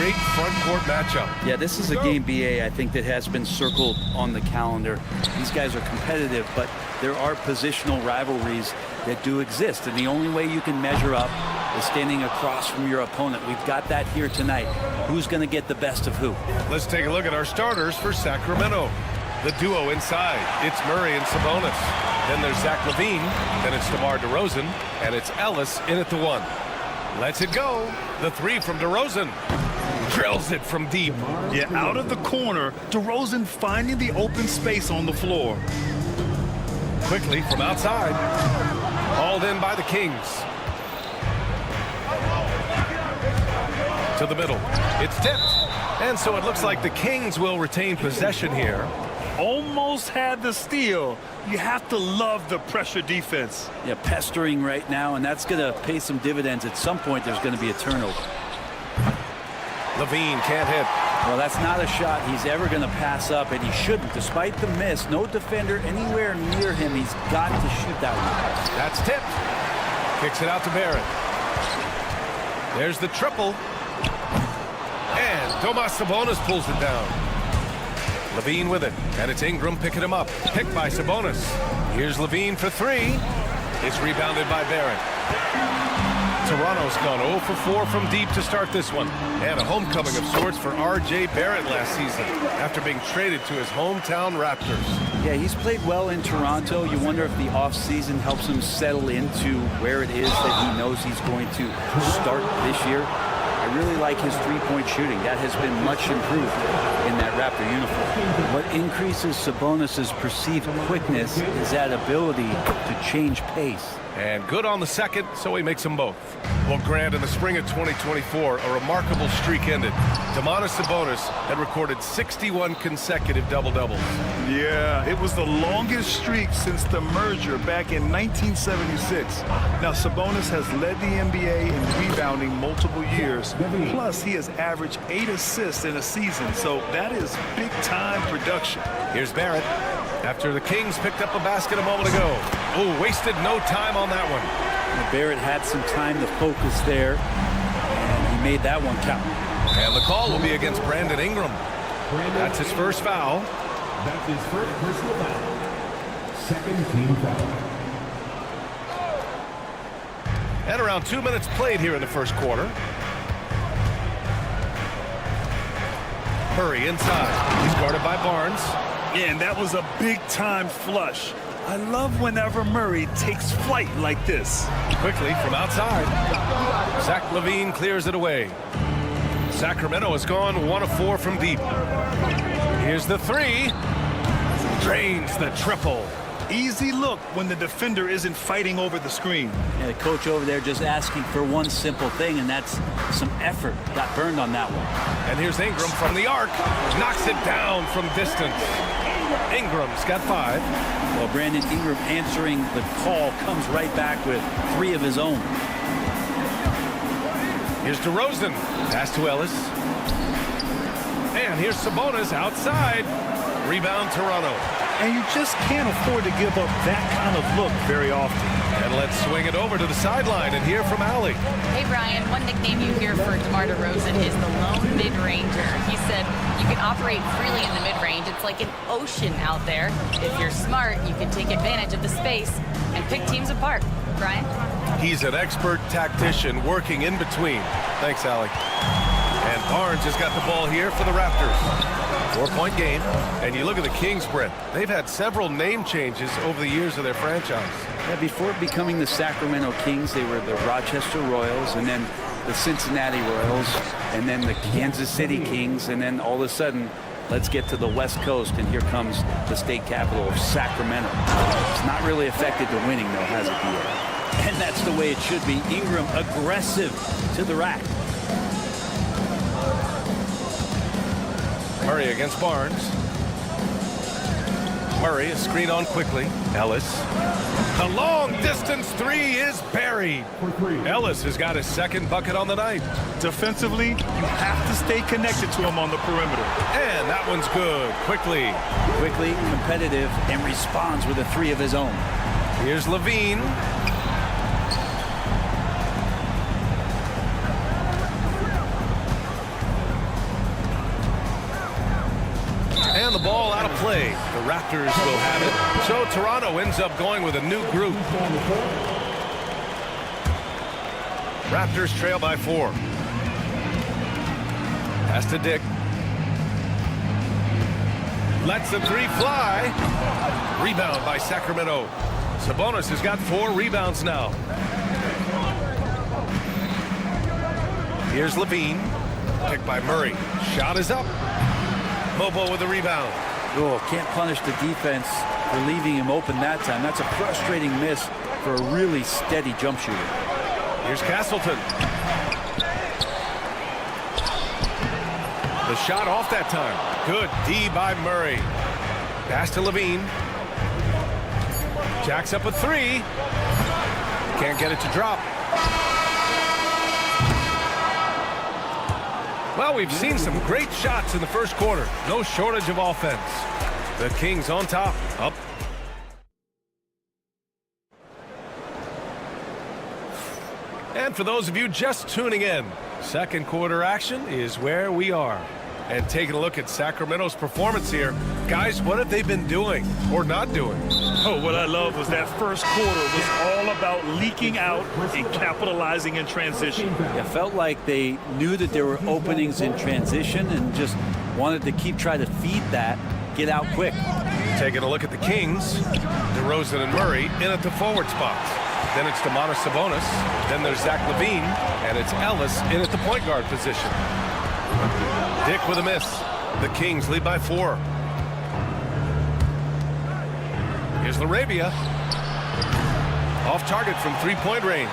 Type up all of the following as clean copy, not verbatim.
great front court matchup. Yeah, this is a game, BA, I think, that has been circled on the calendar. These guys are competitive, but there are positional rivalries that do exist, and the only way you can measure up is standing across from your opponent. We've got that here tonight. Who's going to get the best of who? Let's take a look at our starters for Sacramento. The duo inside, it's Murray and Sabonis. Then there's Zach LaVine, then it's DeMar DeRozan, and it's Ellis in at the 1. Lets it go. The 3 from DeRozan. Drills it from deep. Yeah, out of the corner, DeRozan finding the open space on the floor. Quickly from outside. Hauled in by the Kings. To the middle. It's tipped. And so it looks like the Kings will retain possession here. Almost had the steal. You have to love the pressure defense. Yeah, pestering right now, and that's going to pay some dividends. At some point, there's going to be a turnover. LaVine can't hit. Well, that's not a shot he's ever going to pass up, and he shouldn't. Despite the miss, no defender anywhere near him. He's got to shoot that one. That's tipped. Kicks it out to Barrett. There's the triple. And Domas Sabonis pulls it down. LaVine with it, and it's Ingram picking him up. Picked by Sabonis. Here's LaVine for 3. It's rebounded by Barrett. Toronto's gone 0 for 4 from deep to start this one. And a homecoming of sorts for R.J. Barrett last season after being traded to his hometown Raptors. Yeah, he's played well in Toronto. You wonder if the offseason helps him settle into where it is that he knows he's going to start this year. I really like his three-point shooting. That has been much improved in that Raptor uniform. What increases Sabonis' perceived quickness is that ability to change pace. And good on the second, so he makes them both. Well, Grant, in the spring of 2024, a remarkable streak ended. Domantas Sabonis had recorded 61 consecutive double-doubles. Yeah, it was the longest streak since the merger back in 1976. Now, Sabonis has led the NBA in rebounding multiple years. Plus, he has averaged 8 assists in a season, so that is big-time production. Here's Barrett. After the Kings picked up a basket a moment ago. Oh, wasted no time on that one. Barrett had some time to focus there, and he made that one count. And the call will be against Brandon Ingram. That's his first foul. That's his first personal foul. Second team foul. And around 2 minutes played here in the first quarter. Murray inside. He's guarded by Barnes. Yeah, and that was a big-time flush. I love whenever Murray takes flight like this. Quickly from outside. Zach LaVine clears it away. Sacramento has gone 1 of 4 from deep. Here's the 3. Drains the triple. Easy look when the defender isn't fighting over the screen. Yeah, the coach over there just asking for one simple thing, and that's some effort. Got burned on that one. And here's Ingram from the arc. Knocks it down from distance. Ingram's got 5. Well, Brandon Ingram answering the call comes right back with 3 of his own. Here's DeRozan. Pass to Ellis. And here's Sabonis outside. Rebound Toronto. And you just can't afford to give up that kind of look very often. And let's swing it over to the sideline and hear from Allie. Hey, Brian, one nickname you hear for DeMar DeRozan is the lone mid-ranger. He said you can operate freely in the mid-range. It's like an ocean out there. If you're smart, you can take advantage of the space and pick teams apart. Brian? He's an expert tactician working in between. Thanks, Allie. And Barnes has got the ball here for the Raptors. 4-point game. And you look at the Kings, Brent. They've had several name changes over the years of their franchise. Yeah, before becoming the Sacramento Kings, they were the Rochester Royals, and then the Cincinnati Royals, and then the Kansas City Kings, and then all of a sudden, let's get to the West Coast, and here comes the state capital of Sacramento. It's not really affected the winning, though, has it, Pierre? And that's the way it should be. Ingram aggressive to the rack. Murray against Barnes. Murray is screened on quickly. Ellis. The long distance 3 is buried. Ellis has got his second bucket on the night. Defensively, you have to stay connected to him on the perimeter. And that one's good. Quickly, competitive, and responds with a 3 of his own. Here's LaVine. play. The Raptors will have it. So Toronto ends up going with a new group. Raptors trail by 4. Pass to Dick. Lets the 3 fly. Rebound by Sacramento. Sabonis has got 4 rebounds now. Here's Levine. Picked by Murray. Shot is up. Mobo with the rebound. Oh, can't punish the defense for leaving him open that time. That's a frustrating miss for a really steady jump shooter. Here's Castleton. The shot off that time. Good D by Murray. Pass to Levine. Jacks up a 3. Can't get it to drop. Well, we've seen some great shots in the first quarter. No shortage of offense. The Kings on top. Up. And for those of you just tuning in, second quarter action is where we are. And taking a look at Sacramento's performance here. Guys, what have they been doing or not doing? Oh, what I love was that first quarter was all about leaking out and capitalizing in transition. It felt like they knew that there were openings in transition and just wanted to keep trying to feed that, get out quick. Taking a look at the Kings. DeRozan and Murray in at the forward spots. Then it's Domantas Sabonis. Then there's Zach LaVine. And it's Ellis in at the point guard position. Dick with a miss. The Kings lead by 4. Here's LaRavia. Off target from 3-point range.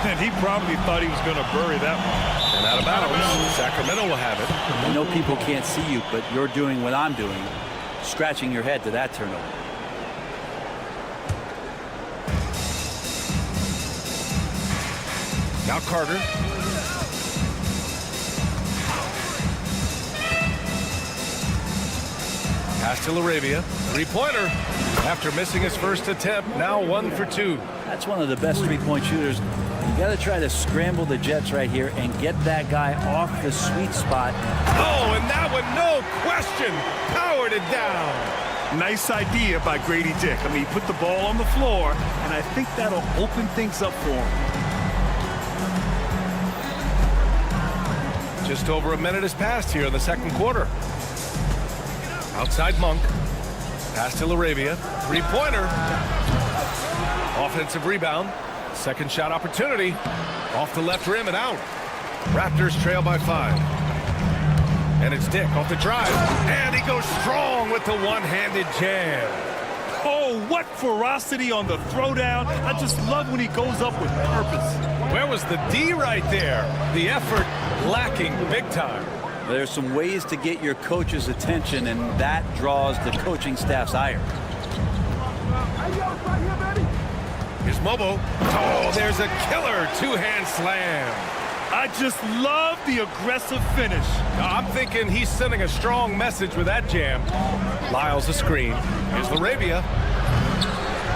And he probably thought he was going to bury that one. And out of bounds. Sacramento will have it. I know people can't see you, but you're doing what I'm doing. Scratching your head to that turnover. Now Carter. Pass to LaRavia. 3-pointer. After missing his first attempt, now 1 for 2. That's one of the best 3-point shooters. You got to try to scramble the Jets right here and get that guy off the sweet spot. Oh, and that one, no question, powered it down. Nice idea by Grady Dick. I mean, he put the ball on the floor, and I think that'll open things up for him. Just over a minute has passed here in the second quarter. Outside Monk. Pass to LaRavia. 3-pointer. Offensive rebound. Second shot opportunity. Off the left rim and out. Raptors trail by 5. And it's Dick off the drive. And he goes strong with the one-handed jam. Oh, what ferocity on the throwdown. I just love when he goes up with purpose. Where was the D right there? The effort lacking big time. There's some ways to get your coach's attention, and that draws the coaching staff's ire. Here's Mobo. Oh, there's a killer two-hand slam. I just love the aggressive finish. I'm thinking he's sending a strong message with that jam. Lyles a screen. Here's LaRavia.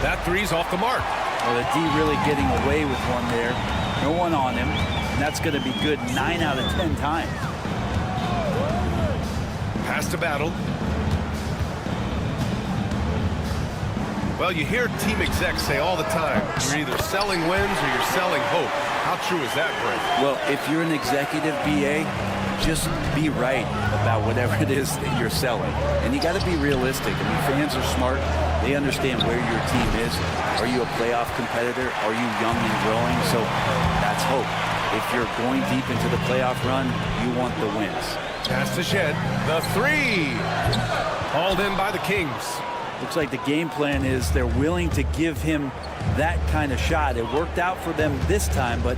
That three's off the mark. Well, the D really getting away with one there. No one on him, and that's going to be good 9 out of 10 times. Pass to Battle. Well, you hear team execs say all the time, you're either selling wins or you're selling hope. How true is that, Brent? Well, if you're an executive BA, just be right about whatever it is that you're selling. And you got to be realistic. I mean, fans are smart. They understand where your team is. Are you a playoff competitor? Are you young and growing? So that's hope. If you're going deep into the playoff run, you want the wins. Pass to Shed. The three. Hauled in by the Kings. Looks like the game plan is they're willing to give him that kind of shot. It worked out for them this time, but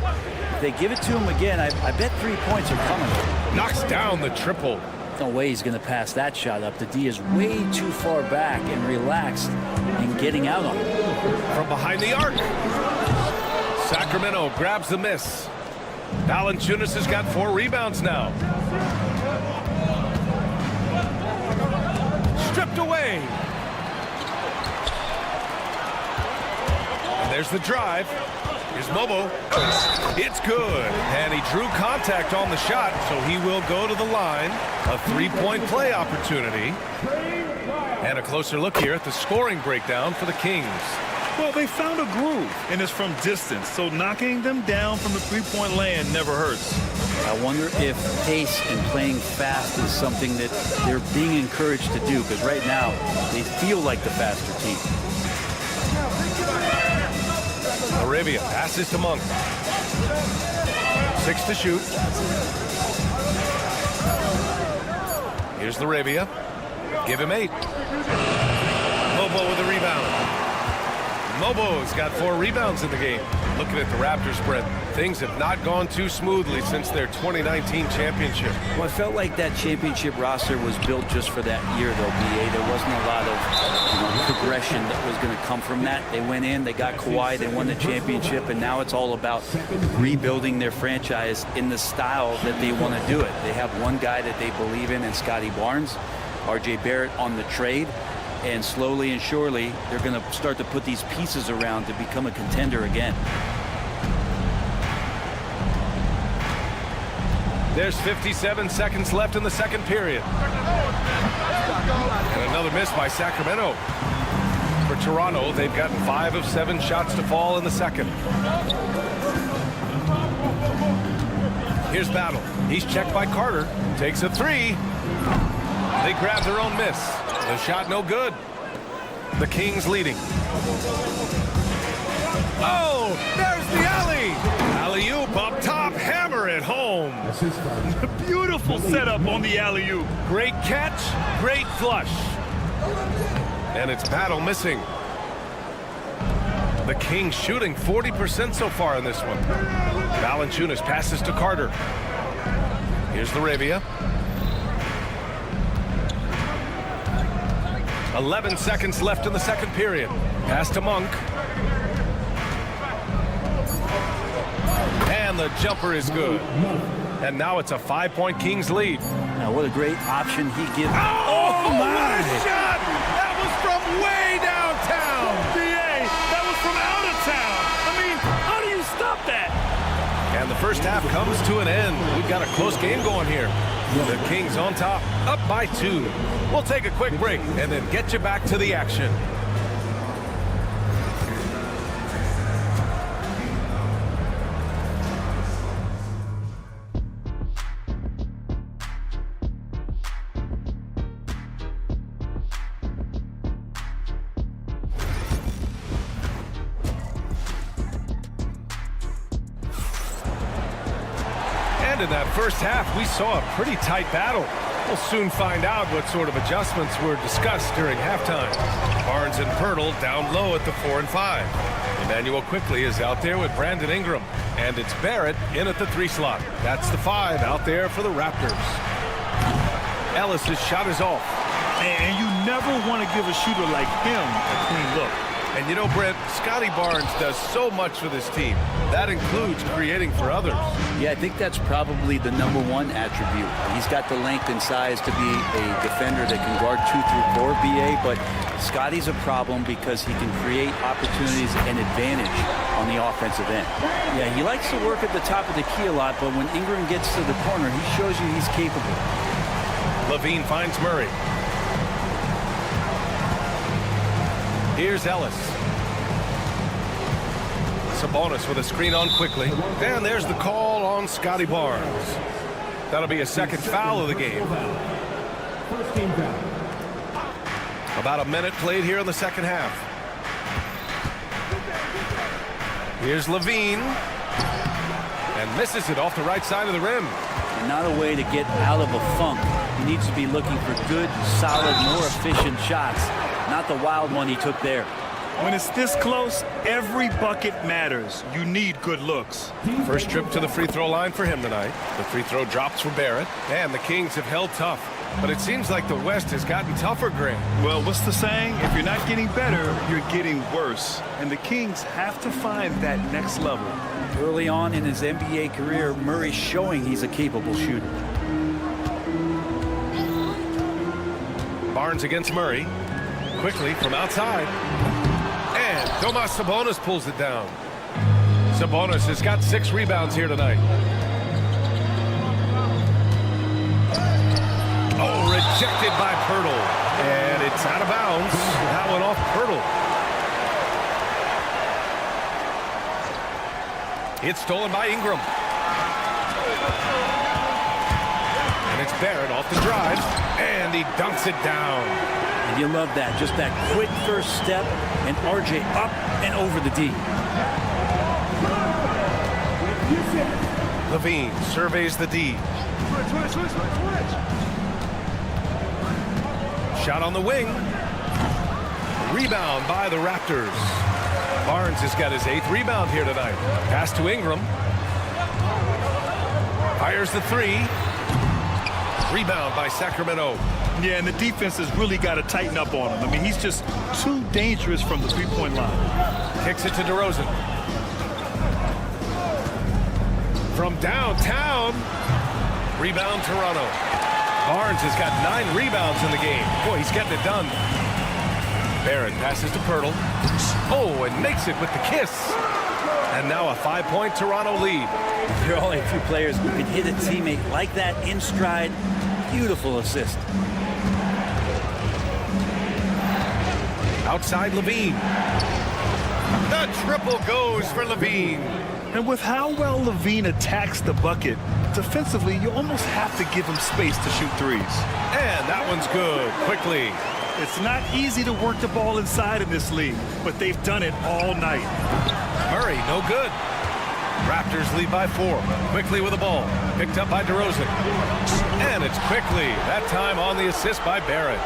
if they give it to him again, I bet 3 points are coming. Knocks down the triple. No way he's going to pass that shot up. The D is way too far back and relaxed in getting out on it. From behind the arc. Sacramento grabs the miss. Valanciunas has got 4 rebounds now. Stripped away. And there's the drive. Here's Mobo. It's good. And he drew contact on the shot, so he will go to the line. A three-point play opportunity. And a closer look here at the scoring breakdown for the Kings. Well, they found a groove, and it's from distance, so knocking them down from the three-point land never hurts. I wonder if pace and playing fast is something that they're being encouraged to do, because right now they feel like the faster team. Arabia passes to Monk. 6 to shoot. Here's Arabia. Give him 8. Mobo with a rebound. Mobo's got 4 rebounds in the game. Looking at the Raptors, Brent, things have not gone too smoothly since their 2019 championship. Well, I felt like that championship roster was built just for that year, though, BA. There wasn't a lot of progression that was going to come from that. They went in, they got Kawhi, they won the championship, and now it's all about rebuilding their franchise in the style that they want to do it. They have one guy that they believe in Scotty Barnes, RJ Barrett on the trade. And slowly and surely, they're going to start to put these pieces around to become a contender again. There's 57 seconds left in the second period. And another miss by Sacramento. For Toronto, they've gotten 5 of 7 shots to fall in the second. Here's Battle. He's checked by Carter. Takes a 3. They grab their own miss. The shot no good. The Kings leading. Oh, there's the alley. Alley-oop up top, hammer it home. Beautiful setup on the alley-oop. Great catch, great flush. And it's Battle missing. The Kings shooting 40% so far in this one. Valanciunas passes to Carter. Here's Arabia. 11 seconds left in the second period. Pass to Monk. And the jumper is good. And now it's a 5-point Kings lead. Now, what a great option he gives. Oh, what a shot! That was from way downtown. DA, that was from out of town. I mean, how do you stop that? And the first half comes to an end. We've got a close game going here. The Kings on top, up by 2. We'll take a quick break and then get you back to the action. And in that first half, we saw a pretty tight battle. We'll soon find out what sort of adjustments were discussed during halftime. Barnes and Pirtle down low at the 4 and 5. Emmanuel quickly is out there with Brandon Ingram. And it's Barrett in at the 3 slot. That's the 5 out there for the Raptors. Ellis's shot is off. And you never want to give a shooter like him a clean look. And you know, Brent, Scotty Barnes does so much for this team. That includes creating for others. Yeah, I think that's probably the #1 attribute. He's got the length and size to be a defender that can guard 2 through 4, BA, but Scotty's a problem because he can create opportunities and advantage on the offensive end. Yeah, he likes to work at the top of the key a lot, but when Ingram gets to the corner, he shows you he's capable. Levine finds Murray. Here's Ellis. Sabonis with a screen on quickly. And there's the call on Scotty Barnes. That'll be a second foul of the game. First team foul. About a minute played here in the second half. Here's Levine. And misses it off the right side of the rim. And not a way to get out of a funk. He needs to be looking for good, solid, more efficient shots. Not the wild one he took there. When it's this close, every bucket matters. You need good looks. First trip to the free throw line for him tonight. The free throw drops for Barrett. And the Kings have held tough. But it seems like the West has gotten tougher, Grant. Well, what's the saying? If you're not getting better, you're getting worse. And the Kings have to find that next level. Early on in his NBA career, Murray's showing he's a capable shooter. Barnes against Murray. Quickly from outside. And Domas Sabonis pulls it down. Sabonis has got 6 rebounds here tonight. Oh, rejected by Pirtle. And it's out of bounds. That one off Pirtle. It's stolen by Ingram. And it's Barrett off the drive. And he dunks it down. And you love that. Just that quick first step. And RJ up and over the D. Levine surveys the D. Shot on the wing. Rebound by the Raptors. Barnes has got his 8th rebound here tonight. Pass to Ingram. Fires the 3. Rebound by Sacramento. Yeah, and the defense has really got to tighten up on him. I mean, he's just too dangerous from the three-point line. Kicks it to DeRozan. From downtown. Rebound Toronto. Barnes has got 9 rebounds in the game. Boy, he's getting it done. Barrett passes to Pirtle. Oh, and makes it with the kiss. And now a 5-point Toronto lead. There are only a few players who can hit a teammate like that in stride. Beautiful assist. Outside Levine. The triple goes for Levine. And with how well Levine attacks the bucket, defensively, you almost have to give him space to shoot threes. And that one's good. Quickly. It's not easy to work the ball inside in this league, but they've done it all night. Murray, no good. Raptors lead by 4. Quickly with the ball. Picked up by DeRozan. And it's Quickly. That time on the assist by Barrett.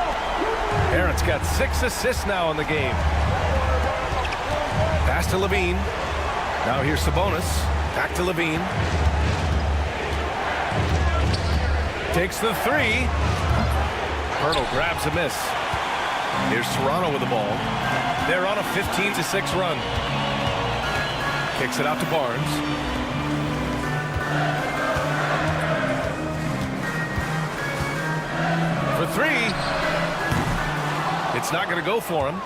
Barrett's got 6 assists now in the game. Pass to Levine. Now here's Sabonis. Back to Levine. Takes the 3. Pirtle grabs a miss. Here's Toronto with the ball. They're on a 15-6 run. Kicks it out to Barnes. For 3. It's not going to go for him.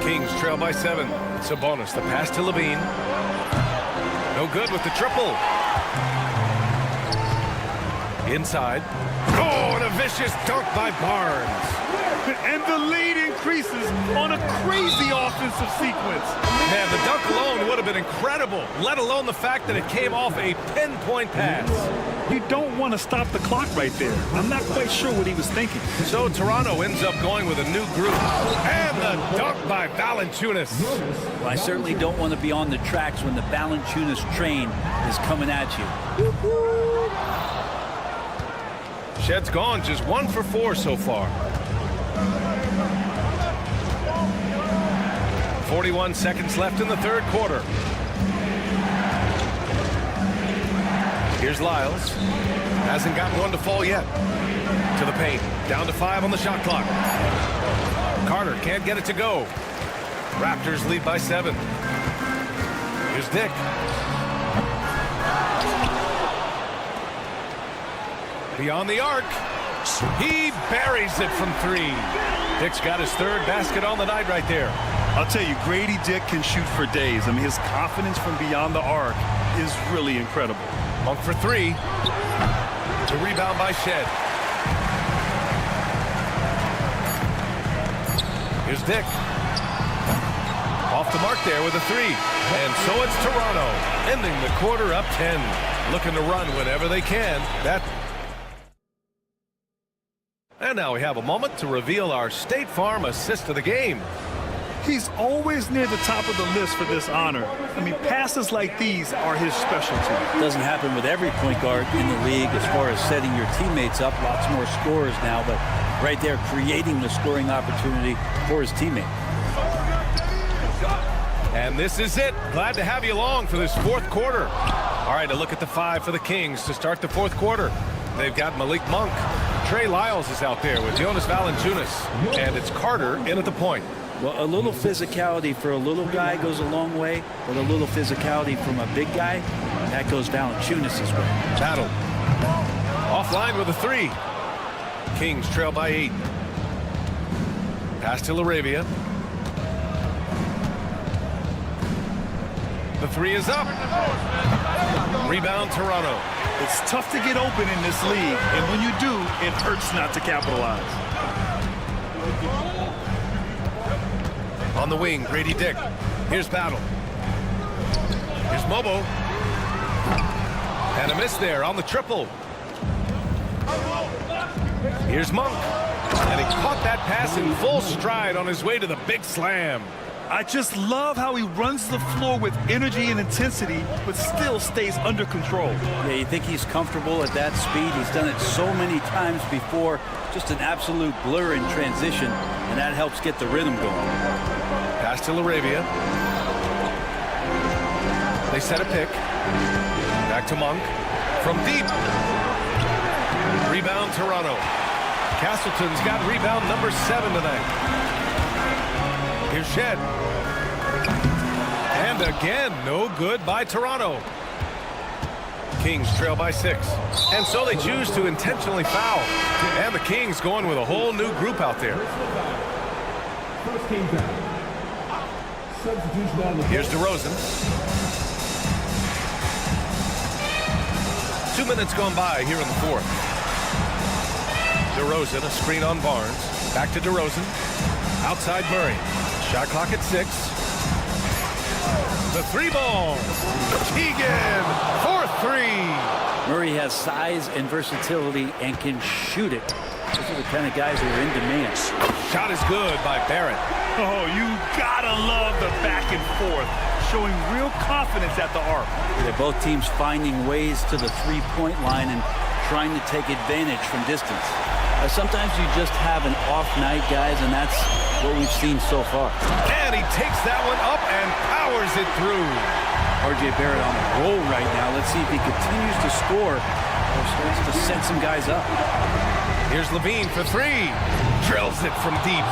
Kings trail by 7. Sabonis, the pass to Levine. No good with the triple. Inside. Oh, and a vicious dunk by Barnes. And the lead increases on a crazy offensive sequence. Man, the dunk alone would have been incredible, let alone the fact that it came off a pinpoint pass. You don't want to stop the clock right there. I'm not quite sure what he was thinking. So Toronto ends up going with a new group. And the dunk by Valanciunas. Well, I certainly don't want to be on the tracks when the Valanciunas train is coming at you. Shed's gone, just 1 for 4 so far. 41 seconds left in the 3rd quarter. Here's Lyles. Hasn't gotten one to fall yet. To the paint. Down to 5 on the shot clock. Carter can't get it to go. Raptors lead by 7. Here's Dick. Beyond the arc. He buries it from 3. Dick's got his 3rd basket on the night right there. I'll tell you, Grady Dick can shoot for days. I mean, his confidence from beyond the arc is really incredible. Monk for 3. The rebound by Shed. Here's Dick. Off the mark there with a 3. And so it's Toronto, ending the quarter up 10. Looking to run whenever they can. And now we have a moment to reveal our State Farm assist of the game. He's always near the top of the list for this honor. I mean, passes like these are his specialty. Doesn't happen with every point guard in the league as far as setting your teammates up. Lots more scorers now, but right there creating the scoring opportunity for his teammate. And this is it. Glad to have you along for this 4th quarter. All right, a look at the 5 for the Kings to start the 4th quarter. They've got Malik Monk. Trey Lyles is out there with Jonas Valanciunas. And it's Carter in at the point. Well, a little physicality for a little guy goes a long way, but a little physicality from a big guy, that goes Valanciunas' way. Battle. Offline with a 3. Kings trail by 8. Pass to LaRavia. The three is up. Rebound, Toronto. It's tough to get open in this league, and when you do, it hurts not to capitalize. On the wing, Grady Dick. Here's Battle. Here's Mobo. And a miss there on the triple. Here's Monk. And he caught that pass in full stride on his way to the big slam. I just love how he runs the floor with energy and intensity, but still stays under control. Yeah, you think he's comfortable at that speed? He's done it so many times before. Just an absolute blur in transition, and that helps get the rhythm going. Pass to LaRavia. They set a pick. Back to Monk. From deep. Rebound, Toronto. Castleton's got rebound number 7 tonight. Here's Shed. And again, no good by Toronto. Kings trail by 6. And so they choose to intentionally foul. And the Kings going with a whole new group out there. First team foul. Substitution on the Here's DeRozan. 2 minutes gone by here in the fourth. DeRozan, a screen on Barnes. Back to DeRozan. Outside Murray. Shot clock at 6. The 3 ball. Keegan for 3. Murray has size and versatility and can shoot it. Those are the kind of guys who are in demand. Shot is good by Barrett. Oh, you gotta love the back and forth, showing real confidence at the arc. They're both teams finding ways to the three-point line and trying to take advantage from distance. Sometimes you just have an off night, guys, and that's what we've seen so far. And he takes that one up and powers it through. R.J. Barrett on the roll right now. Let's see if he continues to score or starts to set some guys up. Here's Levine for 3. Drills it from deep.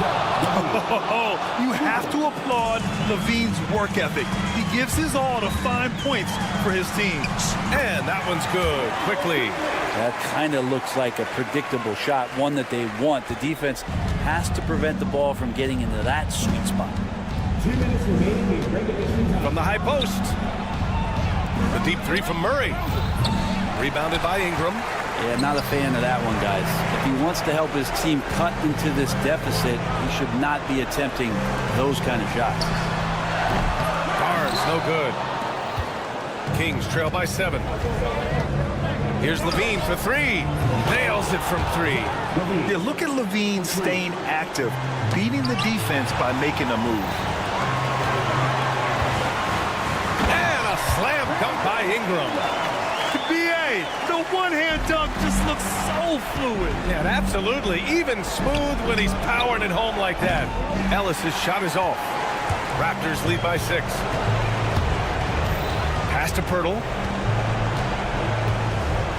Oh, you have to applaud Levine's work ethic. He gives his all to find points for his team. And that one's good. Quickly. That kind of looks like a predictable shot, one that they want. The defense has to prevent the ball from getting into that sweet spot. 2 minutes remaining in regulation time. From the high post. The deep 3 from Murray. Rebounded by Ingram. Yeah, not a fan of that one, guys. If he wants to help his team cut into this deficit, he should not be attempting those kind of shots. Barnes, no good. Kings trail by 7. Here's Levine for 3. Nails it from 3. Yeah, look at Levine staying active, beating the defense by making a move. And a slam dunk by Ingram. B.A., the one-hand dunk just looks so fluid. Yeah, absolutely. Even smooth when he's powering it home like that. Ellis's shot is off. Raptors lead by 6. Pass to Pirtle.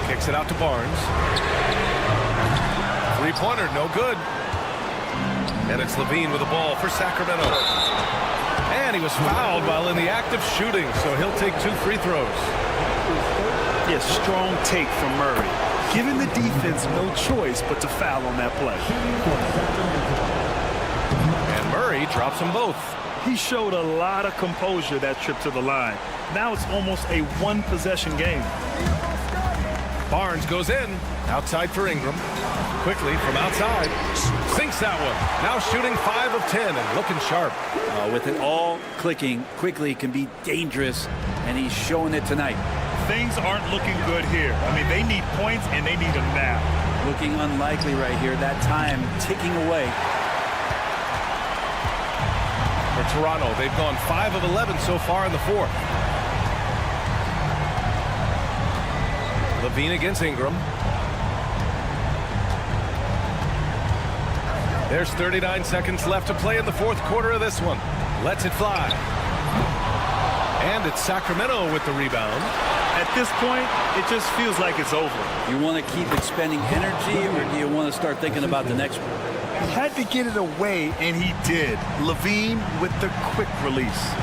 Kicks it out to Barnes. 3-pointer, no good. And it's Levine with the ball for Sacramento. And he was fouled while in the act of shooting, so he'll take 2 free throws. Yes, strong take from Murray, giving the defense no choice but to foul on that play. And Murray drops them both. He showed a lot of composure that trip to the line. Now it's almost a one-possession game. Barnes goes in. Outside for Ingram. Quickly from outside. Sinks that one. Now shooting 5 of 10 and looking sharp. With it all clicking quickly can be dangerous, and he's showing it tonight. Things aren't looking good here. I mean, they need points, and they need them now. Looking unlikely right here. That time ticking away. For Toronto, they've gone 5 of 11 so far in the fourth. Levine against Ingram. There's 39 seconds left to play in the fourth quarter of this one. Lets it fly. And it's Sacramento with the rebound. At this point, it just feels like it's over. You want to keep expending energy, or do you want to start thinking about the next one? He had to get it away, and he did. Levine with the quick release.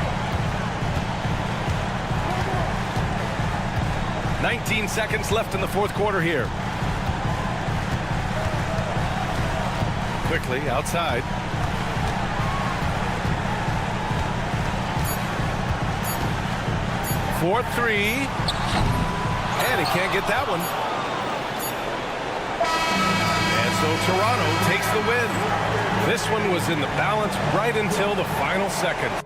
19 seconds left in the fourth quarter here. Quickly outside. 4-3. And he can't get that one. And so Toronto takes the win. This one was in the balance right until the final second.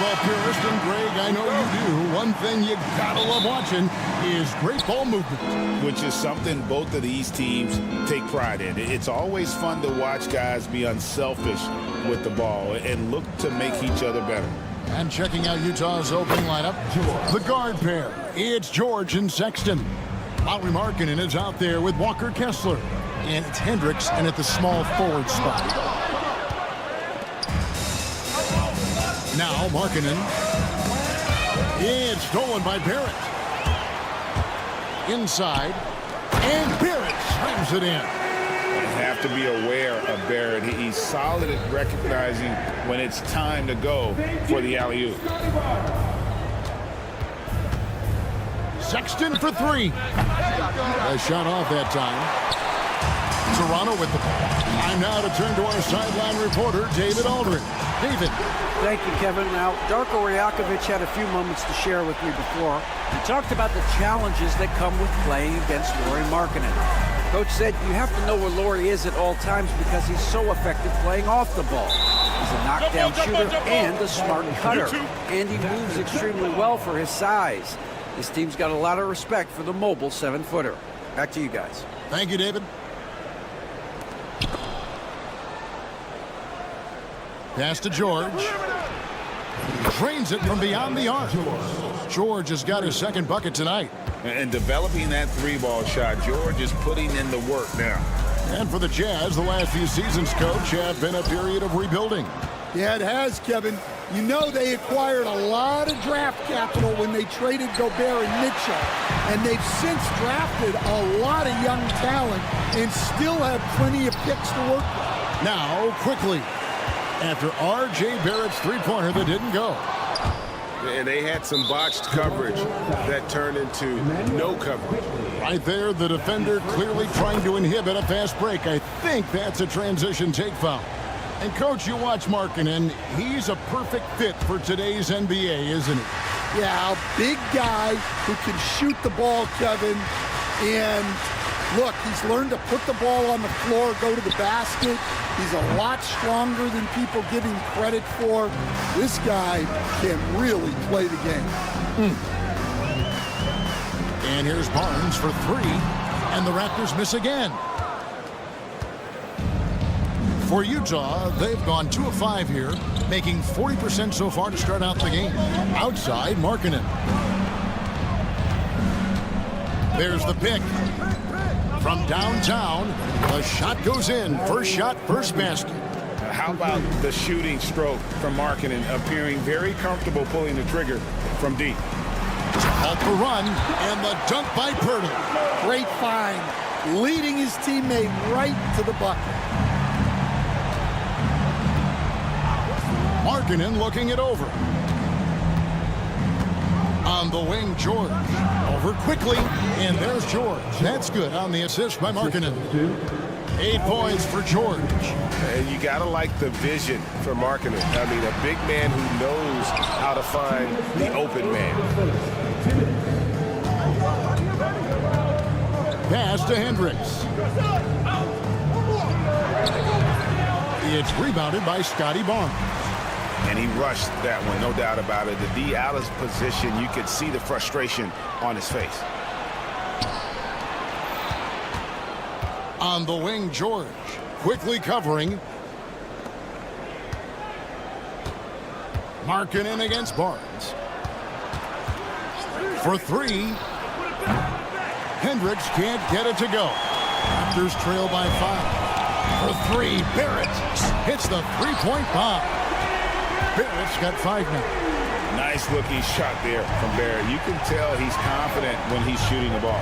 Well, purist and Greg, I know you do. One thing you gotta love watching is great ball movement. Which is something both of these teams take pride in. It's always fun to watch guys be unselfish with the ball and look to make each other better. And checking out Utah's opening lineup, the guard pair. It's George and Sexton. Lauri Markkanen is out there with Walker Kessler. And it's Hendricks and at the small forward spot. Now Markkanen. It's stolen by Barrett. Inside. And Barrett slams it in. You have to be aware of Barrett. He's solid at recognizing when it's time to go for the alley-oop. Sexton for three. A shot off that time. Toronto with the ball. Time now to turn to our sideline reporter, David Aldrin. David. Thank you, Kevin. Now, Darko Rajakovic had a few moments to share with me before. He talked about the challenges that come with playing against Lauri Markkanen. Coach said you have to know where Lauri is at all times because he's so effective playing off the ball. He's a knockdown shooter and a smart cutter. And he moves extremely well for his size. This team's got a lot of respect for the mobile 7-footer. Back to you guys. Thank you, David. Pass to George. Drains it from beyond the arc. George has got his second bucket tonight. And developing that three-ball shot, George is putting in the work now. And for the Jazz, the last few seasons, Coach, have been a period of rebuilding. Yeah, it has, Kevin. You know they acquired a lot of draft capital when they traded Gobert and Mitchell. And they've since drafted a lot of young talent and still have plenty of picks to work with. Now, quickly, after R.J. Barrett's three-pointer that didn't go. And they had some botched coverage that turned into no coverage. Right there, the defender clearly trying to inhibit a fast break. I think that's a transition take foul. And, Coach, you watch Markkanen. He's a perfect fit for today's NBA, isn't he? Yeah, a big guy who can shoot the ball, Kevin. And, look, he's learned to put the ball on the floor, go to the basket. He's a lot stronger than people give him credit for. This guy can really play the game. And here's Barnes for three. And the Raptors miss again. For Utah, they've gone 2 of 5 here, making 40% so far to start out the game. Outside, Markkanen. There's the pick. From downtown, the shot goes in. First shot, first basket. How about the shooting stroke from Markkanen, appearing very comfortable pulling the trigger from deep. To halt the run, and the dunk by Pirtle. Great find, leading his teammate right to the bucket. Markkanen looking it over. On the wing, George. Over quickly, and there's George. That's good on the assist by Markkanen. 8 points for George. And you got to like the vision for Markkanen. I mean, a big man who knows how to find the open man. Pass to Hendricks. It's rebounded by Scotty Barnes. And he rushed that one, no doubt about it. The D out of position, you could see the frustration on his face. On the wing, George. Quickly covering. Markkanen against Barnes. For three. Hendricks can't get it to go. Raptors trail by 5. For three, Barrett hits the three-point bomb. Barrett's got 5 now. Nice looking shot there from Barrett. You can tell he's confident when he's shooting the ball.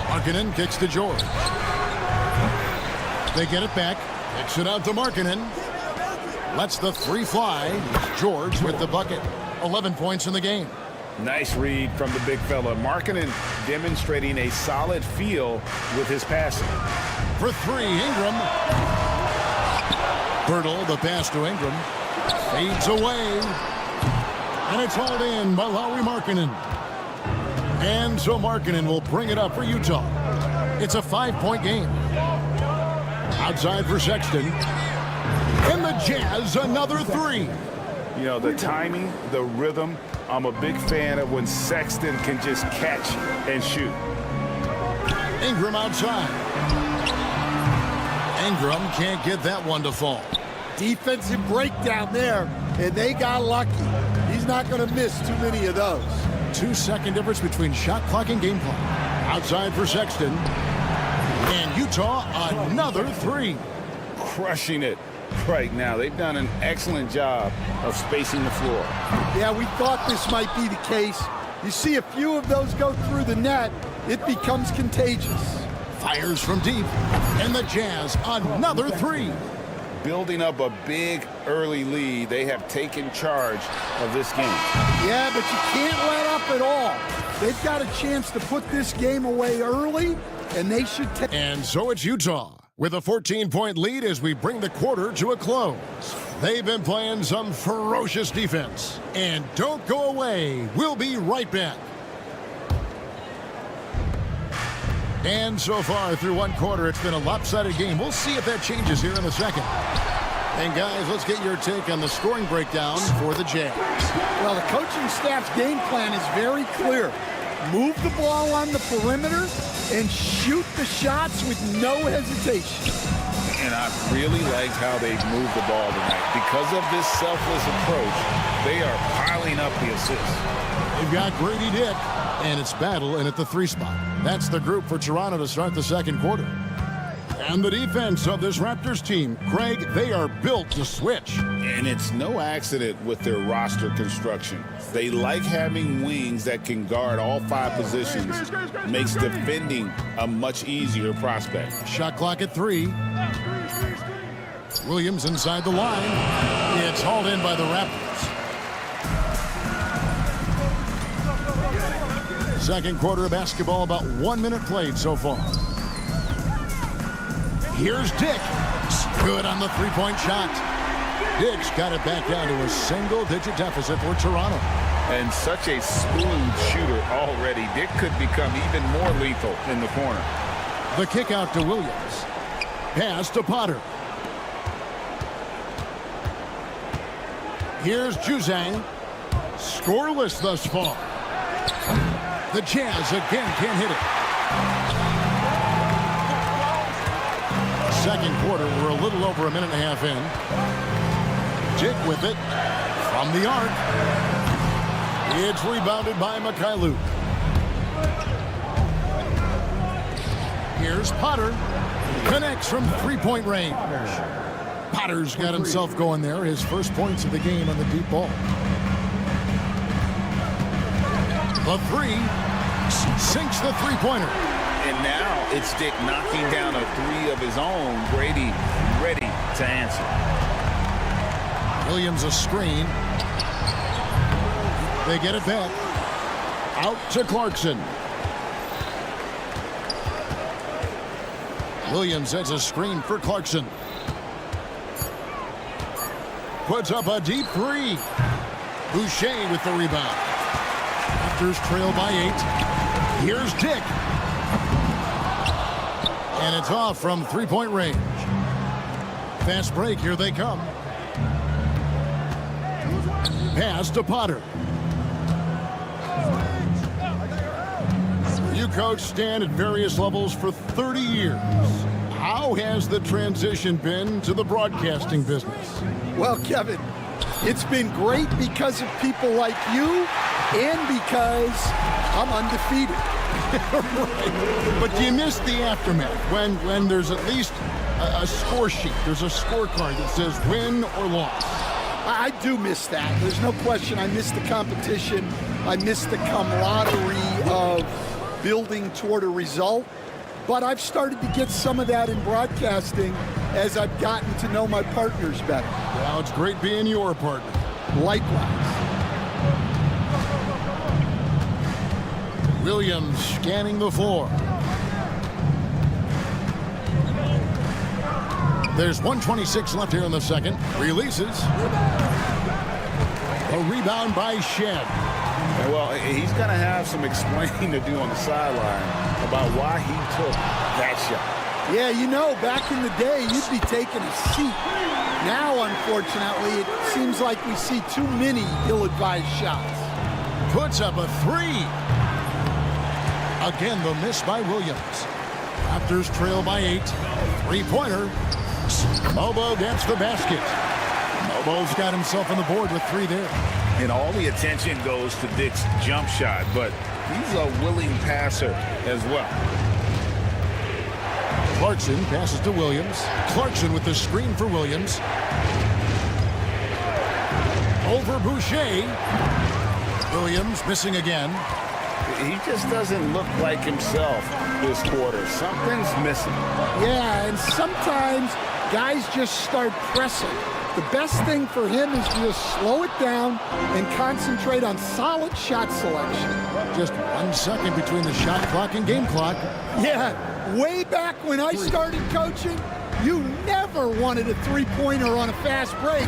Markkanen kicks to George. They get it back. Kicks it out to Markkanen. Lets the three fly. George with the bucket. 11 points in the game. Nice read from the big fella. Markkanen demonstrating a solid feel with his passing. For three, Ingram. Pirtle, the pass to Ingram. Fades away. And it's hauled in by Lauri Markkanen. And so Markkanen will bring it up for Utah. It's a 5-point game. Outside for Sexton. And the Jazz another three. You know, the timing, the rhythm, I'm a big fan of when Sexton can just catch and shoot. Ingram outside. Ingram can't get that one to fall. Defensive breakdown there, and they got lucky. He's not going to miss too many of those. 2-second difference between shot clock and game clock. Outside for Sexton. And Utah another three. Crushing it right now. They've done an excellent job of spacing the floor. Yeah, we thought this might be the case. You see a few of those go through the net, it becomes contagious. Fires from deep. And the Jazz another three. Building up a big early lead, they have taken charge of this game. Yeah, but you can't let up at all. They've got a chance to put this game away early, and they should take. And so it's Utah with a 14-point lead as we bring the quarter to a close. They've been playing some ferocious defense. And don't go away. We'll be right back. And so far through one quarter, it's been a lopsided game. We'll see if that changes here in the second. And guys, let's get your take on the scoring breakdown for the Jazz. Well, the coaching staff's game plan is very clear. Move the ball on the perimeter and shoot the shots with no hesitation. And I really liked how they've moved the ball tonight. Because of this selfless approach, they are piling up the assists. They've got Grady Dick, and it's battle in at the 3 spot. That's the group for Toronto to start the second quarter. And the defense of this Raptors team, Craig, they are built to switch. And it's no accident with their roster construction. They like having wings that can guard all 5 positions. Makes defending a much easier prospect. Shot clock at 3. Williams inside the line. It's hauled in by the Raptors. Second quarter of basketball, about 1 minute played so far. Here's Dick. Good on the 3-point shot. Dick's got it back down to a single-digit deficit for Toronto. And such a smooth shooter already. Dick could become even more lethal in the corner. The kick out to Williams. Pass to Potter. Here's Juzang. Scoreless thus far. The Jazz again can't hit it. Second quarter, we're a little over a minute and a half in. Dick with it from the arc. It's rebounded by Mikhailuk. Here's Potter. Connects from 3-point range. Potter's got himself going there. His first points of the game on the deep ball. The 3 sinks the 3-pointer. And now it's Dick knocking down a 3 of his own. Grady ready to answer. Williams a screen. They get it back. Out to Clarkson. Williams has a screen for Clarkson. Puts up a deep 3. Boucher with the rebound. Raptors trail by 8. Here's Dick. And it's off from 3-point range. Fast break, here they come. Pass to Potter. You coach Stan at various levels for 30 years. How has the transition been to the broadcasting business? Well, Kevin, it's been great because of people like you and because I'm undefeated. Right. But you miss the aftermath when there's at least a score sheet. There's a scorecard that says win or loss. I do miss that. There's no question. I miss the competition. I miss the camaraderie of building toward a result. But I've started to get some of that in broadcasting as I've gotten to know my partners better. Well, it's great being your partner. Likewise. Williams scanning the floor. There's 1:26 left here in the second. Releases. A rebound by Shed. Well, he's going to have some explaining to do on the sideline about why he took that shot. Yeah, you know, back in the day, you'd be taking a seat. Now, unfortunately, it seems like we see too many ill-advised shots. Puts up a 3. Again, the miss by Williams. Raptors trail by 8. Three-pointer. Mobo gets the basket. Mobo's got himself on the board with 3 there. And all the attention goes to Dick's jump shot, but he's a willing passer as well. Clarkson passes to Williams. Clarkson with the screen for Williams. Over Boucher. Williams missing again. He just doesn't look like himself this quarter. Something's missing. Yeah, and sometimes guys just start pressing. The best thing for him is to just slow it down and concentrate on solid shot selection. Just 1 second between the shot clock and game clock. Yeah, way back when I started coaching, you never wanted a three-pointer on a fast break.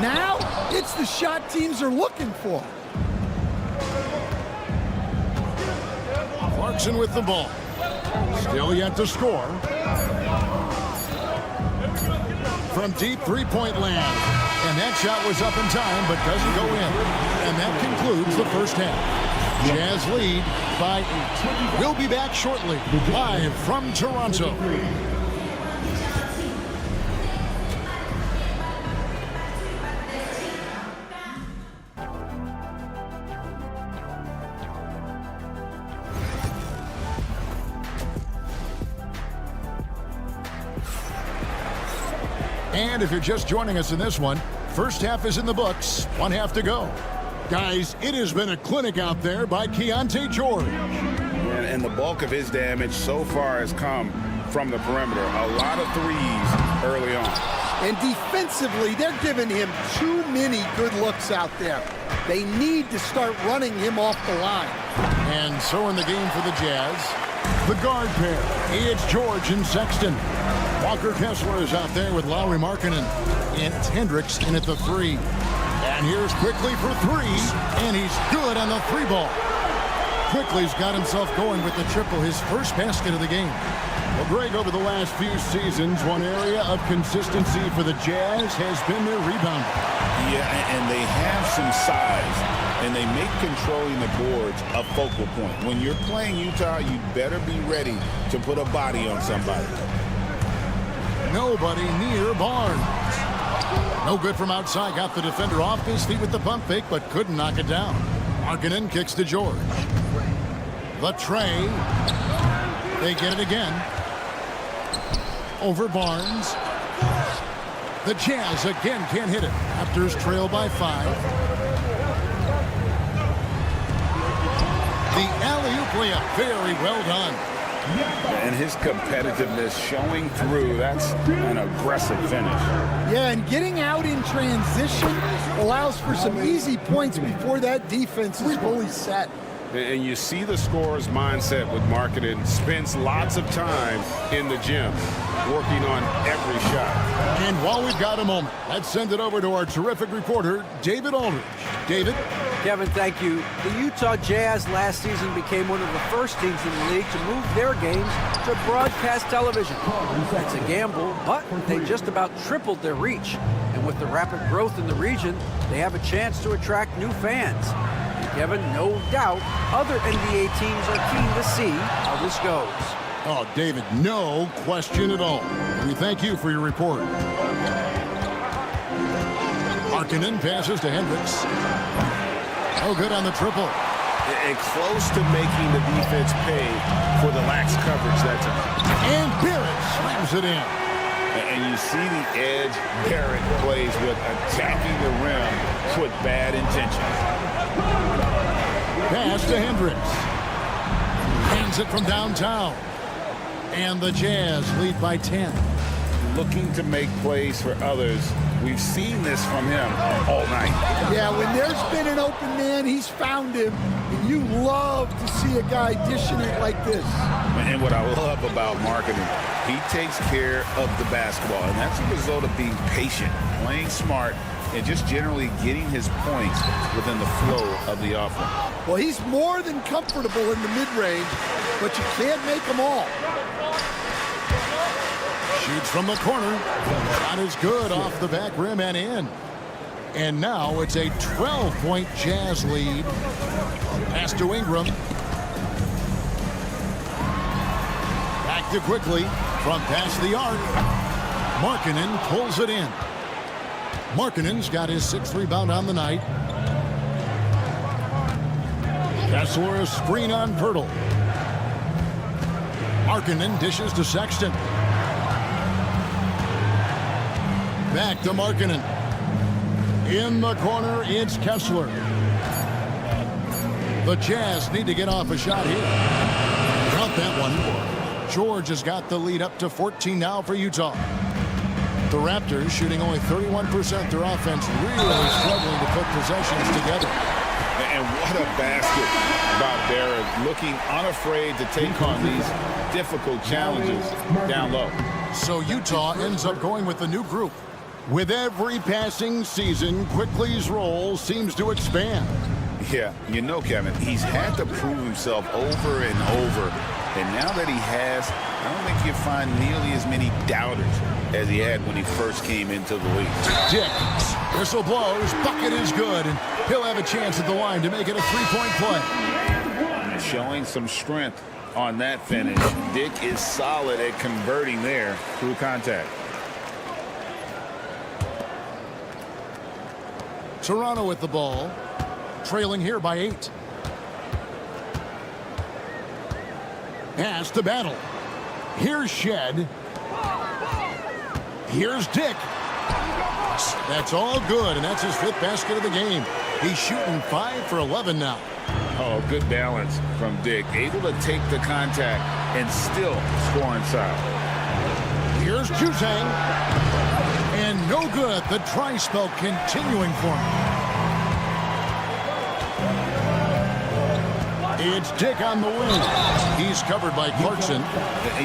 Now, it's the shot teams are looking for. Clarkson with the ball. Still yet to score. From deep three-point land. And that shot was up in time, but doesn't go in. And that concludes the first half. Jazz lead by 8. We'll be back shortly, live from Toronto. And if you're just joining us in this one, first half is in the books, 1 half to go. Guys, it has been a clinic out there by Keontae George. And the bulk of his damage so far has come from the perimeter. A lot of threes early on. And defensively, they're giving him too many good looks out there. They need to start running him off the line. And so in the game for the Jazz, the guard pair. It's George and Sexton. Walker Kessler is out there with Lowry Markkanen. And it's Hendricks in at the 3. And here's Quickly for 3. And he's good on the 3 ball. Quickly's got himself going with the triple, his first basket of the game. Well, Greg, over the last few seasons, one area of consistency for the Jazz has been their rebound. Yeah, and they have some size, and they make controlling the boards a focal point. When you're playing Utah, you better be ready to put a body on somebody. Nobody near Barnes. No good from outside. Got the defender off his feet with the pump fake, but couldn't knock it down. Markkanen kicks to George. The tray. They get it again. Over Barnes. The Jazz again can't hit it. Raptors trail by 5. The alley-oop layup, very well done. And his competitiveness showing through. That's an aggressive finish. Yeah, and getting out in transition allows for some easy points before that defense is fully set. And you see the scorer's mindset with Markkanen. Spends lots of time in the gym working on every shot. And while we've got a moment, let's send it over to our terrific reporter, David Aldridge. David? Kevin, thank you. The Utah Jazz last season became one of the first teams in the league to move their games to broadcast television. It's a gamble, but they just about tripled their reach. And with the rapid growth in the region, they have a chance to attract new fans. And Kevin, no doubt, other NBA teams are keen to see how this goes. Oh, David, no question at all. We thank you for your report. Markkanen passes to Hendricks. No good on the triple. And close to making the defense pay for the lax coverage that time. And Barrett slams it in. And you see the edge Barrett plays with, attacking the rim with bad intentions. Pass to Hendricks. Hands it from downtown. And the Jazz lead by 10. Looking to make plays for others. We've seen this from him all night. Yeah, when there's been an open man, he's found him. And you love to see a guy dishing it like this. And what I love about Markkanen, he takes care of the basketball. And that's a result of being patient, playing smart, and just generally getting his points within the flow of the offense. Well, he's more than comfortable in the mid-range, but you can't make them all. Shoots from the corner. Shot is good off the back rim and in. And now it's a 12-point Jazz lead. Pass to Ingram. Back to quickly from past the arc. Markkanen pulls it in. Markkanen's got his 6th rebound on the night. Kessler, a screen on Pirtle. Markkanen dishes to Sexton. Back to Markkanen. In the corner, it's Kessler. The Jazz need to get off a shot here. Count that one. George has got the lead up to 14 now for Utah. The Raptors shooting only 31%. Their offense really struggling to put possessions together. And what a basket by Barrett, looking unafraid to take on these difficult challenges down low. So Utah ends up going with a new group. With every passing season, Quickly's role seems to expand. Yeah, you know, Kevin, he's had to prove himself over and over. And now that he has, I don't think you'll find nearly as many doubters as he had when he first came into the league. Dick, whistle blows, bucket is good, and he'll have a chance at the line to make it a 3-point play. Showing some strength on that finish. Dick is solid at converting there through contact. Toronto with the ball, trailing here by 8. Pass to Battle. Here's Shed. Here's Dick. That's all good, and that's his 5th basket of the game. He's shooting 5 for 11 now. Oh, good balance from Dick. Able to take the contact and still score inside. Here's Juzang. And no good. The dry spell continuing for him. It's Dick on the wing. He's covered by Clarkson.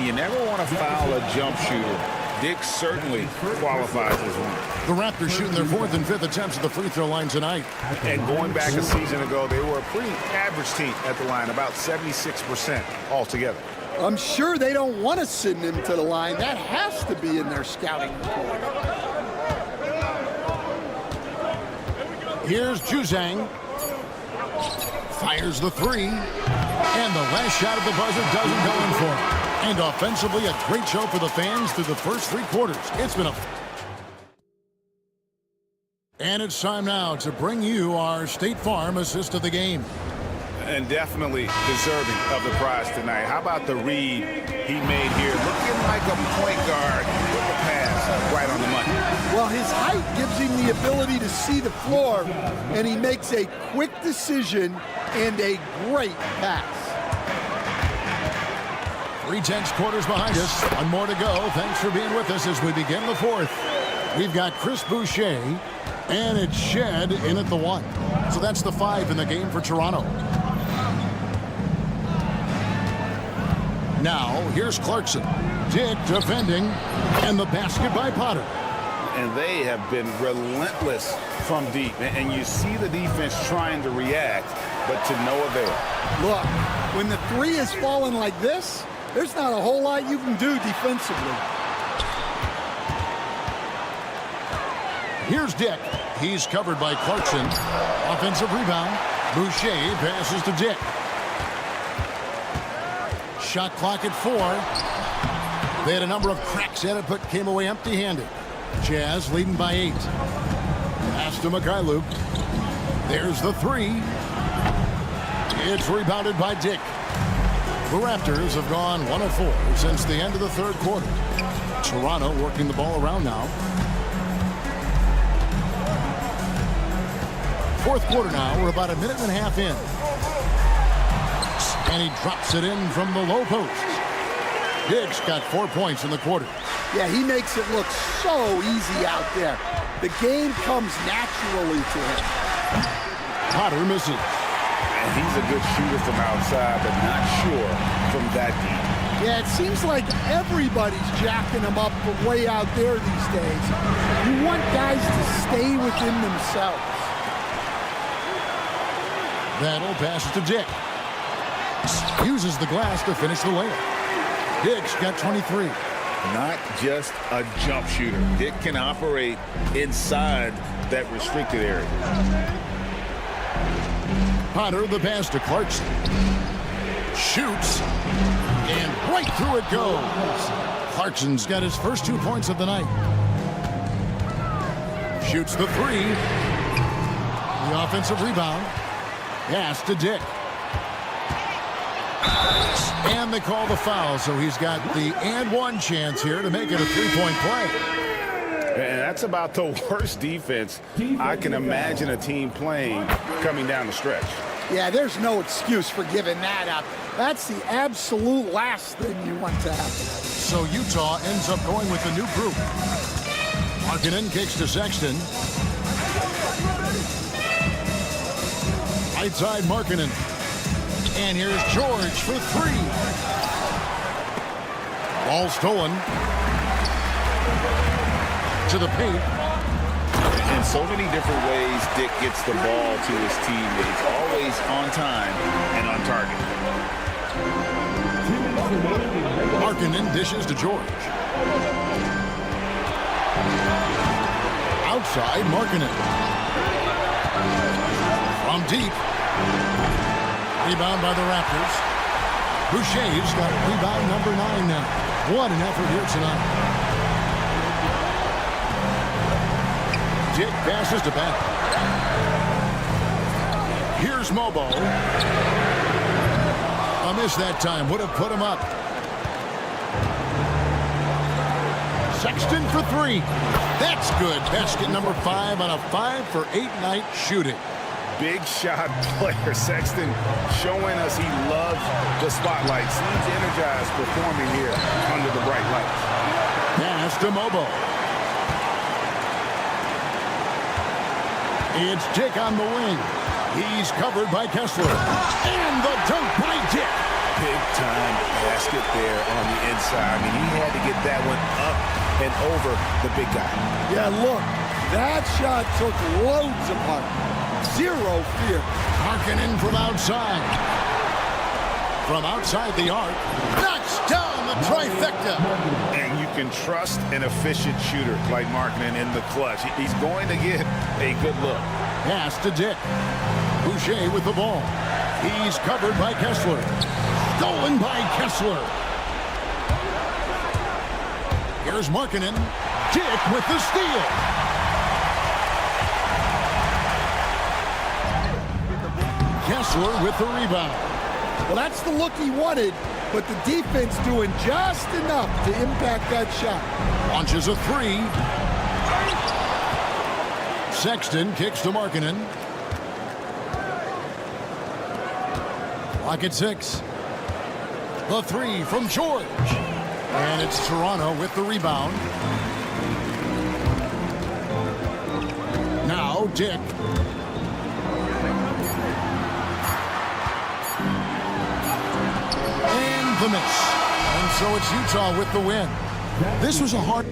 You never want to foul a jump shooter. Dick certainly qualifies as one. The Raptors shooting their 4th and 5th attempts at the free throw line tonight. And going back a season ago, they were a pretty average team at the line, about 76% altogether. I'm sure they don't want to send him to the line. That has to be in their scouting report. Here's Juzang. Fires the 3. And the last shot at the buzzer doesn't go in for him. And offensively, a great show for the fans through the first 3 quarters. It's been a... And it's time now to bring you our State Farm assist of the game. And definitely deserving of the prize tonight. How about the read he made here? Looking like a point guard with the pass right on the money. Well, his height gives him the ability to see the floor, and he makes a quick decision and a great pass. 3/10 quarters behind us. One more to go. Thanks for being with us as we begin the 4th. We've got Chris Boucher, and it's Shed in at the 1. So that's the 5 in the game for Toronto. Now, here's Clarkson. Dick defending, and the basket by Potter. And they have been relentless from deep. And you see the defense trying to react, but to no avail. Look, when the 3 is falling like this, there's not a whole lot you can do defensively. Here's Dick. He's covered by Clarkson. Offensive rebound. Boucher passes to Dick. Shot clock at 4. They had a number of cracks at it, but came away empty-handed. Jazz leading by 8. Pass to Mikhailuk. There's the 3. It's rebounded by Dick. The Raptors have gone 1 of 4 since the end of the 3rd quarter. Toronto working the ball around now. 4th quarter now. We're about a minute and a half in. And he drops it in from the low post. Dick's got 4 points in the quarter. Yeah, he makes it look so easy out there. The game comes naturally to him. Potter misses. And he's a good shooter from outside, but not sure from that deep. Yeah, it seems like everybody's jacking him up from way out there these days. You want guys to stay within themselves. Battle passes to Dick. Uses the glass to finish the layup. Dick's got 23. not just a jump shooter. Dick can operate inside that restricted area. Potter, the pass to Clarkson. Shoots. And right through it goes. Clarkson's got his first 2 points of the night. Shoots the three. The offensive rebound. Pass to Dick. And they call the foul, so he's got the and one chance here to make it a 3-point play. And that's about the worst defense I can imagine a team playing coming down the stretch. Yeah, there's no excuse for giving that up. That's the absolute last thing you want to happen. So Utah ends up going with the new group. Markkanen kicks to Sexton. Right side Markkanen. And here's George for three. Ball stolen. To the paint. In so many different ways, Dick gets the ball to his teammates. Always on time and on target. Markkanen dishes to George. Outside, Markkanen. From deep. Rebound by the Raptors. Boucher's got rebound number 9 now. What an effort here tonight. Dick passes to Beck. Here's Mobo. A miss that time. Would have put him up. Sexton for three. That's good. Basket number 5 on a 5-for-8 night shooting. Big shot player. Sexton showing us he loves the spotlight. Seems energized performing here under the bright lights. Pass to Mobo. It's Dick on the wing. He's covered by Kessler. And the dunk by Dick. Big time basket there on the inside. I mean, he had to get that one up and over the big guy. Yeah, look, that shot took loads of punch. Zero fear. Markkanen from outside. From outside the arc. Knocks down the trifecta. And you can trust an efficient shooter like Markkanen in the clutch. He's going to get a good look. Pass to Dick. Boucher with the ball. He's covered by Kessler. Stolen by Kessler. Here's Markkanen. Dick with the steal. Kessler with the rebound. Well, that's the look he wanted, but the defense doing just enough to impact that shot. Launches a three. Sexton kicks to Markkanen. Clock at 6. The three from George. And it's Toronto with the rebound. Now Dick. And the miss. And so it's Utah with the win. This was a hard...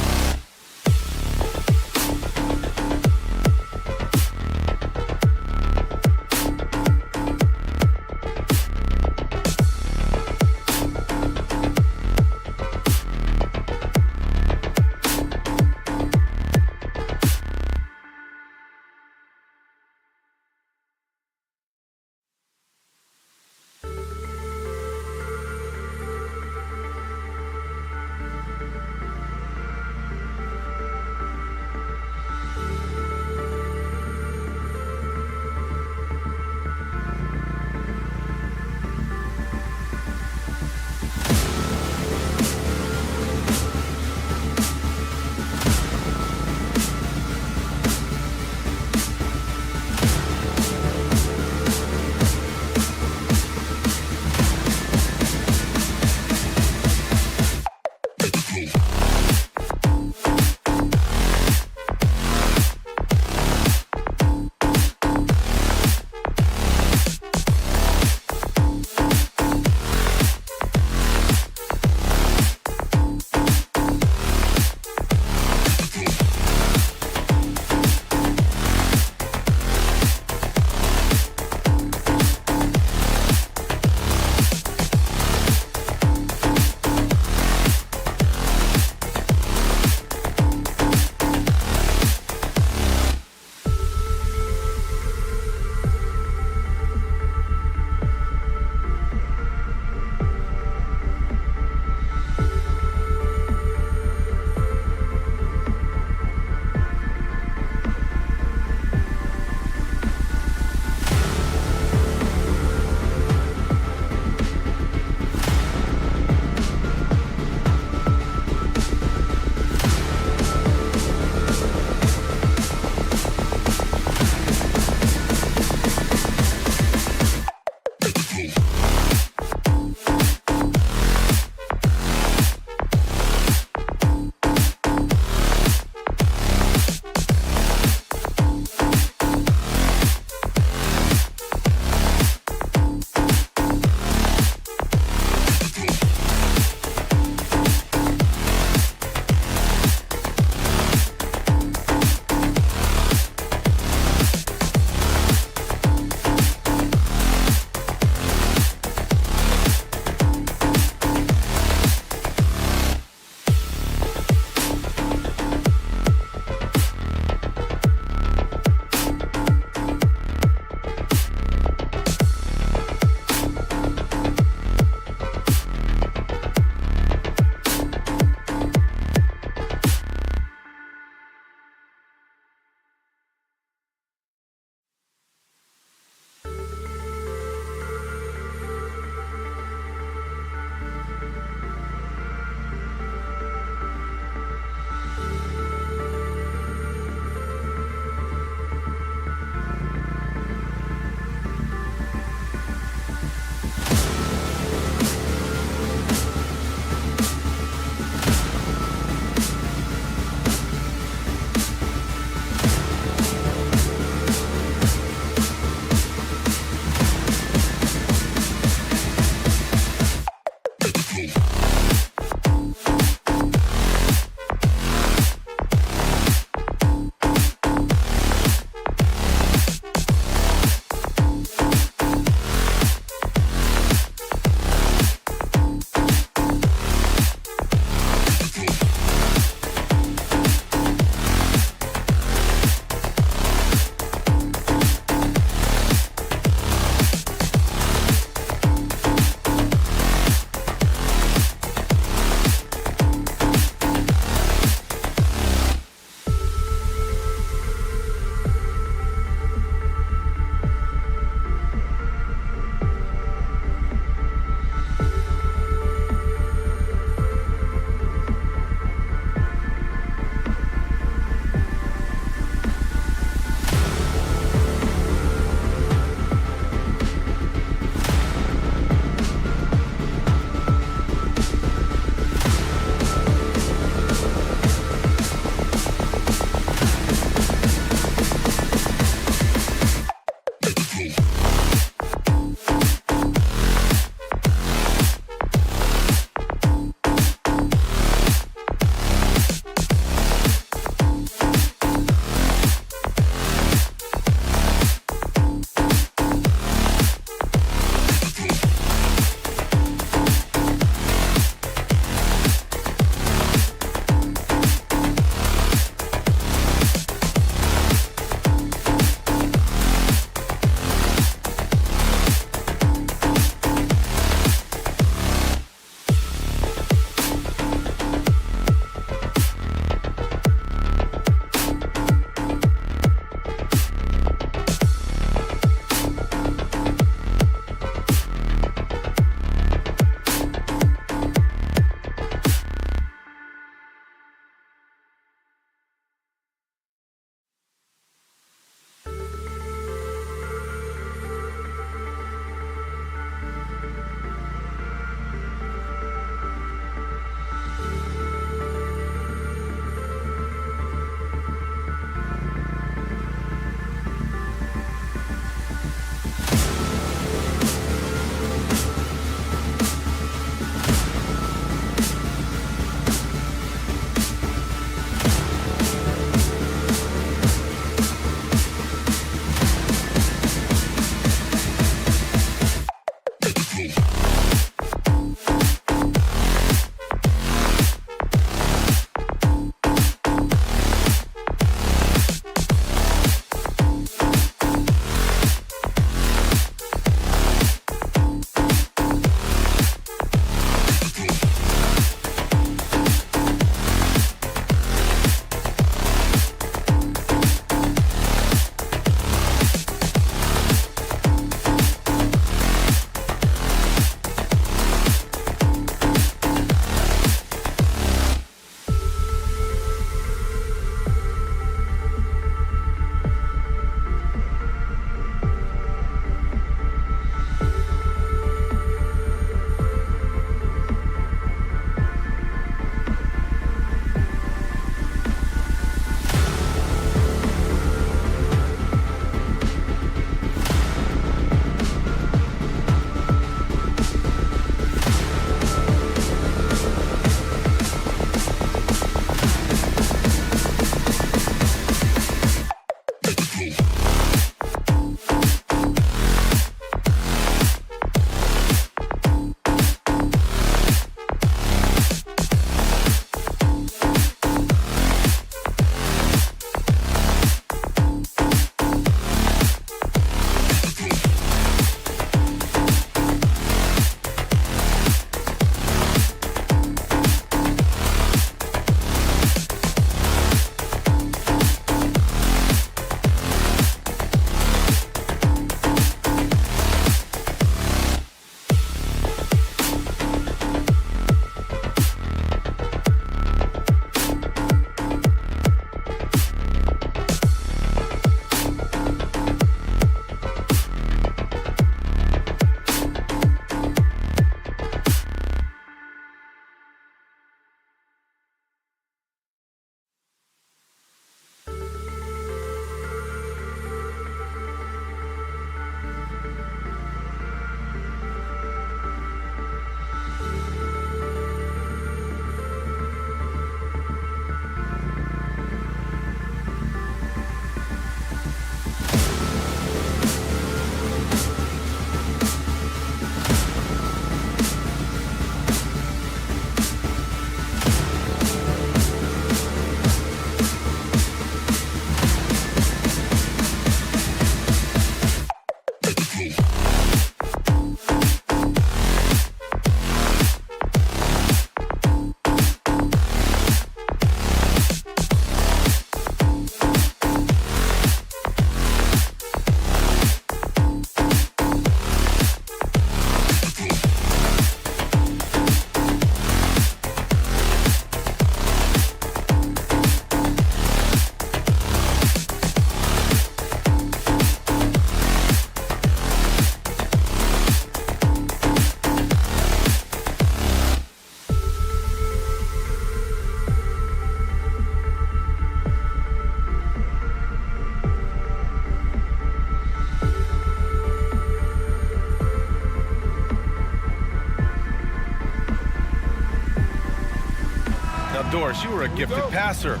Doris, you were a gifted passer.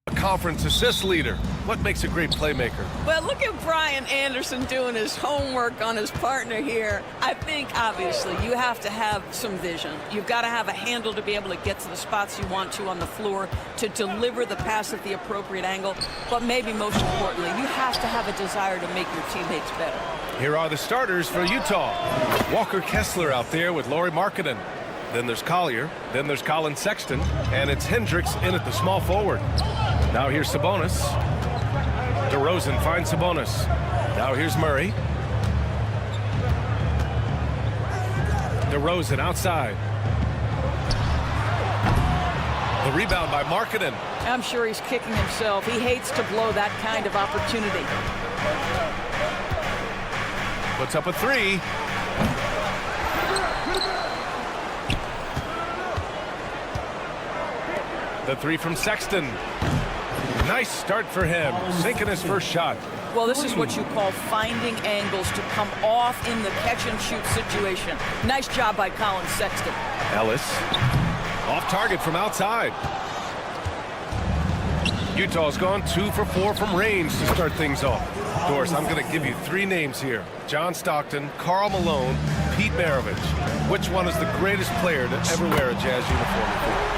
A conference assist leader. What makes a great playmaker? Well, look at Brian Anderson doing his homework on his partner here. I think, obviously, you have to have some vision. You've got to have a handle to be able to get to the spots you want to on the floor, to deliver the pass at the appropriate angle. But maybe most importantly, you have to have a desire to make your teammates better. Here are the starters for Utah. Walker Kessler out there with Lauri Markkanen. Then there's Collier. Then there's Colin Sexton. And it's Hendricks in at the small forward. Now here's Sabonis. DeRozan finds Sabonis. Now here's Murray. DeRozan outside. The rebound by Markkanen. I'm sure he's kicking himself. He hates to blow that kind of opportunity. Puts up a three. The three from Sexton. Nice start for him, sinking his first shot. Well, this is what you call finding angles to come off in the catch-and-shoot situation. Nice job by Colin Sexton. Ellis, off target from outside. Utah's gone 2 for 4 from range to start things off. Doris, I'm going to give you 3 names here. John Stockton, Karl Malone, Pete Maravich. Which one is the greatest player to ever wear a Jazz uniform?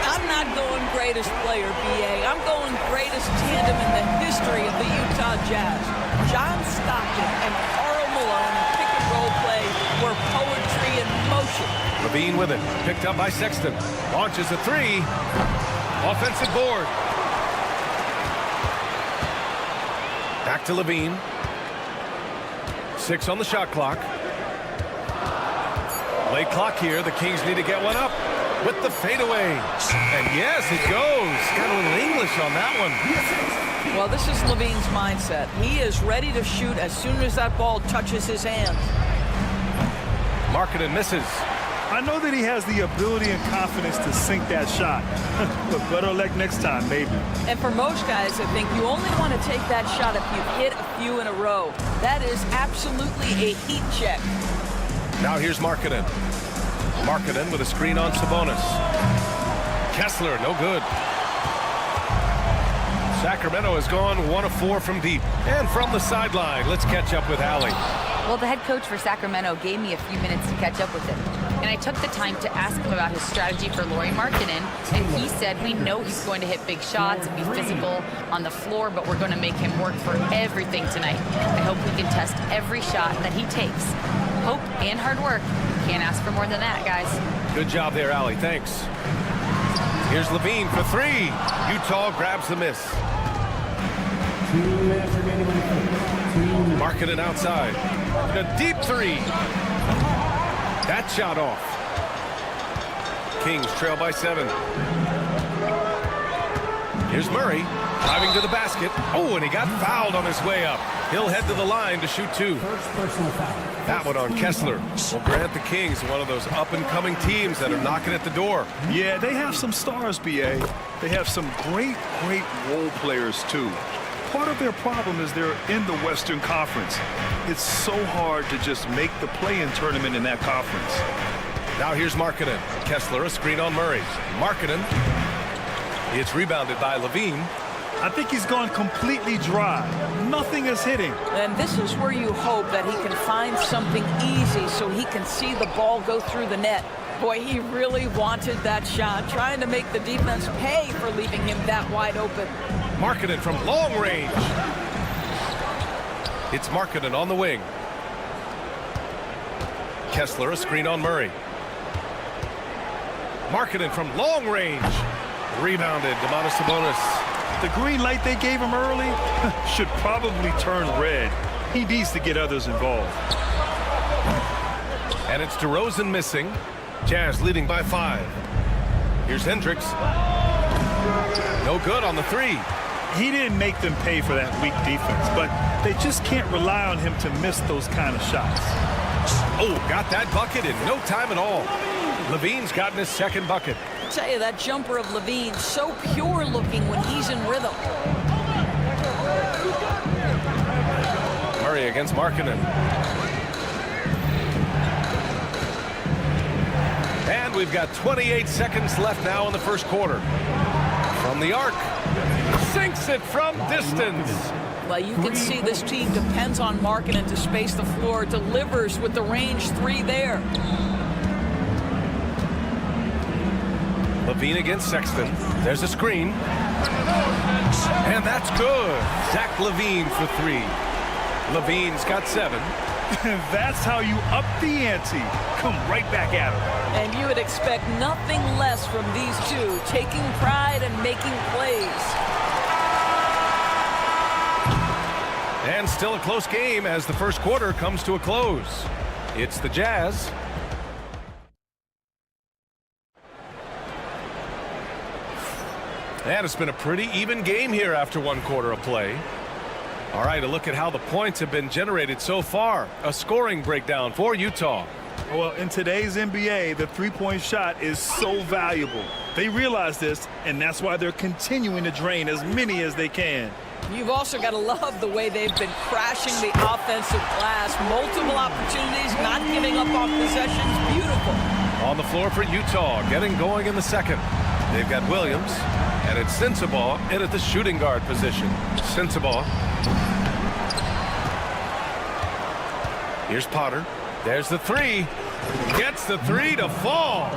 I'm not going greatest player, B.A. I'm going greatest tandem in the history of the Utah Jazz. John Stockton and Karl Malone in pick-and-roll play were poetry in motion. LaVine with it, picked up by Sexton. Launches a 3. Offensive board. Back to LaVine. 6 on the shot clock. Late clock here. The Kings need to get one up with the fadeaway. And yes, it goes. Got a little English on that one. Well, this is LaVine's mindset. He is ready to shoot as soon as that ball touches his hands. Markkanen misses. I know that he has the ability and confidence to sink that shot. But better luck next time, maybe. And for most guys, I think you only want to take that shot if you've hit a few in a row. That is absolutely a heat check. Now here's Markkanen. Markkanen with a screen on Sabonis. Kessler, no good. Sacramento has gone 1 of 4 from deep. And from the sideline, let's catch up with Allie. Well, the head coach for Sacramento gave me a few minutes to catch up with him. And I took the time to ask him about his strategy for Lauri Markkanen. And he said, we know he's going to hit big shots and be physical on the floor, but we're going to make him work for everything tonight. I hope we can test every shot that he takes. Hope and hard work. Can't ask for more than that, guys. Good job there, Allie. Thanks. Here's LaVine for 3. Utah grabs the miss. Markkanen outside. A deep 3. That shot off. Kings trail by 7. Here's Murray driving to the basket. Oh, and he got fouled on his way up. He'll head to the line to shoot 2. That one on Kessler will grant the Kings one of those up-and-coming teams that are knocking at the door. Yeah, they have some stars, B.A. They have some great role players, too. Part of their problem is they're in the Western Conference. It's so hard to just make the play-in tournament in that conference. Now here's Markkanen. Kessler, a screen on Murray. Markkanen. It's rebounded by LaVine. I think he's gone completely dry. Nothing is hitting. And this is where you hope that he can find something easy so he can see the ball go through the net. Boy, he really wanted that shot, trying to make the defense pay for leaving him that wide open. Markkanen from long range. It's Markkanen on the wing. Kessler, a screen on Murray. Markkanen from long range. Rebounded, Domantas Sabonis. The green light they gave him early should probably turn red. He needs to get others involved. And it's DeRozan missing. Jazz leading by 5. Here's Hendricks. No good on the 3. He didn't make them pay for that weak defense, but they just can't rely on him to miss those kind of shots. Oh, got that bucket in no time at all. LaVine's gotten his second bucket. I tell you, that jumper of LaVine, so pure looking when he's in rhythm. Murray against Markkanen. And we've got 28 seconds left now in the first quarter. From the arc. Sinks it from distance. Well, you can see this team depends on Markkanen to space the floor, delivers with the range 3 there. Levine against Sexton. There's a screen. And that's good. Zach Levine for 3. Levine's got 7. That's how you up the ante. Come right back at him. And you would expect nothing less from these two, taking pride and making plays. And still a close game as the first quarter comes to a close. It's the Jazz. And it's been a pretty even game here after 1 quarter of play. All right, a look at how the points have been generated so far. A scoring breakdown for Utah. Well, in today's NBA, the three-point shot is so valuable. They realize this, and that's why they're continuing to drain as many as they can. You've also got to love the way they've been crashing the offensive glass. Multiple opportunities, not giving up on possessions. Beautiful. On the floor for Utah, getting going in the second. They've got Williams, and it's Sensabaugh in at the shooting guard position. Sensabaugh. Here's Potter. There's the 3. Gets the 3 to fall.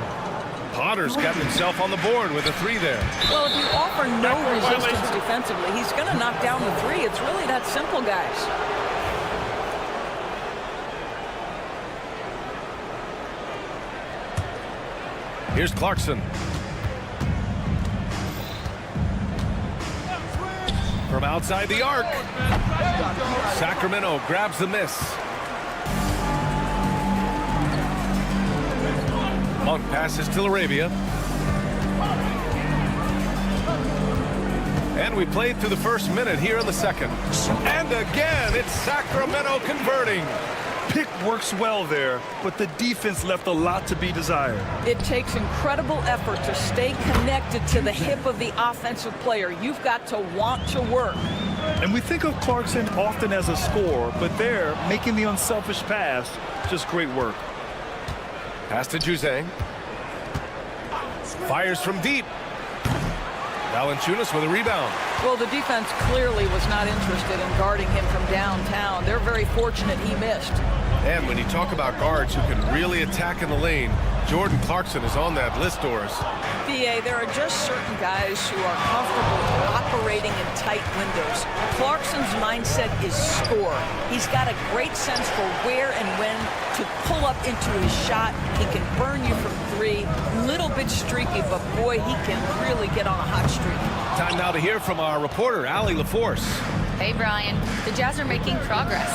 Potter's got himself on the board with a 3 there. Well, if you offer no resistance defensively, he's going to knock down the 3. It's really that simple, guys. Here's Clarkson. From outside the arc. Sacramento grabs the miss. Monk passes to Arabia. And we played through the first minute here in the second. And again, it's Sacramento converting. Pick works well there, but the defense left a lot to be desired. It takes incredible effort to stay connected to the hip of the offensive player. You've got to want to work. And we think of Clarkson often as a scorer, but there, making the unselfish pass, just great work. Pass to Juzang. Fires from deep. Valanciunas with a rebound. Well, the defense clearly was not interested in guarding him from downtown. They're very fortunate he missed. And when you talk about guards who can really attack in the lane, Jordan Clarkson is on that list, Doris. BA, there are just certain guys who are comfortable operating in tight windows. Clarkson's mindset is score. He's got a great sense for where and when to pull up into his shot. He can burn you from 3. Little bit streaky, but boy, he can really get on a hot streak. Time now to hear from our reporter, Allie LaForce. Hey, Brian. The Jazz are making progress.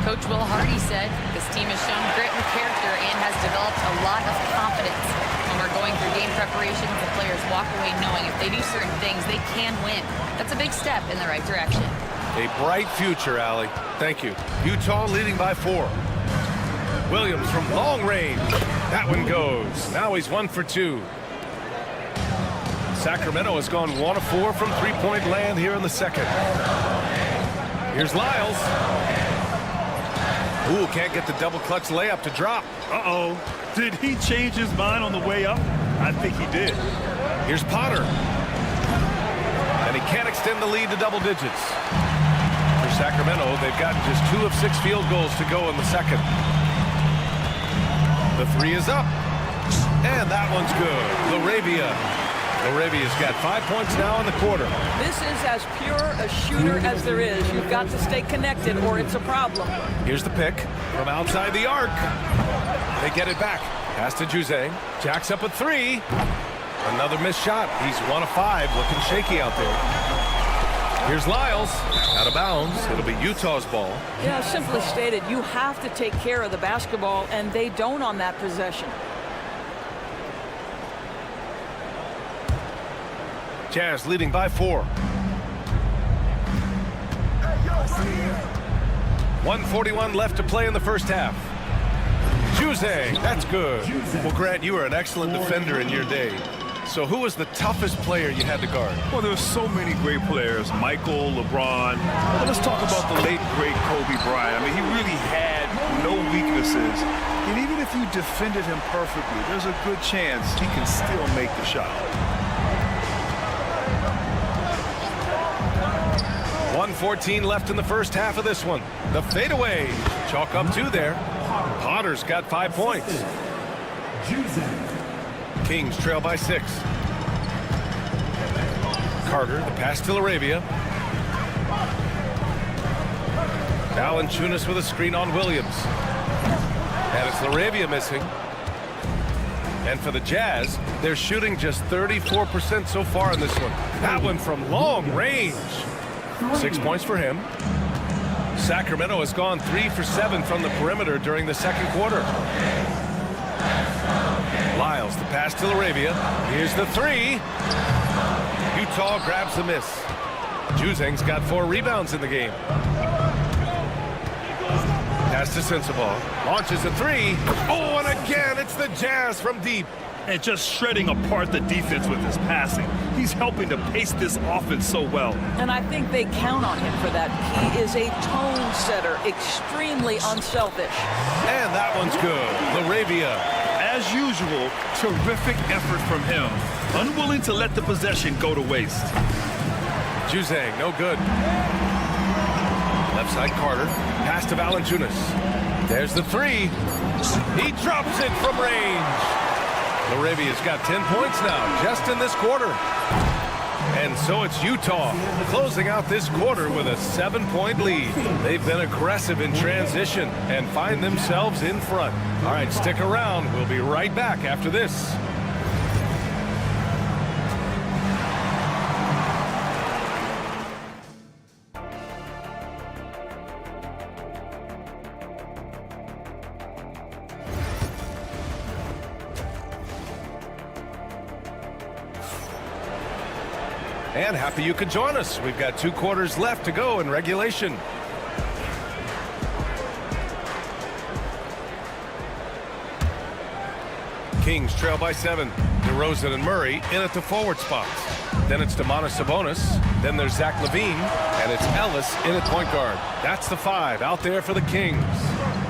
Coach Will Hardy said this team has shown grit and character and has developed a lot of confidence. When we're going through game preparations, the players walk away knowing if they do certain things, they can win. That's a big step in the right direction. A bright future, Allie. Thank you. Utah leading by 4. Williams from long range. That one goes. Now he's 1 for 2. Sacramento has gone 1 of 4 from three-point land here in the second. Here's Lyles. Ooh, can't get the double clutch layup to drop. Uh-oh. Did he change his mind on the way up? I think he did. Here's Potter. And he can't extend the lead to double digits. For Sacramento, they've gotten just 2 of 6 field goals to go in the second. The 3 is up. And that one's good. Arabia's got 5 points now in the quarter. This is as pure a shooter as there is. You've got to stay connected or it's a problem. Here's the pick from outside the arc. They get it back. Pass to Juzang. Jacks up a 3. Another missed shot. He's 1 of 5. Looking shaky out there. Here's Lyles. Out of bounds. It'll be Utah's ball. Yeah, simply stated, you have to take care of the basketball, and they don't on that possession. Jazz leading by 4. 1:41 left to play in the first half. Juzang, that's good. Well, Grant, you were an excellent defender in your day. So who was the toughest player you had to guard? Well, there's so many great players. Michael, LeBron. Well, let's talk about the late, great Kobe Bryant. I mean, he really had no weakness Sabonis is. And even if you defended him perfectly, there's a good chance he can still make the shot. 1:14 left in the first half of this one. The fadeaway. Chalk up 2 there. Potter's got 5 points. Kings trail by 6. Carter, the pass to LaRavia. Valanciunas with a screen on Williams. And it's LaRavia missing. And for the Jazz, they're shooting just 34% so far in this one. That one from long range. 6 points for him. Sacramento has gone 3 for 7 from the perimeter during the second quarter. Lyles, the pass to LaRavia. Here's the 3. Utah grabs the miss. Juzang's got 4 rebounds in the game. Pass to Sensabaugh. Launches a 3. Oh, and again, it's the Jazz from deep. And just shredding apart the defense with his passing. He's helping to pace this offense so well. And I think they count on him for that. He is a tone setter, extremely unselfish. And that one's good. LaRavia. As usual, terrific effort from him. Unwilling to let the possession go to waste. Juzang, no good. Left side Carter. Pass to Valanciunas. There's the 3. He drops it from range. LaRavia's got 10 points now, just in this quarter. And so it's Utah closing out this quarter with a 7-point lead. They've been aggressive in transition and find themselves in front. All right, stick around. We'll be right back after this. And happy you could join us. We've got 2 quarters left to go in regulation. Kings trail by 7. DeRozan and Murray in at the forward spots. Then it's Domantas Sabonis. Then there's Zach LaVine. And it's Ellis in at point guard. That's the 5 out there for the Kings.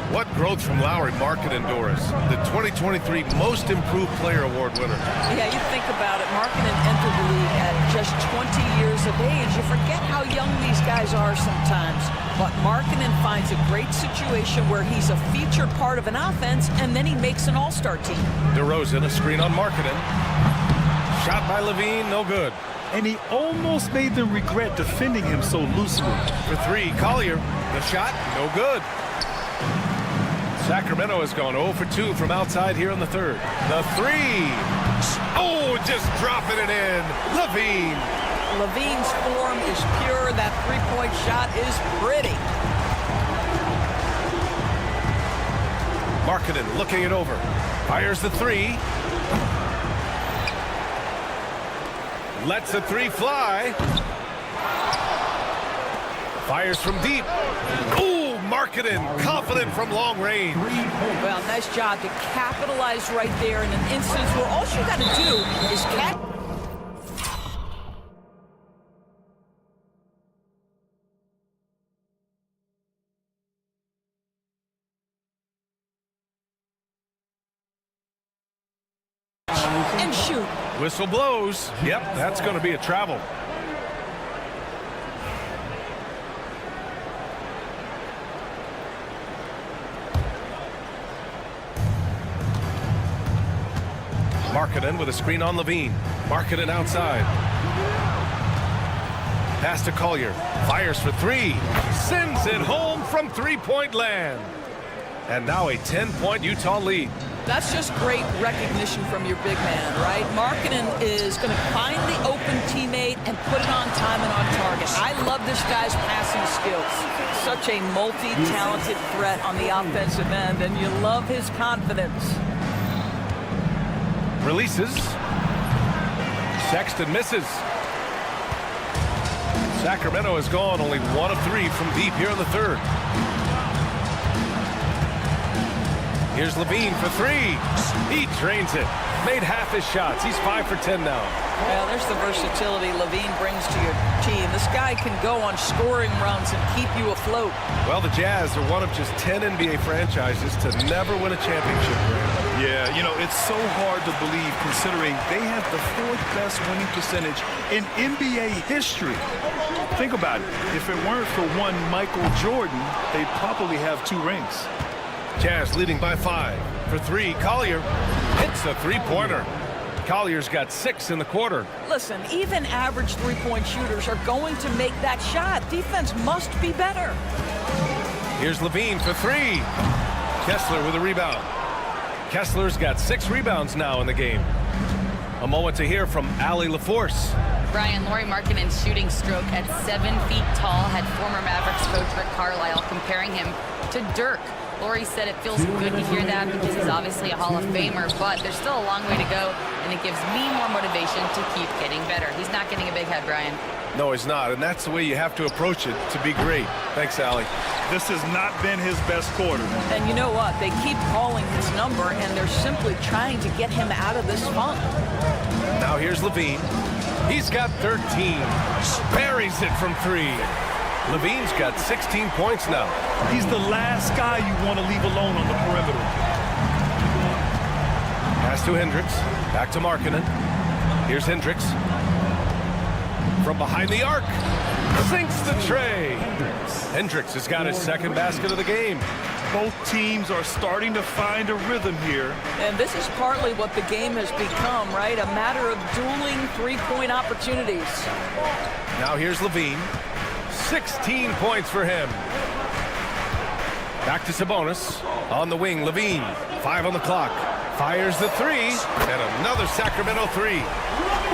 What growth from Lowry, Markkanen, Doris, the 2023 Most Improved Player Award winner. Yeah, you think about it. Markkanen entered the league at just 20 years of age. You forget how young these guys are sometimes. But Markkanen finds a great situation where he's a featured part of an offense, and then he makes an all-star team. DeRozan, a screen on Markkanen. Shot by LaVine, no good. And he almost made them regret defending him so loosely. For 3, Collier. The shot, no good. Sacramento has gone 0 for 2 from outside here in the third. The 3. Oh, just dropping it in. LaVine. LaVine's form is pure. That three-point shot is pretty. Markkanen looking it over. Fires the 3. Lets the 3 fly. Fires from deep. Ooh, Markkanen, confident from long range. Well, nice job to capitalize right there in an instance where all you got to do is catch. And shoot. Whistle blows. Yep, that's going to be a travel. Markkanen with a screen on LaVine. Markkanen outside. Pass to Collier. Fires for 3. Sends it home from three-point land. And now a 10-point Utah lead. That's just great recognition from your big man, right? Markkanen is going to find the open teammate and put it on time and on target. I love this guy's passing skills. Such a multi-talented threat on the offensive end, and you love his confidence. Releases. Sexton misses. Sacramento has gone only 1 of 3 from deep here in the third. Here's Levine for three. He drains it. Made half his shots. He's 5 for 10 now. Well, there's the versatility Levine brings to your team. This guy can go on scoring runs and keep you afloat. Well, the Jazz are one of just 10 NBA franchises to never win a championship. Yeah, you know, it's so hard to believe considering they have the 4th best winning percentage in NBA history. Think about it. If it weren't for one Michael Jordan, they'd probably have 2 rings. Jazz leading by 5. For 3, Collier hits a three-pointer. Collier's got 6 in the quarter. Listen, even average three-point shooters are going to make that shot. Defense must be better. Here's Levine for 3. Kessler with a rebound. Kessler's got 6 rebounds now in the game. A moment to hear from Allie LaForce. Brian, Lauri Markkanen's shooting stroke at 7 feet tall had former Mavericks coach Rick Carlisle comparing him to Dirk. Lauri said it feels good to hear that because he's obviously a Hall of Famer, but there's still a long way to go, and it gives me more motivation to keep getting better. He's not getting a big head, Brian. No, he's not, and that's the way you have to approach it to be great. Thanks, Allie. This has not been his best quarter. And you know what? They keep calling his number, and they're simply trying to get him out of this funk. Now here's Levine. He's got 13. Buries it from 3. Levine's got 16 points now. He's the last guy you want to leave alone on the perimeter. Pass to Hendricks. Back to Markkanen. Here's Hendricks. From behind the arc. Sinks the tray. Hendricks has got his 2nd basket of the game. Both teams are starting to find a rhythm here. And this is partly what the game has become, right? A matter of dueling three-point opportunities. Now here's Levine. 16 points for him. Back to Sabonis. On the wing, Levine. 5 on the clock. Fires the 3. And another Sacramento 3.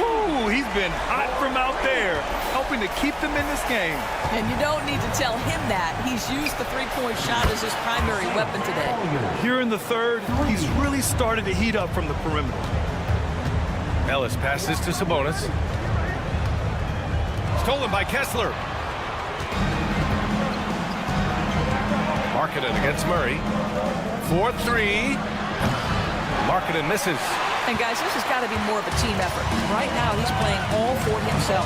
Ooh, he's been hot from out there, helping to keep them in this game. And you don't need to tell him that. He's used the three-point shot as his primary weapon today. Here in the 3rd, he's really started to heat up from the perimeter. Ellis passes to Sabonis. Stolen by Kessler. Markkanen against Murray. 4-3. Markkanen misses. And guys, this has got to be more of a team effort. Right now, he's playing all for himself.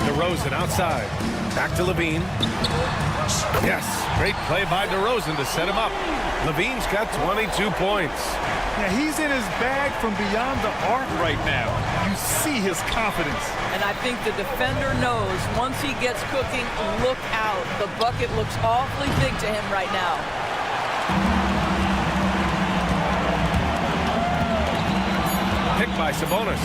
DeRozan outside. Back to Levine. Yes, great play by DeRozan to set him up. Levine's got 22 points. Now, he's in his bag from beyond the arc right now. You see his confidence. And I think the defender knows once he gets cooking, look out. The bucket looks awfully big to him right now. Picked by Sabonis.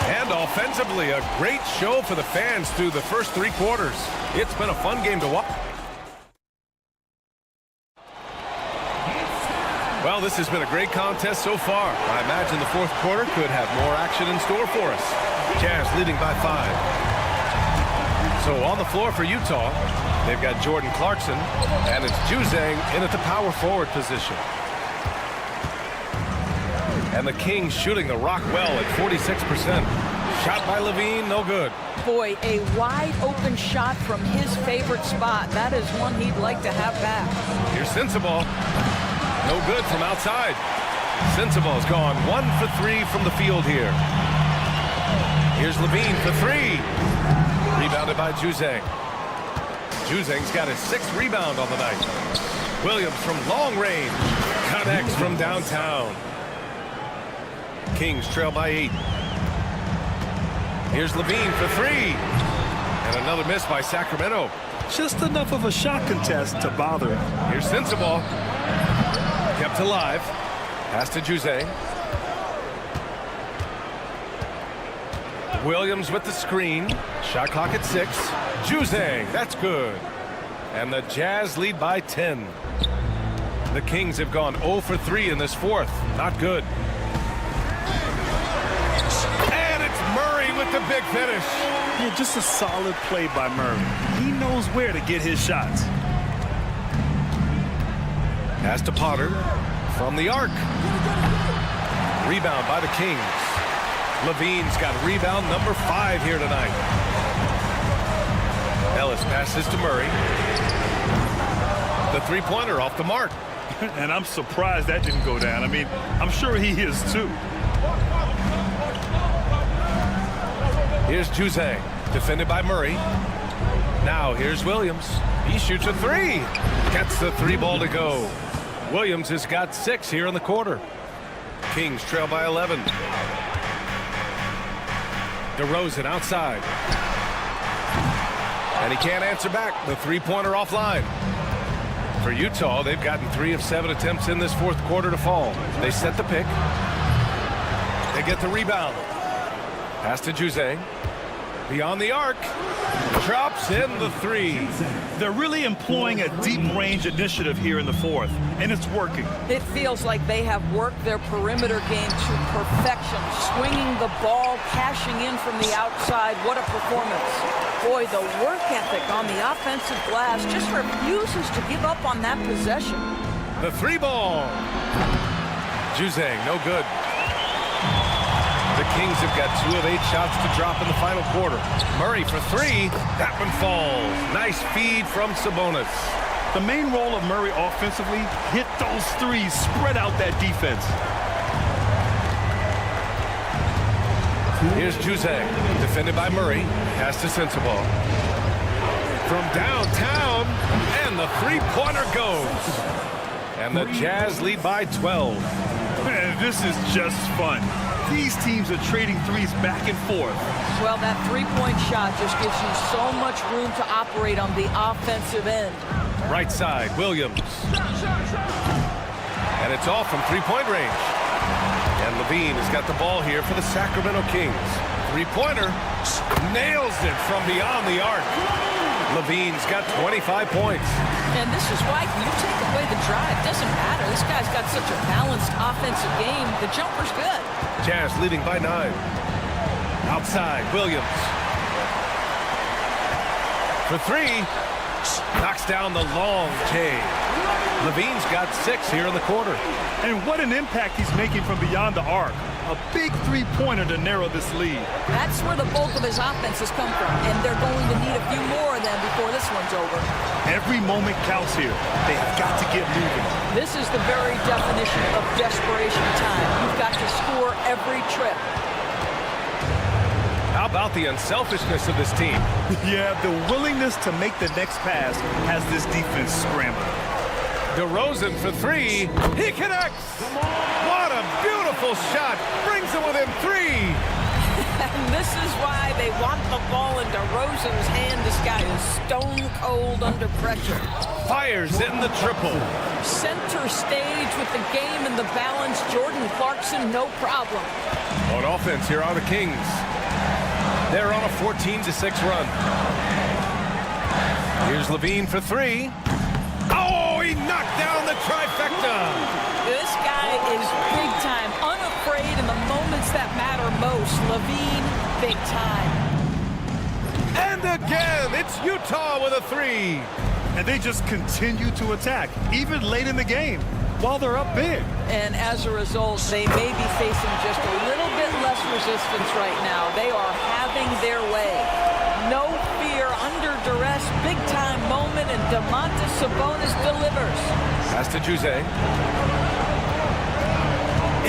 And offensively, a great show for the fans through the first 3 quarters. It's been a fun game to watch. Well, this has been a great contest so far. I imagine the 4th quarter could have more action in store for us. Jazz leading by 5. So on the floor for Utah, they've got Jordan Clarkson, and it's Juzang in at the power forward position. And the Kings shooting the rock well at 46%. Shot by Levine, no good. Boy, a wide open shot from his favorite spot. That is one he'd like to have back. Here's Sensabaugh. No good from outside. Sensabaugh's gone 1 for 3 from the field here. Here's Levine for 3. Rebounded by Juzang. Juzang's got his 6th rebound on the night. Williams from long range. Connects from downtown. Kings trail by 8. Here's Levine for 3. And another miss by Sacramento. Just enough of a shot contest to bother him. Here's Sensabaugh. Kept alive. Pass to Juzang. Williams with the screen. Shot clock at 6. Juzang, that's good. And the Jazz lead by 10. The Kings have gone 0 for 3 in this 4th. Not good. And it's Murray with the big finish. Yeah, just a solid play by Murray. He knows where to get his shots. Pass to Potter from the arc. Rebound by the Kings. Levine's got rebound number 5 here tonight. Sabonis passes to Murray. The three-pointer off the mark. And I'm surprised that didn't go down. I mean, I'm sure he is too. Here's Juzang, defended by Murray. Now here's Williams. He shoots a three. Gets the three ball to go. Williams has got 6 here in the quarter. Kings trail by 11. DeRozan outside. And he can't answer back. The three-pointer offline. For Utah, they've gotten 3 of 7 attempts in this fourth quarter to fall. They set the pick. They get the rebound. Pass to Juzang. Beyond the arc. Drops in the three. They're really employing a deep range initiative here in the fourth, and it's working. It feels like they have worked their perimeter game to perfection, swinging the ball, cashing in from the outside. What a performance. Boy, the work ethic on the offensive glass just refuses to give up on that possession. The three ball. Juzang, no good. The Kings have got 2 of 8 shots to drop in the final quarter. Murray for 3. That one falls. Nice feed from Sabonis. The main role of Murray offensively, hit those threes, spread out that defense. Here's Juzang, defended by Murray. Pass to Sensabaugh. From downtown, and the three-pointer goes. And the Jazz lead by 12. Man, this is just fun. These teams are trading threes back and forth. Well, that three-point shot just gives you so much room to operate on the offensive end. Right side, Williams. And it's off from three-point range. And Levine has got the ball here for the Sacramento Kings. Three-pointer. Nails it from beyond the arc. Levine's got 25 points. And this is why you take away the drive. Doesn't matter. This guy's got such a balanced offensive game. The jumper's good. Jazz leading by 9. Outside, Williams. For 3. Knocks down the long J. Levine's got 6 here in the quarter. And what an impact he's making from beyond the arc. A big three-pointer to narrow this lead. That's where the bulk of his offense has come from, and they're going to need a few more of them before this one's over. Every moment counts here. They have got to get moving. This is the very definition of desperation time. You've got to score every trip. How about the unselfishness of this team? Yeah, the willingness to make the next pass has this defense scrambling. DeRozan for 3. He connects. What a beautiful shot. Brings it within 3. And this is why they want the ball in DeRozan's hand. This guy is stone cold under pressure. Fires in the triple. Center stage with the game and the balance. Jordan Clarkson, no problem. On offense here are the Kings. They're on a 14-6 run. Here's Levine for 3. Oh, he knocked down the trifecta. This guy is big time, unafraid in the moments that matter most. Levine, big time. And again, it's Utah with a 3. And they just continue to attack, even late in the game, while they're up big. And as a result, they may be facing just a little bit less resistance right now. They are having their way. No fear, under duress, big-time moment, and Domantas Sabonis delivers. Pass to Juzang.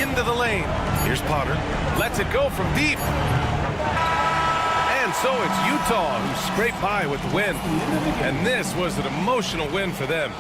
Into the lane. Here's Potter. Lets it go from deep. And so it's Utah who scraped by with the win. And this was an emotional win for them.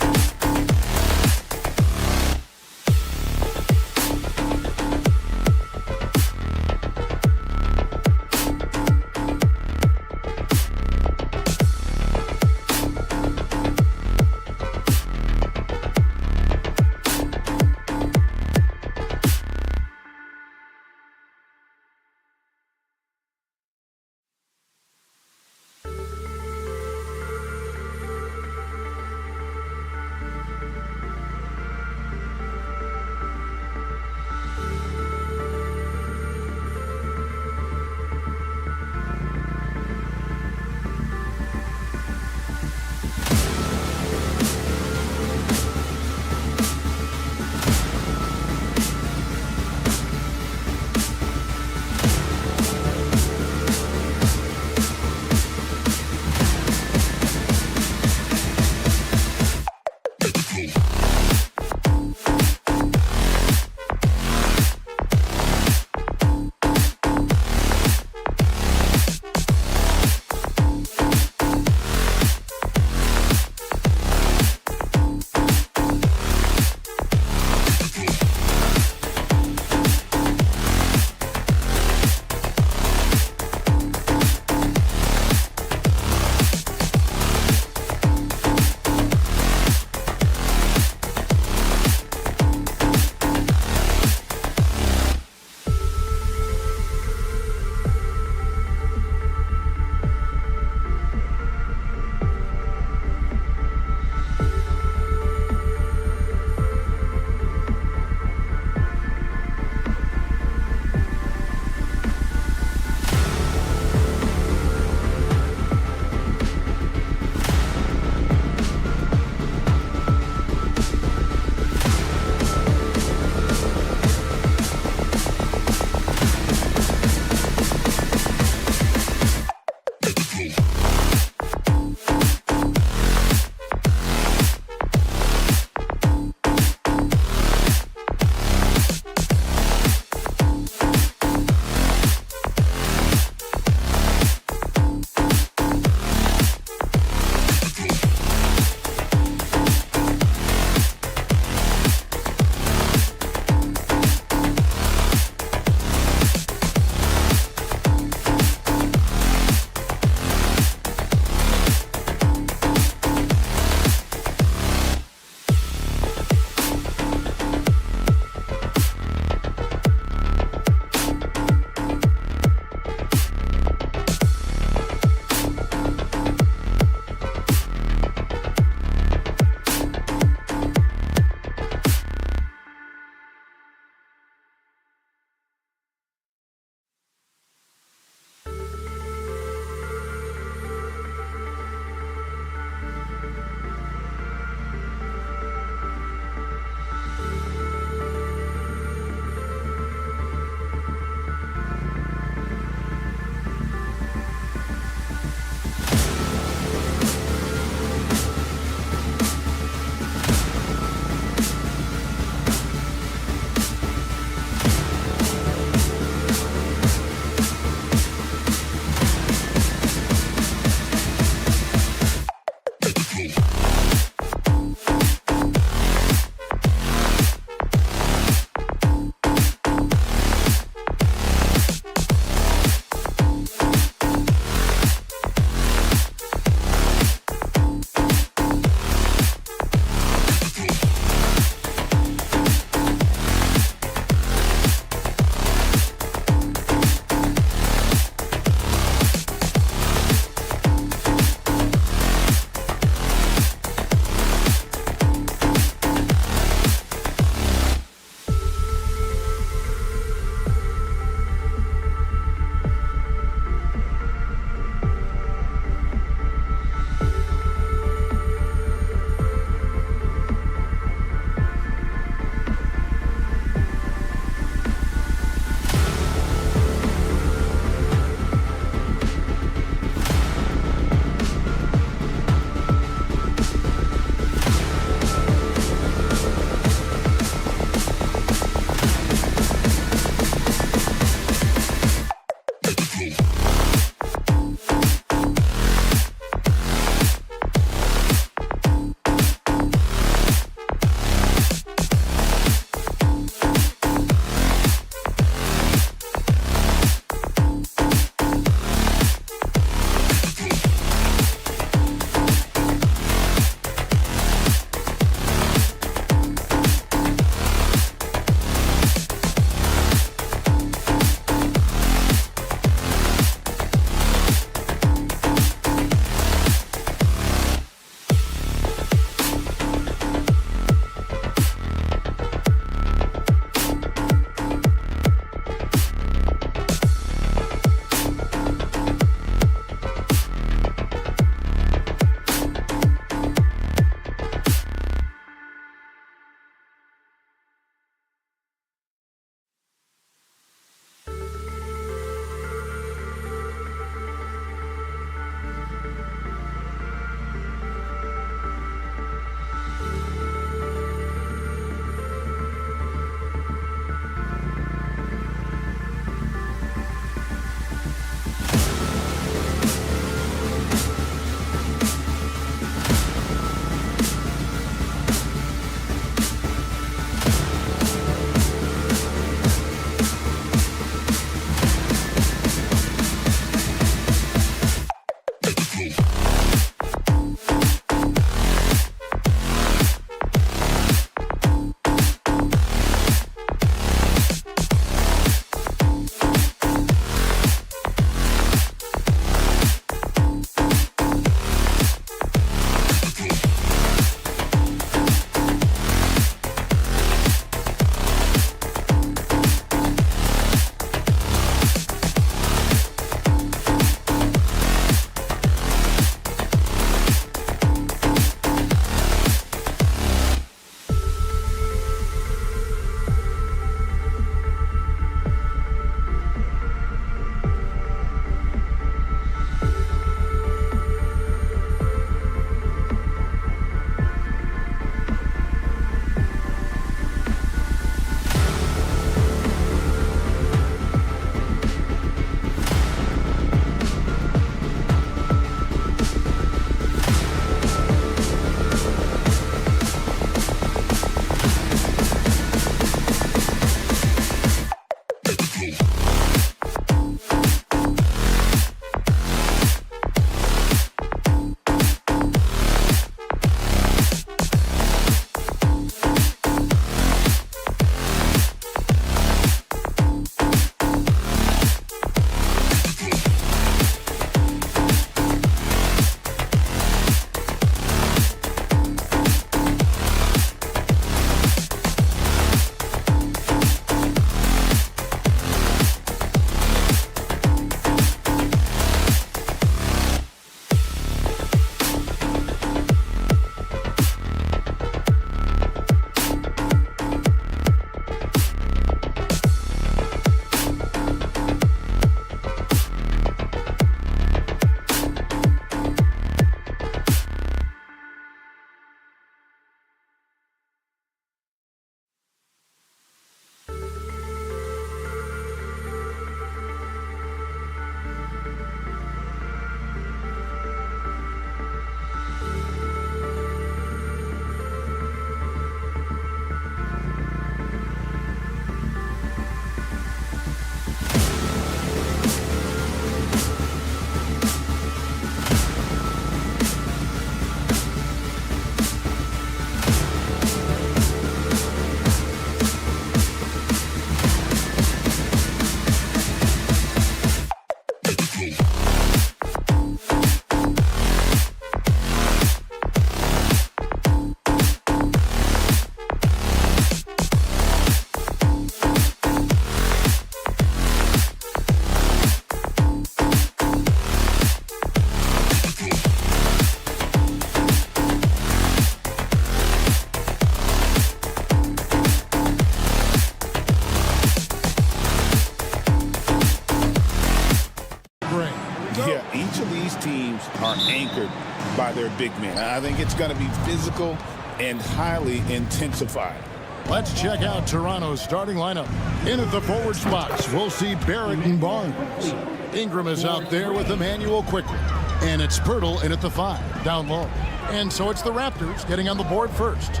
Each of these teams are anchored by their big men. I think it's going to be physical and highly intensified. Let's check out Toronto's starting lineup. In at the forward spots, we'll see Barrett and Barnes. Ingram is out there with Emmanuel quickly. And it's Pirtle in at the 5, down low. And so it's the Raptors getting on the board first.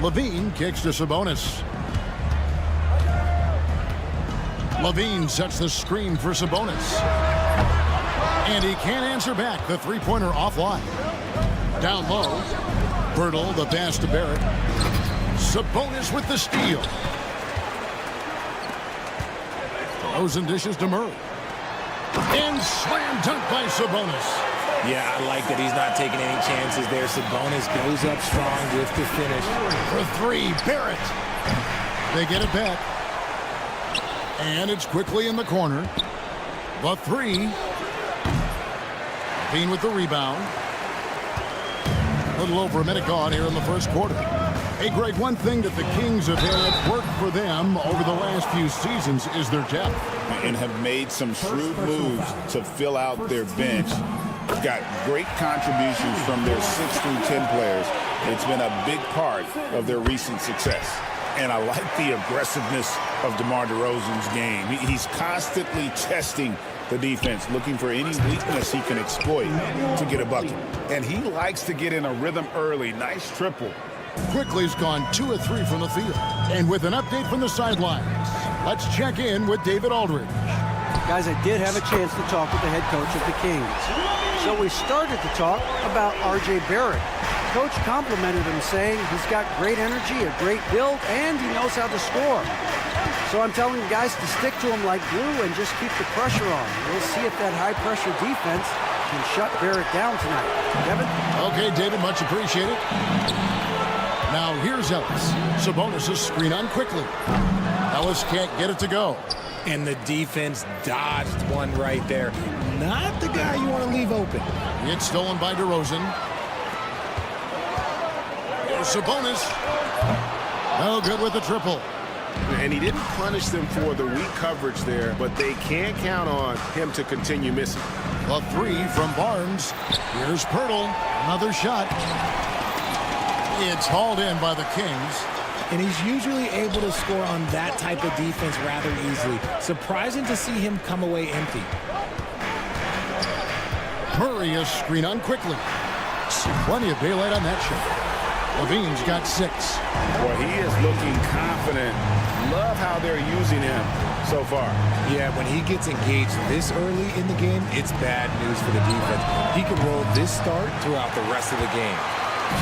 Levine kicks to Sabonis. Levine sets the screen for Sabonis. And he can't answer back. The three-pointer offline. Down low. Pirtle, the pass to Barrett. Sabonis with the steal. Rosen dishes to Murray. And slam dunk by Sabonis. Yeah, I like that he's not taking any chances there. Sabonis goes up strong with the finish. For 3, Barrett. They get it back. And it's quickly in the corner. The 3. Levine with the rebound. A little over a minute gone here in the first quarter. Hey, Greg, one thing that the Kings have had work for them over the last few seasons is their depth. And have made some shrewd moves to fill out their bench. Got great contributions from their 6 through 10 players. It's been a big part of their recent success. And I like the aggressiveness of DeMar DeRozan's game. He's constantly testing the defense, looking for any weakness he can exploit to get a bucket. And he likes to get in a rhythm early. Nice triple. Quickly's gone 2 of 3 from the field. And with an update from the sidelines, let's check in with David Aldridge. Guys, I did have a chance to talk with the head coach of the Kings. So we started to talk about R.J. Barrett. Coach complimented him, saying he's got great energy, a great build, and he knows how to score. So I'm telling you guys to stick to him like glue and just keep the pressure on. We'll see if that high-pressure defense can shut Barrett down tonight. Kevin? Okay, David, much appreciated. Now here's Ellis. Sabonis' screen on quickly. Ellis can't get it to go. And the defense dodged one right there. Not the guy you want to leave open. It's stolen by DeRozan. Here's Sabonis. No good with the triple. And he didn't punish them for the weak coverage there, but they can't count on him to continue missing. The 3 from Barnes. Here's Pirtle. Another shot. It's hauled in by the Kings. And he's usually able to score on that type of defense rather easily. Surprising to see him come away empty. Murray is screen on quickly. Plenty of daylight on that shot. Levine's got 6. Well, he is looking confident Love how they're using him so far. Yeah, when he gets engaged this early in the game, it's bad news for the defense. He can roll this start throughout the rest of the game.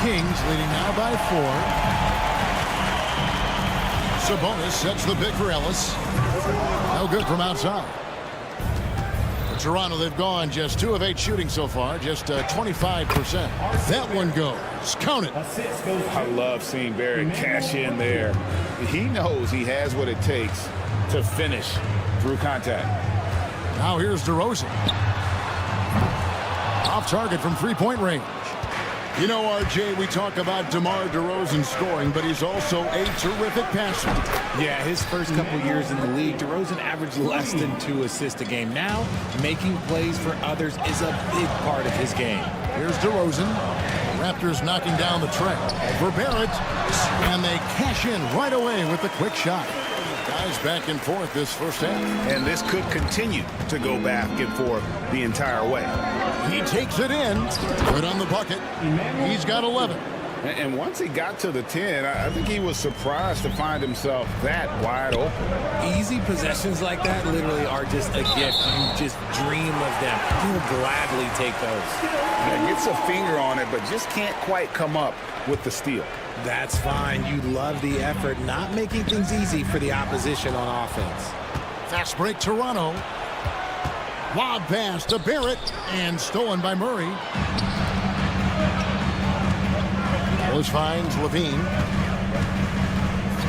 Kings leading now by 4. Sabonis sets the pick for Ellis. No good from outside. For Toronto, they've gone just 2 of 8 shooting so far, just 25%. That one goes. Count it. I love seeing Barrett cash in there. He knows he has what it takes to finish through contact. Now here's DeRozan. Off target from three-point range. You know, RJ, we talk about DeMar DeRozan scoring, but he's also a terrific passer. Yeah, his first couple years in the league, DeRozan averaged less than 2 assists a game. Now, making plays for others is a big part of his game. Here's DeRozan. Raptors knocking down the tray for Barrett, and they cash in right away with the quick shot. Guys back and forth this first half. And this could continue to go back and forth the entire way. He takes it in. Good on the bucket. He's got 11. And once he got to the 10, I think he was surprised to find himself that wide open. Easy possessions like that literally are just a gift. You just dream of them. You'll gladly take those. Gets a finger on it, but just can't quite come up with the steal. That's fine. You love the effort, not making things easy for the opposition on offense. Fast break, Toronto. Lob pass to Barrett, and stolen by Murray. Bulls finds Levine.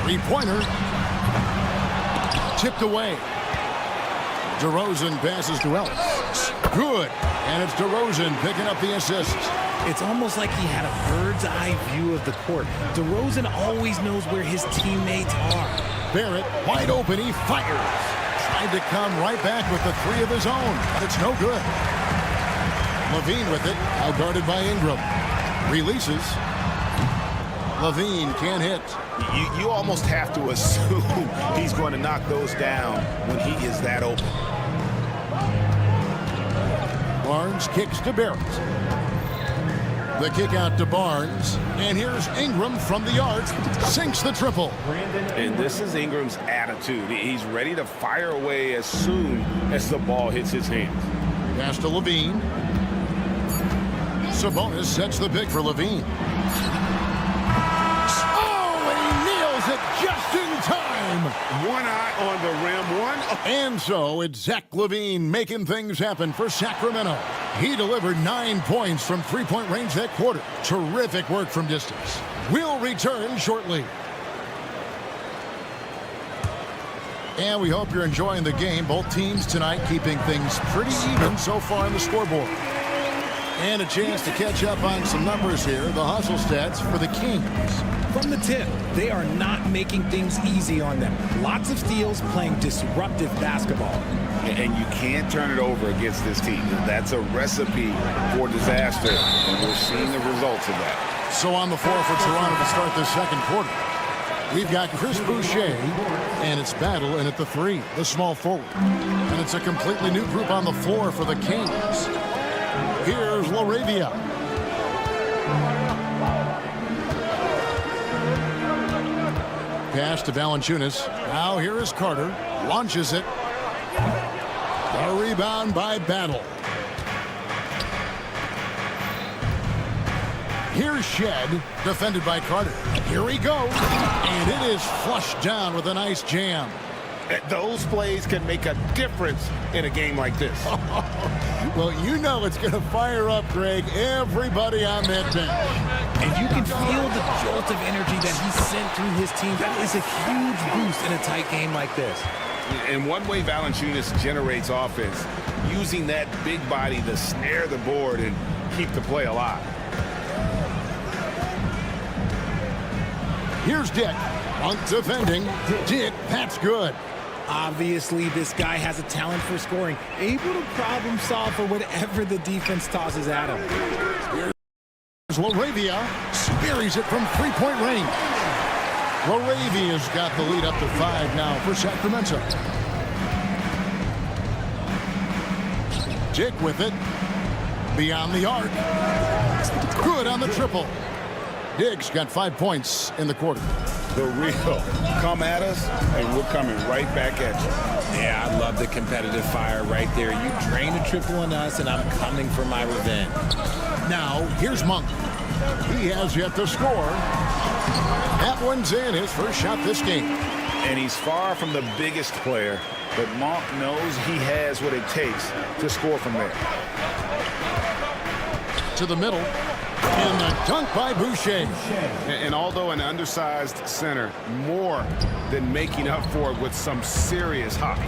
Three-pointer. Tipped away. DeRozan passes to Ellis. Good. And it's DeRozan picking up the assist. It's almost like he had a bird's eye view of the court. DeRozan always knows where his teammates are. Barrett wide open. He fires. Tried to come right back with the 3 of his own, but it's no good. Levine with it. Now guarded by Ingram. Releases. Levine can't hit. You almost have to assume he's going to knock those down when he is that open. Barnes kicks to Barrett. The kick out to Barnes. And here's Ingram from the arc. Sinks the triple. And this is Ingram's attitude. He's ready to fire away as soon as the ball hits his hands. Pass to Levine. Sabonis sets the pick for Levine. Just in time. One eye on the rim, And so it's Zach LaVine making things happen for Sacramento. He delivered 9 points from three-point range that quarter. Terrific work from distance. We'll return shortly. And we hope you're enjoying the game. Both teams tonight keeping things pretty even so far on the scoreboard. And a chance to catch up on some numbers here. The hustle stats for the Kings. From the tip, they are not making things easy on them. Lots of steals, playing disruptive basketball. And you can't turn it over against this team. That's a recipe for disaster, and we're seeing the results of that. So on the floor for Toronto to start the second quarter, we've got Chris Boucher, and it's Battle in at the 3, the small forward. And it's a completely new group on the floor for the Kings. Here's Laravia. Pass to Valanciunas. Now here is Carter. Launches it. A rebound by Battle. Here's Shed. Defended by Carter. Here he goes. And it is flushed down with a nice jam. Those plays can make a difference in a game like this. Well, you know it's going to fire up, Greg, everybody on that bench. And you can feel the jolt of energy that he sent through his team. That is a huge boost in a tight game like this. And one way Valanciunas generates offense, using that big body to snare the board and keep the play alive. Here's Dick. Monk defending. Dick, that's good. Obviously, this guy has a talent for scoring, able to problem solve for whatever the defense tosses at him. Here's Laravia. Buries it from three-point range. Laravia's got the lead up to 5 now for Sacramento. Dick with it. Beyond the arc. Good on the triple. Dick's got 5 points in the quarter. the real. Come at us, and we're coming right back at you. Yeah, I love the competitive fire right there. You drain a triple on us, and I'm coming for my revenge. Now, here's Monk. He has yet to score. That one's in, his first shot this game. And he's far from the biggest player, but Monk knows he has what it takes to score from there. To the middle. And the dunk by Boucher. And although an undersized center, more than making up for it with some serious hops.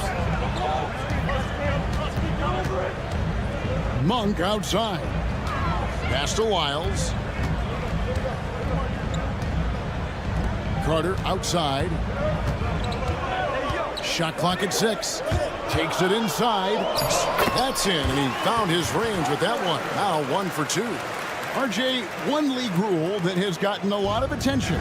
Monk outside. Pass to Wiles. Carter outside. Shot clock at 6. Takes it inside. That's in, and he found his range with that one. Now 1 for 2. RJ, one league rule that has gotten a lot of attention.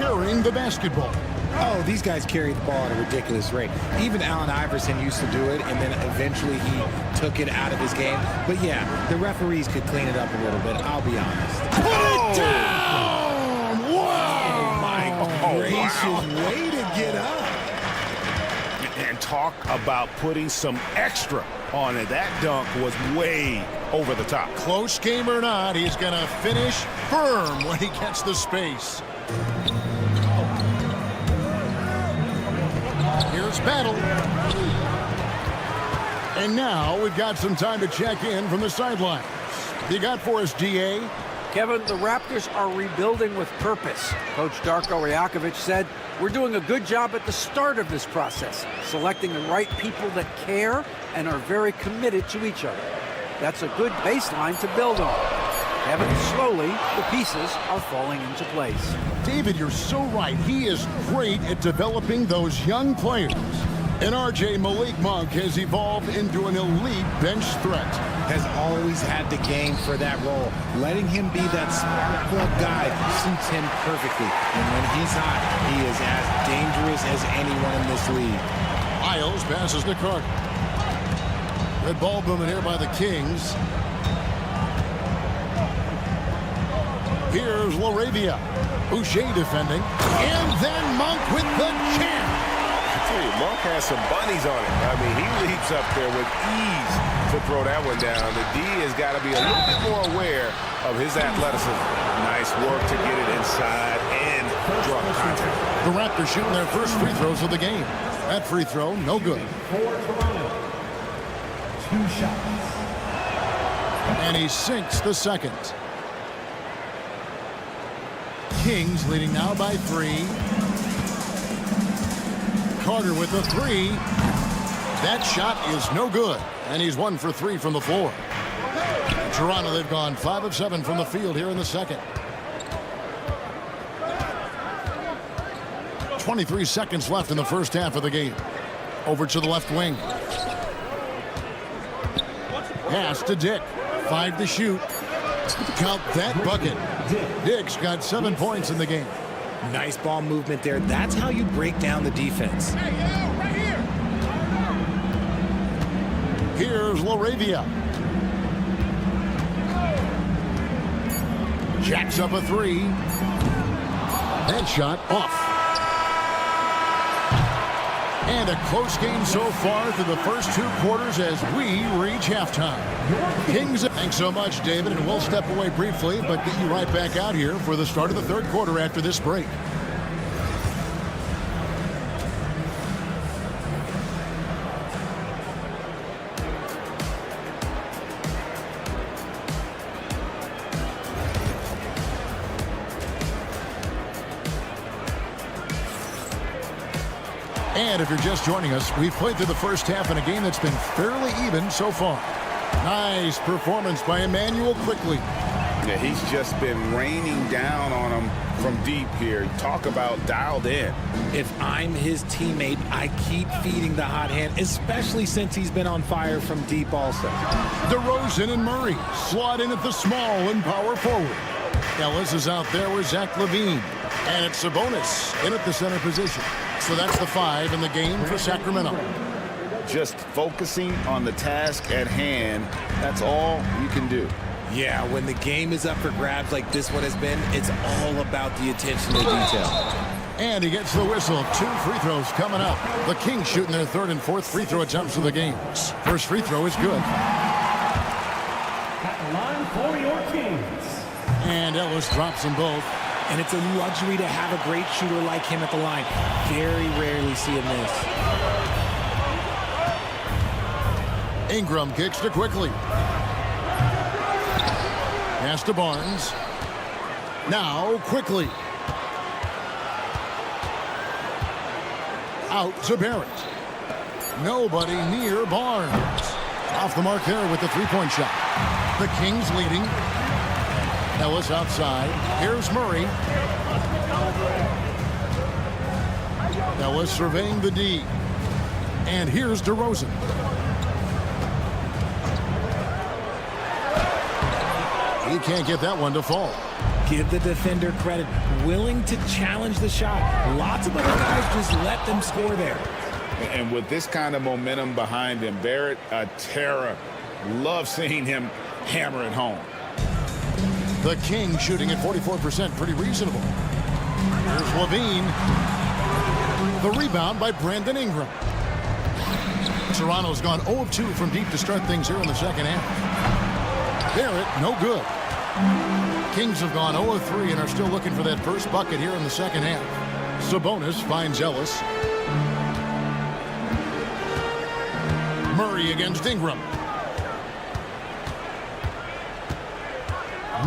Carrying the basketball. Oh, these guys carry the ball at a ridiculous rate. Even Allen Iverson used to do it, and then eventually he took it out of his game. But yeah, the referees could clean it up a little bit, I'll be honest. Put it down! Wow! Oh, my gracious, way to get up. And talk about putting some extra on it. That dunk was way over the top. Close game or not, he's going to finish firm when he gets the space. Here's Battle. And now we've got some time to check in from the sidelines. You got for us, DA? Kevin, the Raptors are rebuilding with purpose. Coach Darko Rajakovic said, we're doing a good job at the start of this process, selecting the right people that care and are very committed to each other. That's a good baseline to build on. Kevin, slowly, the pieces are falling into place. David, you're so right. He is great at developing those young players. And RJ, Malik Monk has evolved into an elite bench threat. Has always had the game for that role. Letting him be that spark plug guy suits him perfectly. And when he's hot, he is as dangerous as anyone in this league. Miles passes to Carter. Red ball movement here by the Kings. Here's LaRavia. Boucher defending. And then Monk with the jam. Monk has some bunnies on it. I mean, he leaps up there with ease to throw that one down. The D has got to be a little bit more aware of his athleticism. Nice work to get it inside and draw contact. The Raptors shooting their first free throws of the game. That free throw, no good. For Toronto, 2 shots. And he sinks the second. Kings leading now by 3. Carter with the 3. That shot is no good. And he's 1 for 3 from the floor. Toronto, they've gone 5 of 7 from the field here in the second. 23 seconds left in the first half of the game. Over to the left wing. Pass to Dick. 5 to shoot. Count that bucket. Dick's got 7 points in the game. Nice ball movement there. That's how you break down the defense. Hey, yo, right here. Here's LaRavia. Jacks up a 3. That shot off. And a close game so far through the first 2 quarters as we reach halftime. Kings, thanks so much, David, and we'll step away briefly, but get you right back out here for the start of the third quarter after this break. And if you're just joining us, we've played through the first half in a game that's been fairly even so far. Nice performance by Emmanuel Quickly. Yeah, he's just been raining down on him from deep here. Talk about dialed in. If I'm his teammate, I keep feeding the hot hand, especially since he's been on fire from deep also. DeRozan and Murray slot in at the small and power forward. Ellis is out there with Zach LaVine. And it's Sabonis in at the center position. So that's the 5 in the game for Sacramento. Just focusing on the task at hand, that's all you can do. Yeah, when the game is up for grabs like this one has been, it's all about the attention to detail. And he gets the whistle. 2 free throws coming up. The Kings shooting their 3rd and 4th free throw attempts of the game. First free throw is good. At the line for your Kings. And Ellis drops them both. And it's a luxury to have a great shooter like him at the line. Very rarely see him miss. Ingram kicks to Quickly. Pass to Barnes. Now Quickly. Out to Barrett. Nobody near Barnes. Off the mark there with the three-point shot. The Kings leading. Ellis outside. Here's Murray. Ellis surveying the D. And here's DeRozan. He can't get that one to fall. Give the defender credit. Willing to challenge the shot. Lots of other guys just let them score there. And with this kind of momentum behind him, Barrett, a terror. Love seeing him hammer it home. The Kings shooting at 44%, pretty reasonable. Here's Levine. The rebound by Brandon Ingram. Toronto's gone 0 of 2 from deep to start things here in the second half. Barrett, no good. Kings have gone 0 of 3 and are still looking for that first bucket here in the second half. Sabonis finds Ellis. Murray against Ingram.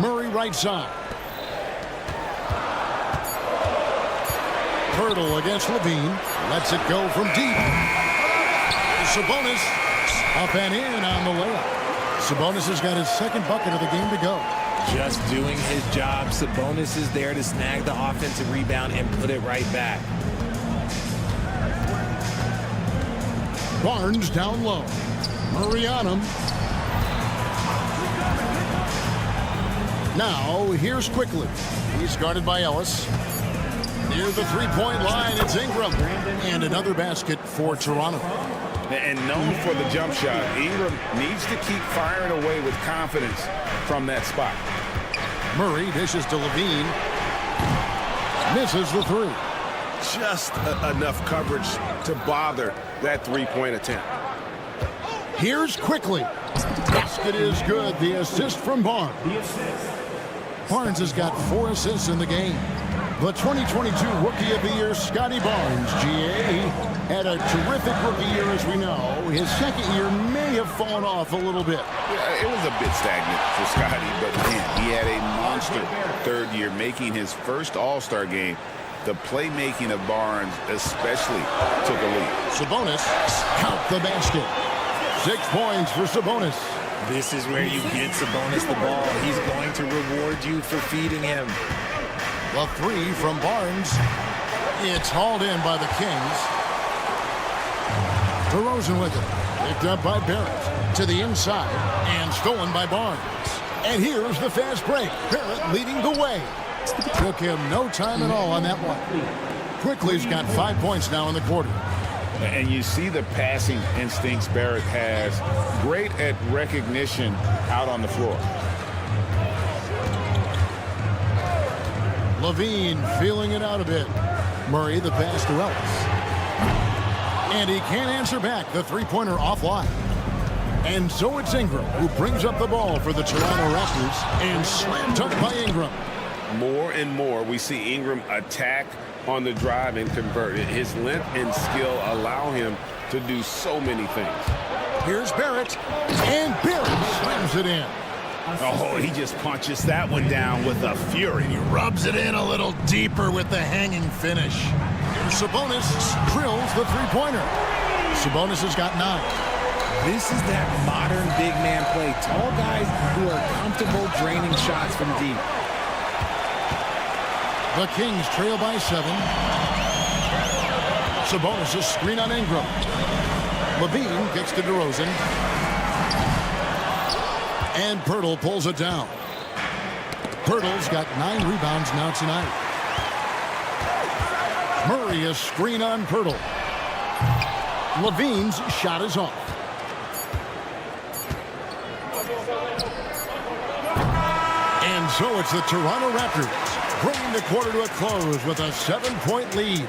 Murray right side. Pirtle against Levine. Lets it go from deep. Sabonis up and in on the layup. Sabonis has got his second bucket of the game to go. Just doing his job. Sabonis is there to snag the offensive rebound and put it right back. Barnes down low. Murray on him. Now, here's Quickly. He's guarded by Ellis. Near the three-point line, it's Ingram. And another basket for Toronto. And known for the jump shot, Ingram needs to keep firing away with confidence from that spot. Murray dishes to Levine. Misses the three. Just enough coverage to bother that three-point attempt. Here's Quickly. Basket is good. The assist from Barnes. Barnes has got 4 assists in the game. The 2022 Rookie of the Year, Scotty Barnes, GA, had a terrific rookie year, as we know. His second year may have fallen off a little bit. Yeah, it was a bit stagnant for Scotty, but man, he had a monster third year, making his first All-Star game. The playmaking of Barnes especially took a lead. Sabonis, count the basket. 6 points for Sabonis. This is where you get Sabonis the ball. He's going to reward you for feeding him. The three from Barnes. It's hauled in by the Kings. DeRozan with it. Picked up by Barrett. To the inside. And stolen by Barnes. And here's the fast break. Barrett leading the way. Took him no time at all on that one. Quickly's got 5 points now in the quarter. And you see the passing instincts Barrett has. Great at recognition out on the floor. Levine feeling it out a bit. Murray the pass to Ellis. And he can't answer back. The three-pointer offline. And so it's Ingram who brings up the ball for the Toronto Raptors. And slam dunk by Ingram. More and more we see Ingram attack on the drive and convert. His length and skill allow him to do so many things. Here's Barrett. And Barrett slams it in. Oh, he just punches that one down with a fury. He rubs it in a little deeper with the hanging finish. Here's Sabonis drills the three-pointer. Sabonis has got 9. This is that modern big man play. Tall guys who are comfortable draining shots from deep. The Kings trail by 7. Sabonis' screen on Ingram. Levine kicks to DeRozan. And Pirtle pulls it down. Pirtle's got 9 rebounds now tonight. Murray a screen on Pirtle. Levine's shot is off. And so it's the Toronto Raptors bringing the quarter to a close with a 7-point lead.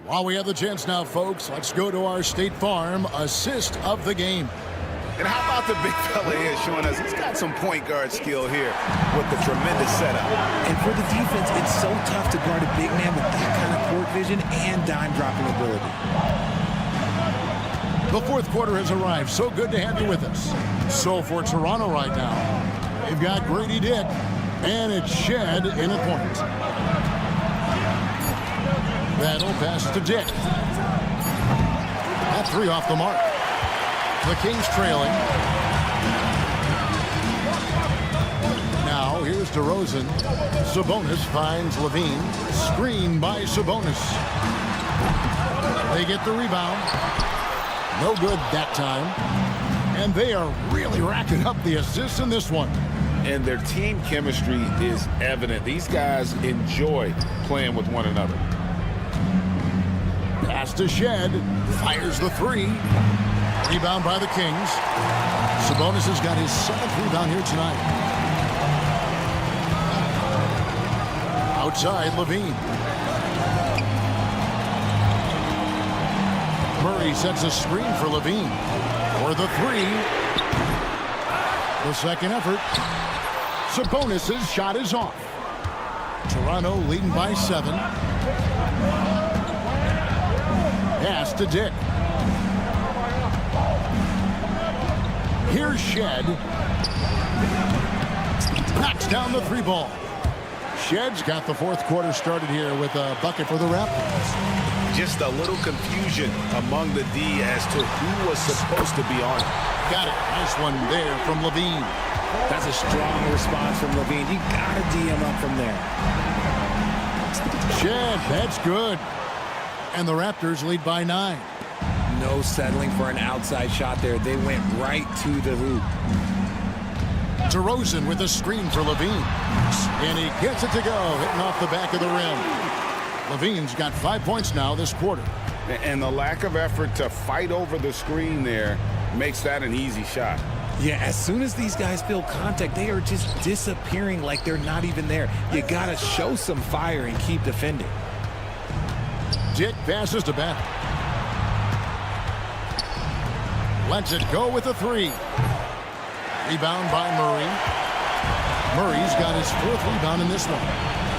While we have the chance now, folks, let's go to our State Farm assist of the game. And how about the big fella here showing us he's got some point guard skill here with the tremendous setup. And for the defense, it's so tough to guard a big man with that kind of court vision and dime dropping ability. The fourth quarter has arrived. So good to have you with us. So for Toronto right now, they've got Grady Dick, and it's Shed in a point. That'll pass to Dick. That three off the mark. The Kings trailing. Now here's DeRozan. Sabonis finds Levine. Screen by Sabonis. They get the rebound. No good that time. And they are really racking up the assists in this one. And their team chemistry is evident. These guys enjoy playing with one another. Pass to Shed. Fires the three. Rebound by the Kings. Sabonis has got his 7th rebound here tonight. Outside, Levine. Murray sets a screen for Levine. For the three. The second effort. Sabonis' shot is off. Toronto leading by 7. Pass to Dick. Here's Shed. Knocks down the three ball. Shed's got the fourth quarter started here with a bucket for the Raptors. Just a little confusion among the D as to who was supposed to be on. Got it. Nice one there from Levine. That's a strong response from Levine. You got to D him up from there. Shed, that's good. And the Raptors lead by 9. No settling for an outside shot there. They went right to the hoop. DeRozan with a screen for Levine. And he gets it to go, hitting off the back of the rim. Levine's got 5 points now this quarter. And the lack of effort to fight over the screen there makes that an easy shot. Yeah, as soon as these guys feel contact, they are just disappearing like they're not even there. You got to show some fire and keep defending. Dick passes to Bennett. Lets it go with a three. Rebound by Murray. Murray's got his 4th rebound in this one.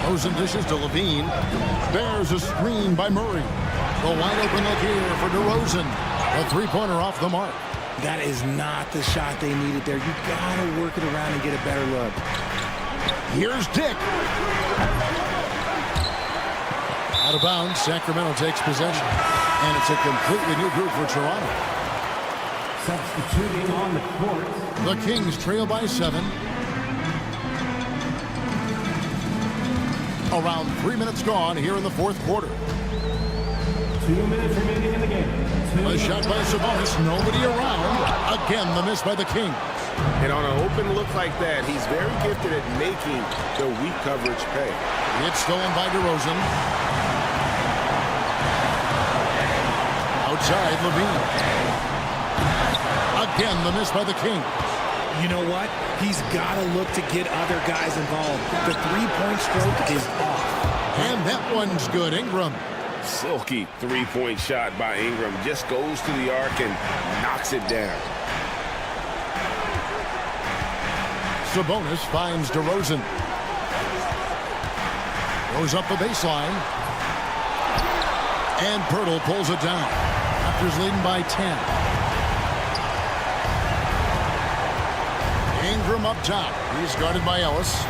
Rosen dishes to Levine. There's a screen by Murray. The wide open look here for DeRozan. A three-pointer off the mark. That is not the shot they needed there. You got to work it around and get a better look. Here's Dick. Out of bounds, Sacramento takes possession. And it's a completely new group for Toronto. Substituting on the court. The Kings trail by 7. Around 3 minutes gone here in the fourth quarter. 2 minutes remaining in the game. A shot by Sabonis, nobody around. Again, the miss by the Kings. And on an open look like that, he's very gifted at making the weak coverage pay. It's stolen by DeRozan. Outside, Levine. Again, the miss by the King. You know what? He's got to look to get other guys involved. The three-point stroke is off. And that one's good. Ingram. Silky three-point shot by Ingram. Just goes to the arc and knocks it down. Sabonis finds DeRozan. Goes up the baseline. And Pirtle pulls it down. Raptors leading by 10. Ingram up top. He's guarded by Ellis.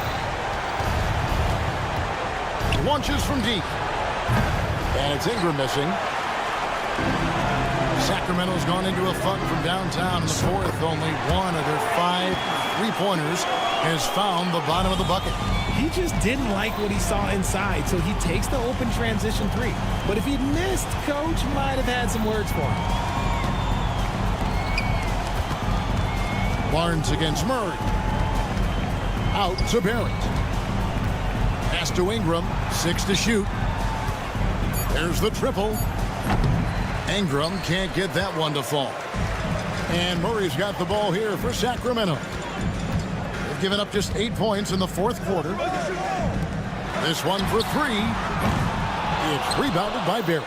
Launches from deep. And it's Ingram missing. Sacramento's gone into a funk from downtown in the fourth. Only one of their 5 three-pointers has found the bottom of the bucket. He just didn't like what he saw inside, so he takes the open transition three. But if he missed, Coach might have had some words for him. Barnes against Murray. Out to Barrett. Pass to Ingram. 6 to shoot. There's the triple. Ingram can't get that one to fall. And Murray's got the ball here for Sacramento. They've given up just 8 points in the fourth quarter. This one for three. It's rebounded by Barrett.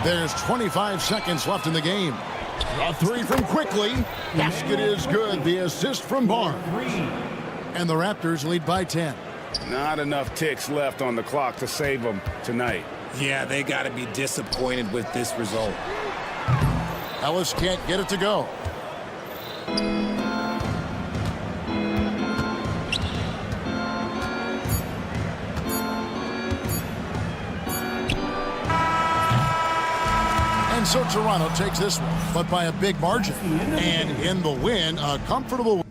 There's 25 seconds left in the game. A three from Quickly. Basket is good. The assist from Barnes. And the Raptors lead by 10. Not enough ticks left on the clock to save them tonight. Yeah, they got to be disappointed with this result. Ellis can't get it to go. And so Toronto takes this one, but by a big margin. And in the win, a comfortable win.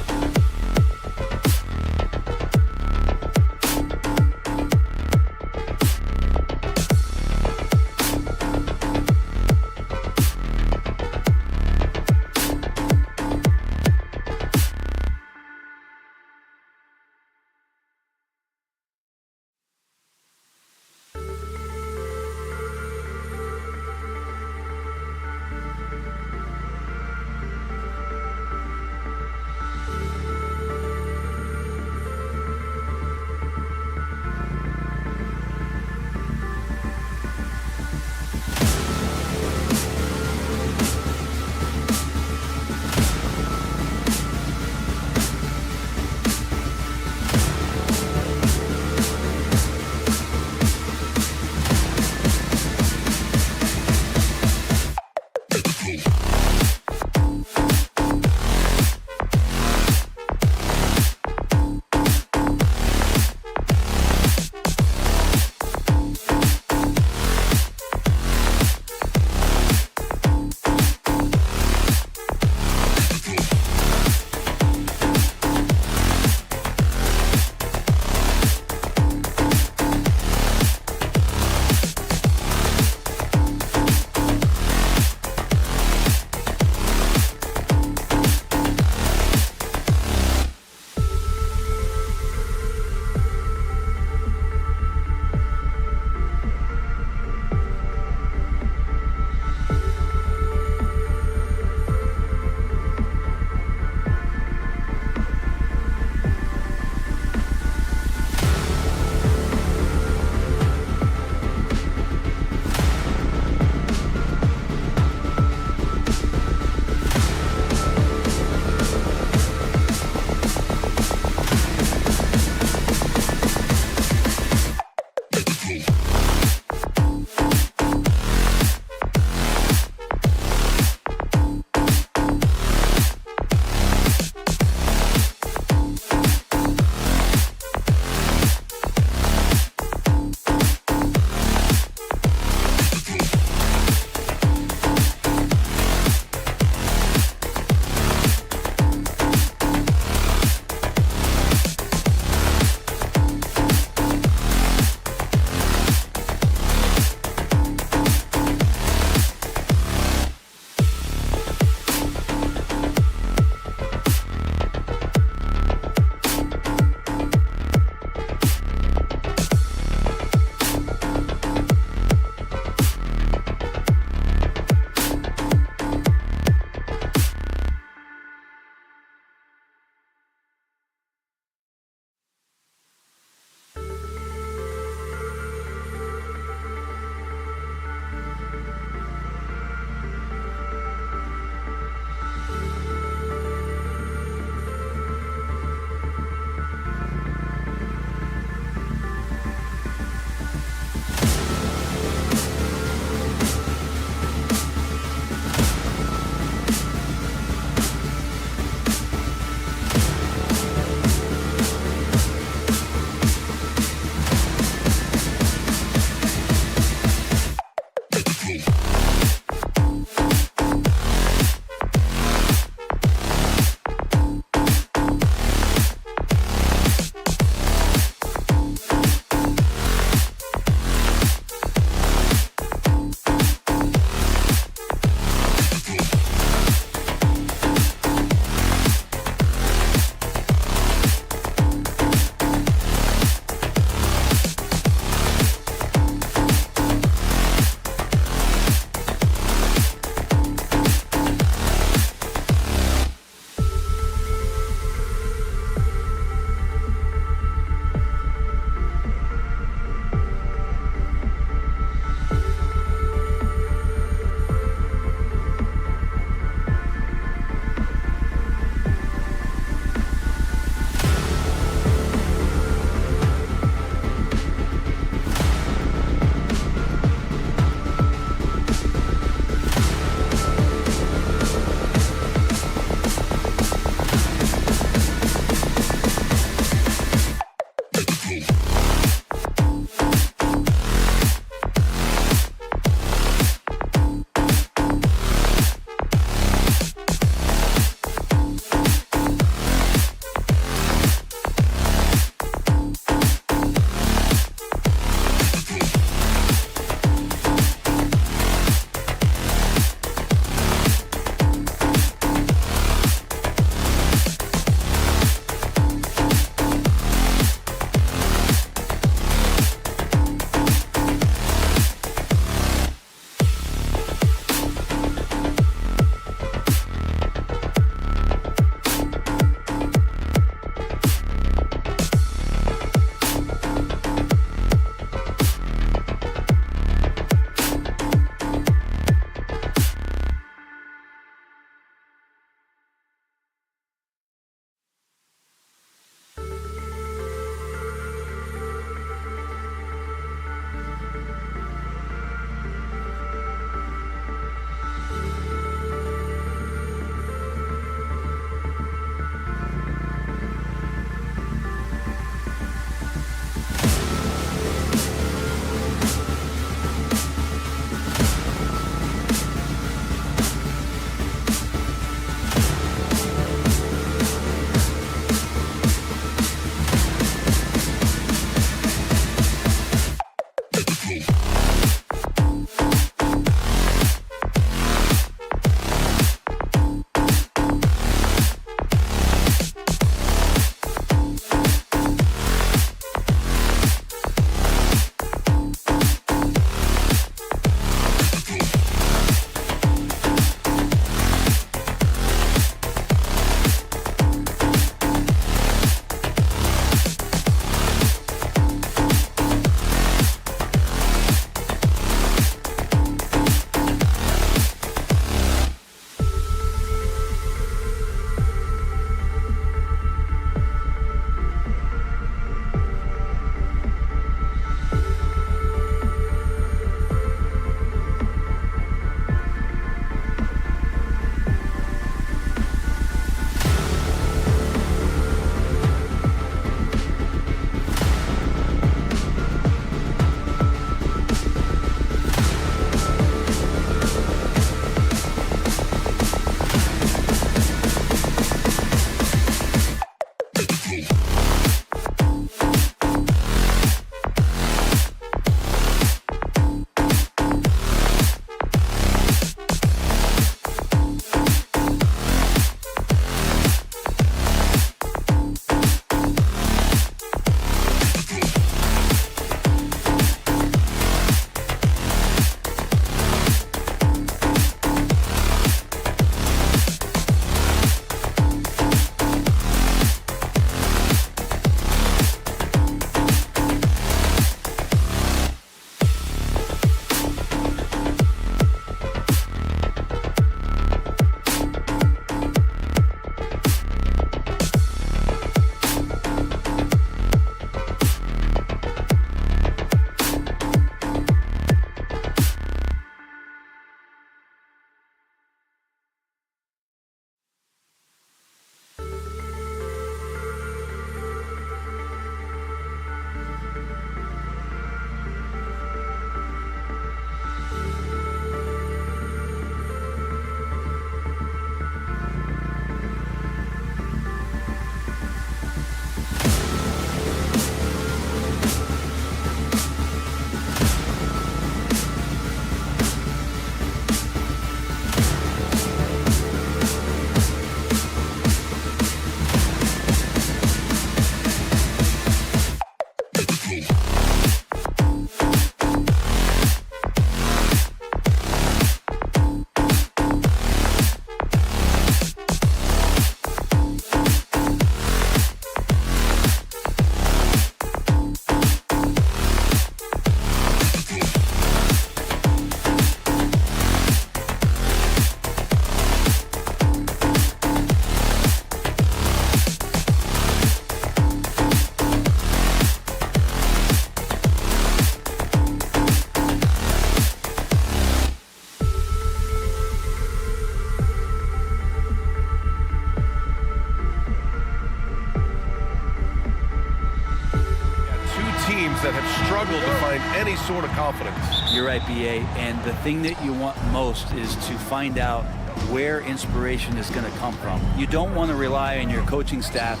teams that have struggled to find any sort of confidence. You're right, BA. And the thing that you want most is to find out where inspiration is going to come from. You don't want to rely on your coaching staff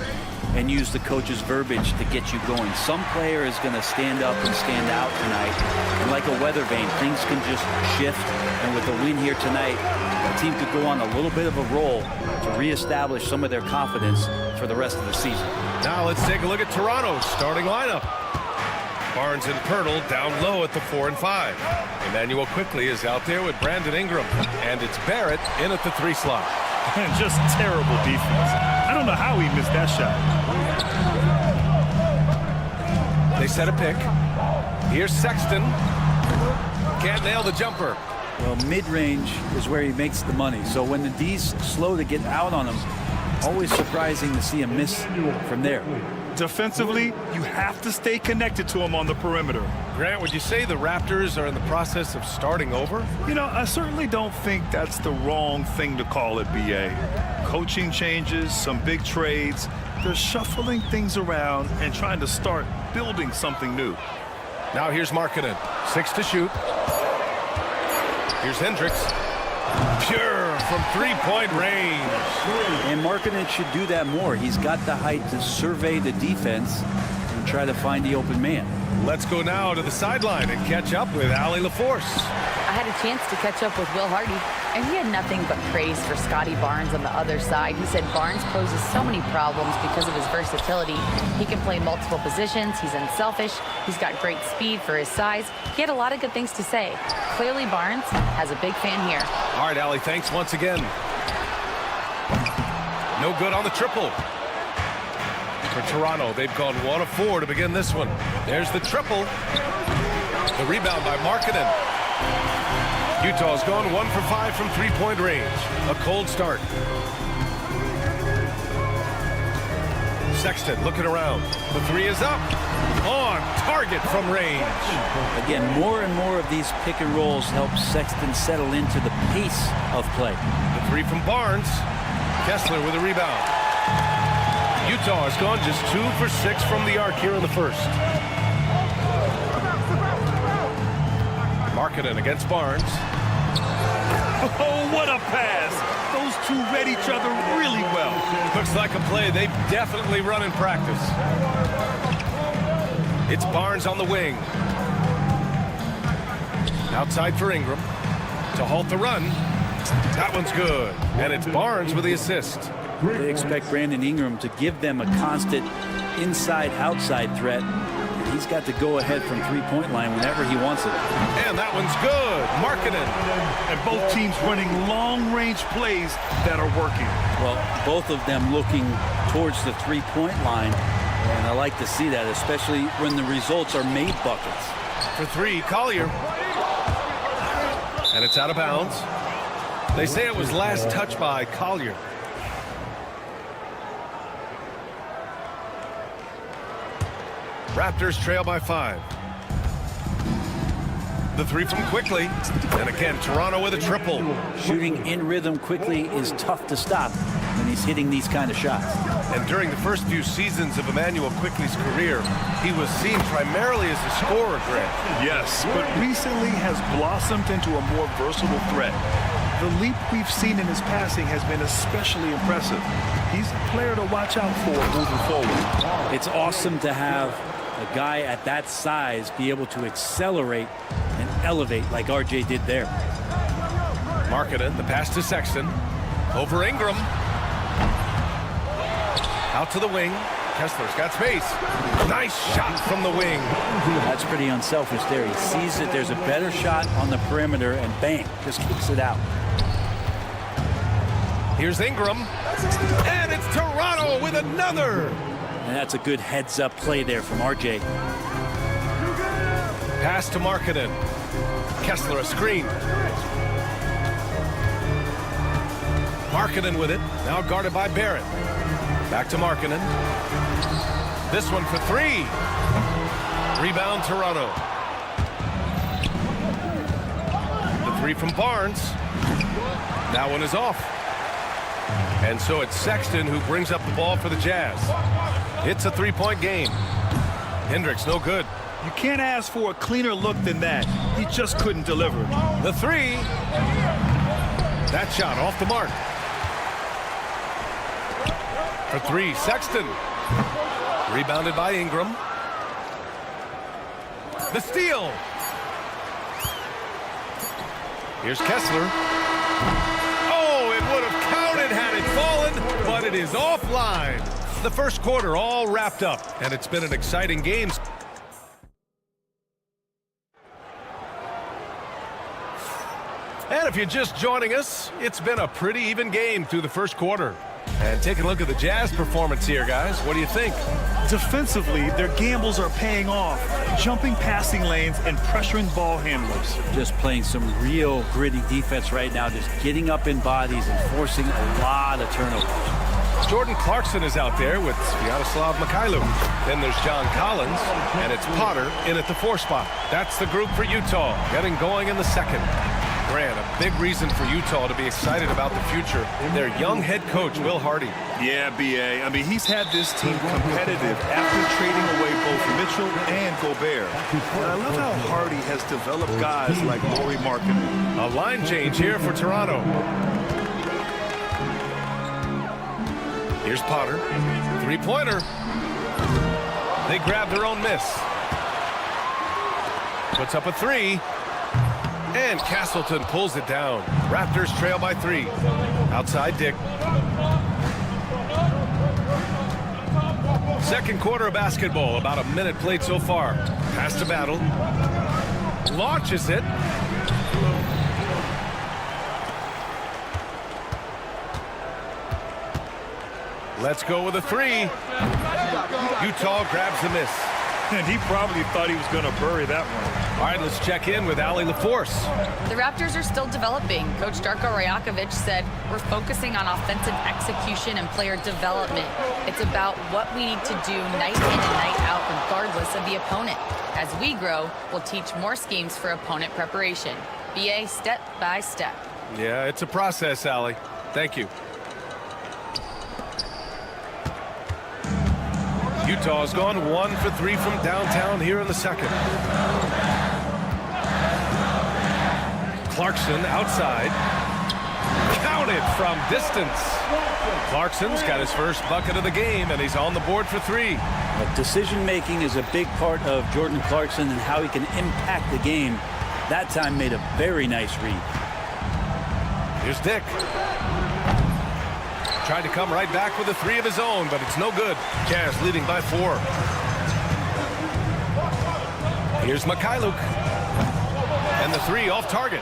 and use the coach's verbiage to get you going. Some player is going to stand up and stand out tonight. And like a weather vane, things can just shift. And with the win here tonight, the team could go on a little bit of a roll to reestablish some of their confidence for the rest of the season. Now let's take a look at Toronto's starting lineup. Barnes and Pirtle down low at the 4 and 5. Emmanuel Quickly is out there with Brandon Ingram. And it's Barrett in at the 3 slot. And just terrible defense. I don't know how he missed that shot. They set a pick. Here's Sexton. Can't nail the jumper. Well, mid-range is where he makes the money. So when the D's slow to get out on him, always surprising to see him miss from there. Defensively, you have to stay connected to him on the perimeter. Grant, would you say the Raptors are in the process of starting over? You know, I certainly don't think that's the wrong thing to call it, BA. Coaching changes, some big trades. They're shuffling things around and trying to start building something new. Now here's Markkanen. 6 to shoot. Here's Hendricks. Pure from three-point range. And Markkanen should do that more. He's got the height to survey the defense and try to find the open man. Let's go now to the sideline and catch up with Allie LaForce. I had a chance to catch up with Will Hardy, and he had nothing but praise for Scotty Barnes on the other side. He said Barnes poses so many problems because of his versatility. He can play multiple positions. He's unselfish. He's got great speed for his size. He had a lot of good things to say. Clearly, Barnes has a big fan here. All right, Allie, thanks once again. No good on the triple. For Toronto, they've gone 1 of 4 to begin this one. There's the triple. The rebound by Markkanen. Utah's gone 1 for 5 from three-point range. A cold start. Sexton looking around. The 3 is up. On target from range. Again, more and more of these pick and rolls help Sexton settle into the pace of play. The 3 from Barnes. Kessler with a rebound. Utah has gone just 2 for 6 from the arc here in the first. Markkanen against Barnes. Oh, what a pass! Those two read each other really well. Looks like a play they've definitely run in practice. It's Barnes on the wing. Outside for Ingram. To halt the run. That one's good. And it's Barnes with the assist. They expect Brandon Ingram to give them a constant inside-outside threat. He's got to go ahead from three-point line whenever he wants it. And that one's good. Markkanen. And both teams running long-range plays that are working. Well, both of them looking towards the three-point line. And I like to see that, especially when the results are made buckets. For 3, Collier. And it's out of bounds. They say it was last touched by Collier. Raptors trail by 5. The 3 from Quickly. And again, Toronto with a triple. Shooting in rhythm quickly is tough to stop when he's hitting these kind of shots. And during the first few seasons of Emmanuel Quickly's career, he was seen primarily as a scorer, Grant. Yes, but recently has blossomed into a more versatile threat. The leap we've seen in his passing has been especially impressive. He's a player to watch out for moving forward. It's awesome to have a guy at that size be able to accelerate and elevate like RJ did there. Markkanen, the pass to Sexton. Over Ingram. Out to the wing. Kessler's got space. Nice shot from the wing. That's pretty unselfish there. He sees that there's a better shot on the perimeter and bang, just kicks it out. Here's Ingram. And it's Toronto with another. And that's a good heads-up play there from RJ. Pass to Markkanen. Kessler a screen. Markkanen with it. Now guarded by Barrett. Back to Markkanen. This one for 3. Rebound Toronto. The 3 from Barnes. That one is off. And so it's Sexton who brings up the ball for the Jazz. It's a 3-point game. Hendricks no good. You can't ask for a cleaner look than that. He just couldn't deliver. The three. That shot off the mark. For three, Sexton. Rebounded by Ingram. The steal. Here's Kessler. Oh, it would have counted had it fallen, but it is offline. The first quarter all wrapped up, and it's been an exciting game. And if you're just joining us, it's been a pretty even game through the first quarter. And taking a look at the Jazz performance here, guys. What do you think? Defensively, their gambles are paying off. Jumping passing lanes and pressuring ball handlers. Just playing some real gritty defense right now. Just getting up in bodies and forcing a lot of turnovers. Jordan Clarkson is out there with Sviatoslav Mikhailuk. Then there's John Collins, and it's Potter in at the 4 spot. That's the group for Utah, getting going in the second. Grant, a big reason for Utah to be excited about the future. Their young head coach, Will Hardy. Yeah, B.A. I mean, he's had this team competitive after trading away both Mitchell and Gobert. And I love how Hardy has developed guys like Lauri Markkanen. A line change here for Toronto. Here's Potter. Three-pointer. They grab their own miss. Puts up a three. And Castleton pulls it down. Raptors trail by 3. Outside Dick. Second quarter of basketball. About a minute played so far. Pass to Battle. Launches it. Let's go with a 3. Utah grabs the miss. And he probably thought he was going to bury that one. All right, let's check in with Allie LaForce. The Raptors are still developing. Coach Darko Rajakovic said, we're focusing on offensive execution and player development. It's about what we need to do night in and night out, regardless of the opponent. As we grow, we'll teach more schemes for opponent preparation. BA step by step. Yeah, it's a process, Allie. Thank you. Utah's gone 1 for 3 from downtown here in the second. Clarkson outside. Counted from distance. Clarkson's got his first bucket of the game, and he's on the board for 3. Decision-making is a big part of Jordan Clarkson and how he can impact the game. That time made a very nice read. Here's Dick. Tried to come right back with a 3 of his own, but it's no good. Jazz leading by 4. Here's Mikhailuk. And the 3 off target.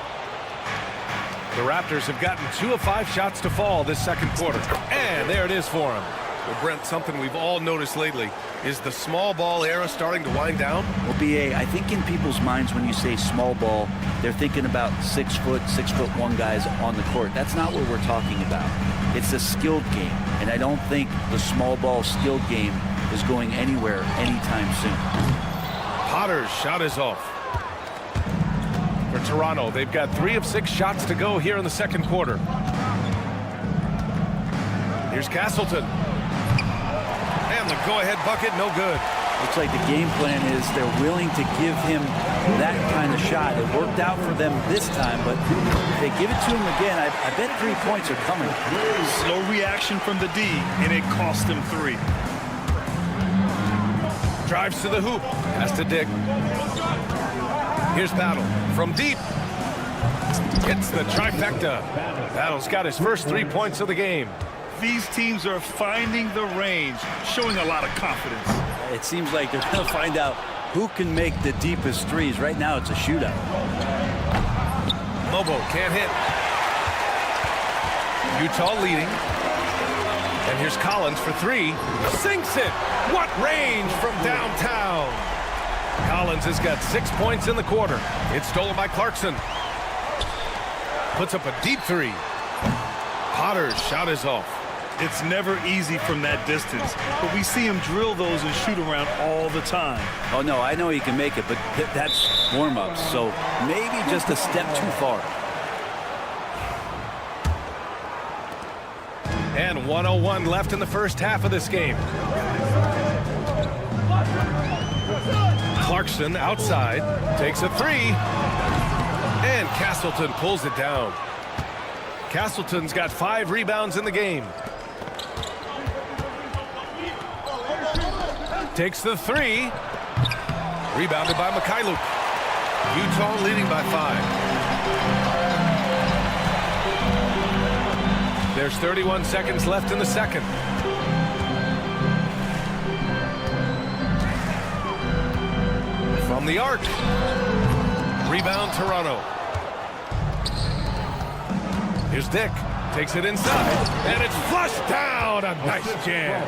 The Raptors have gotten 2 of 5 shots to fall this second quarter. And there it is for him. Well, Brent, something we've all noticed lately. Is the small ball era starting to wind down? Well, BA, I think in people's minds when you say small ball, they're thinking about 6'1" guys on the court. That's not what we're talking about. It's a skilled game, and I don't think the small ball skilled game is going anywhere anytime soon. Potter's shot is off. For Toronto, they've got 3 of 6 shots to go here in the second quarter. Here's Castleton. And the go-ahead bucket, no good. Looks like the game plan is they're willing to give him that kind of shot. It worked out for them this time, but if they give it to him again, I bet 3 points are coming. Slow reaction from the D, and it cost him 3. Drives to the hoop. Has to Dick. Here's Battle from deep. Gets the trifecta. Battle's got his first 3 points of the game. These teams are finding the range, showing a lot of confidence. It seems like they're going to find out who can make the deepest threes. Right now, it's a shootout. Mobo can't hit. Utah leading. And here's Collins for 3. Sinks it. What range from downtown. Collins has got 6 points in the quarter. It's stolen by Clarkson. Puts up a deep 3. Potter's shot is off. It's never easy from that distance, but we see him drill those and shoot around all the time. Oh, no, I know he can make it, but that's warm-ups, so maybe just a step too far. And 1:01 left in the first half of this game. Clarkson Anderson outside, takes a three, and Castleton pulls it down. Castleton's got 5 rebounds in the game. Takes the three, rebounded by Mikhailuk. Utah leading by 5. There's 31 seconds left in the second. From the arc. Rebound Toronto. Here's Dick. Takes it inside. And it's flushed down. A nice jam.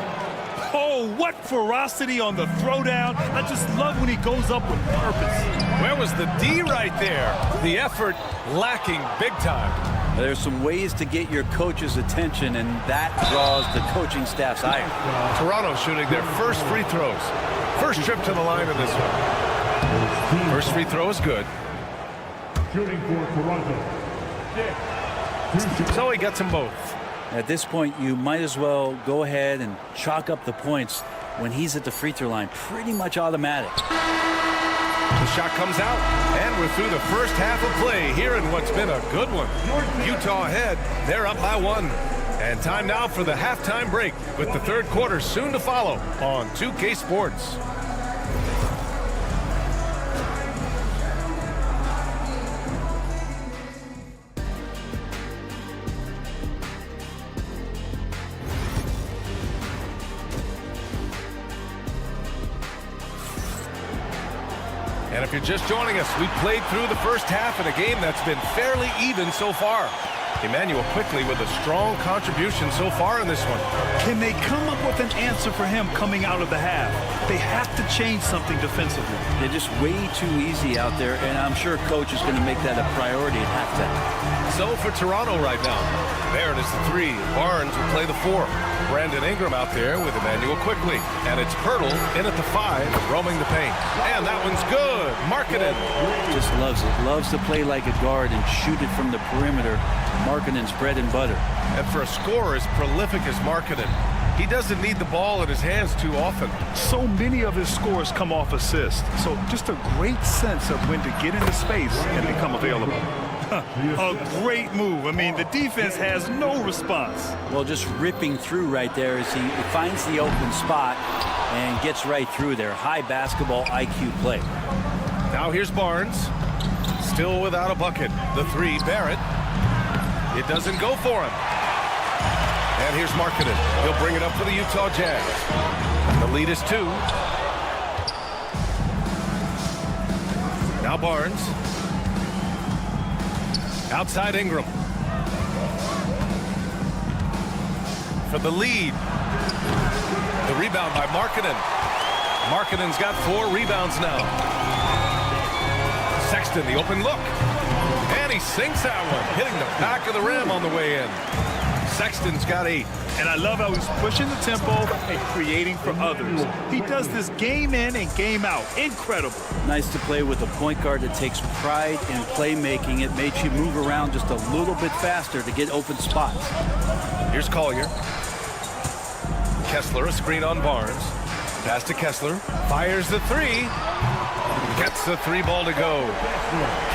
Oh, what ferocity on the throwdown. I just love when he goes up with purpose. Where was the D right there? The effort lacking big time. There's some ways to get your coach's attention, and that draws the coaching staff's ire. Toronto shooting their first free throws. First trip to the line of this one. First free throw is good. Shooting for Toronto. So he gets them both. At this point, you might as well go ahead and chalk up the points when he's at the free throw line. Pretty much automatic. The shot comes out, and we're through the first half of play here in what's been a good one. Utah ahead. They're up by 1. And time now for the halftime break with the third quarter soon to follow on 2K Sports. And if you're just joining us, we played through the first half in a game that's been fairly even so far. Emmanuel quickly with a strong contribution so far in this one. Can they come up with an answer for him coming out of the half? They have to change something defensively. They're just way too easy out there, and I'm sure coach is going to make that a priority at halftime. So for Toronto right now, there it is the 3. Barnes will play the 4. Brandon Ingram out there with Emmanuel quickly. And it's Pirtle in at the 5, roaming the paint. And that one's good. Markkanen. Just loves it. Loves to play like a guard and shoot it from the perimeter. Markkanen's bread and butter. And for a scorer as prolific as Markkanen, he doesn't need the ball in his hands too often. So many of his scores come off assists. So just a great sense of when to get into space and become available. A great move. I mean, the defense has no response. Well, just ripping through right there as he finds the open spot and gets right through there. High basketball IQ play. Now here's Barnes. Still without a bucket. The 3, Barrett. It doesn't go for him. And here's Markkanen. He'll bring it up for the Utah Jazz. The lead is 2. Now Barnes. Outside Ingram. For the lead. The rebound by Markkanen. Markkanen's got 4 rebounds now. Sexton, the open look. And he sinks that one, hitting the back of the rim on the way in. Sexton's got 8. And I love how he's pushing the tempo and creating for others. He does this game in and game out. Incredible. Nice to play with a point guard that takes pride in playmaking. It makes you move around just a little bit faster to get open spots. Here's Collier. Kessler, a screen on Barnes. Pass to Kessler. Fires the 3. Gets the 3 ball to go.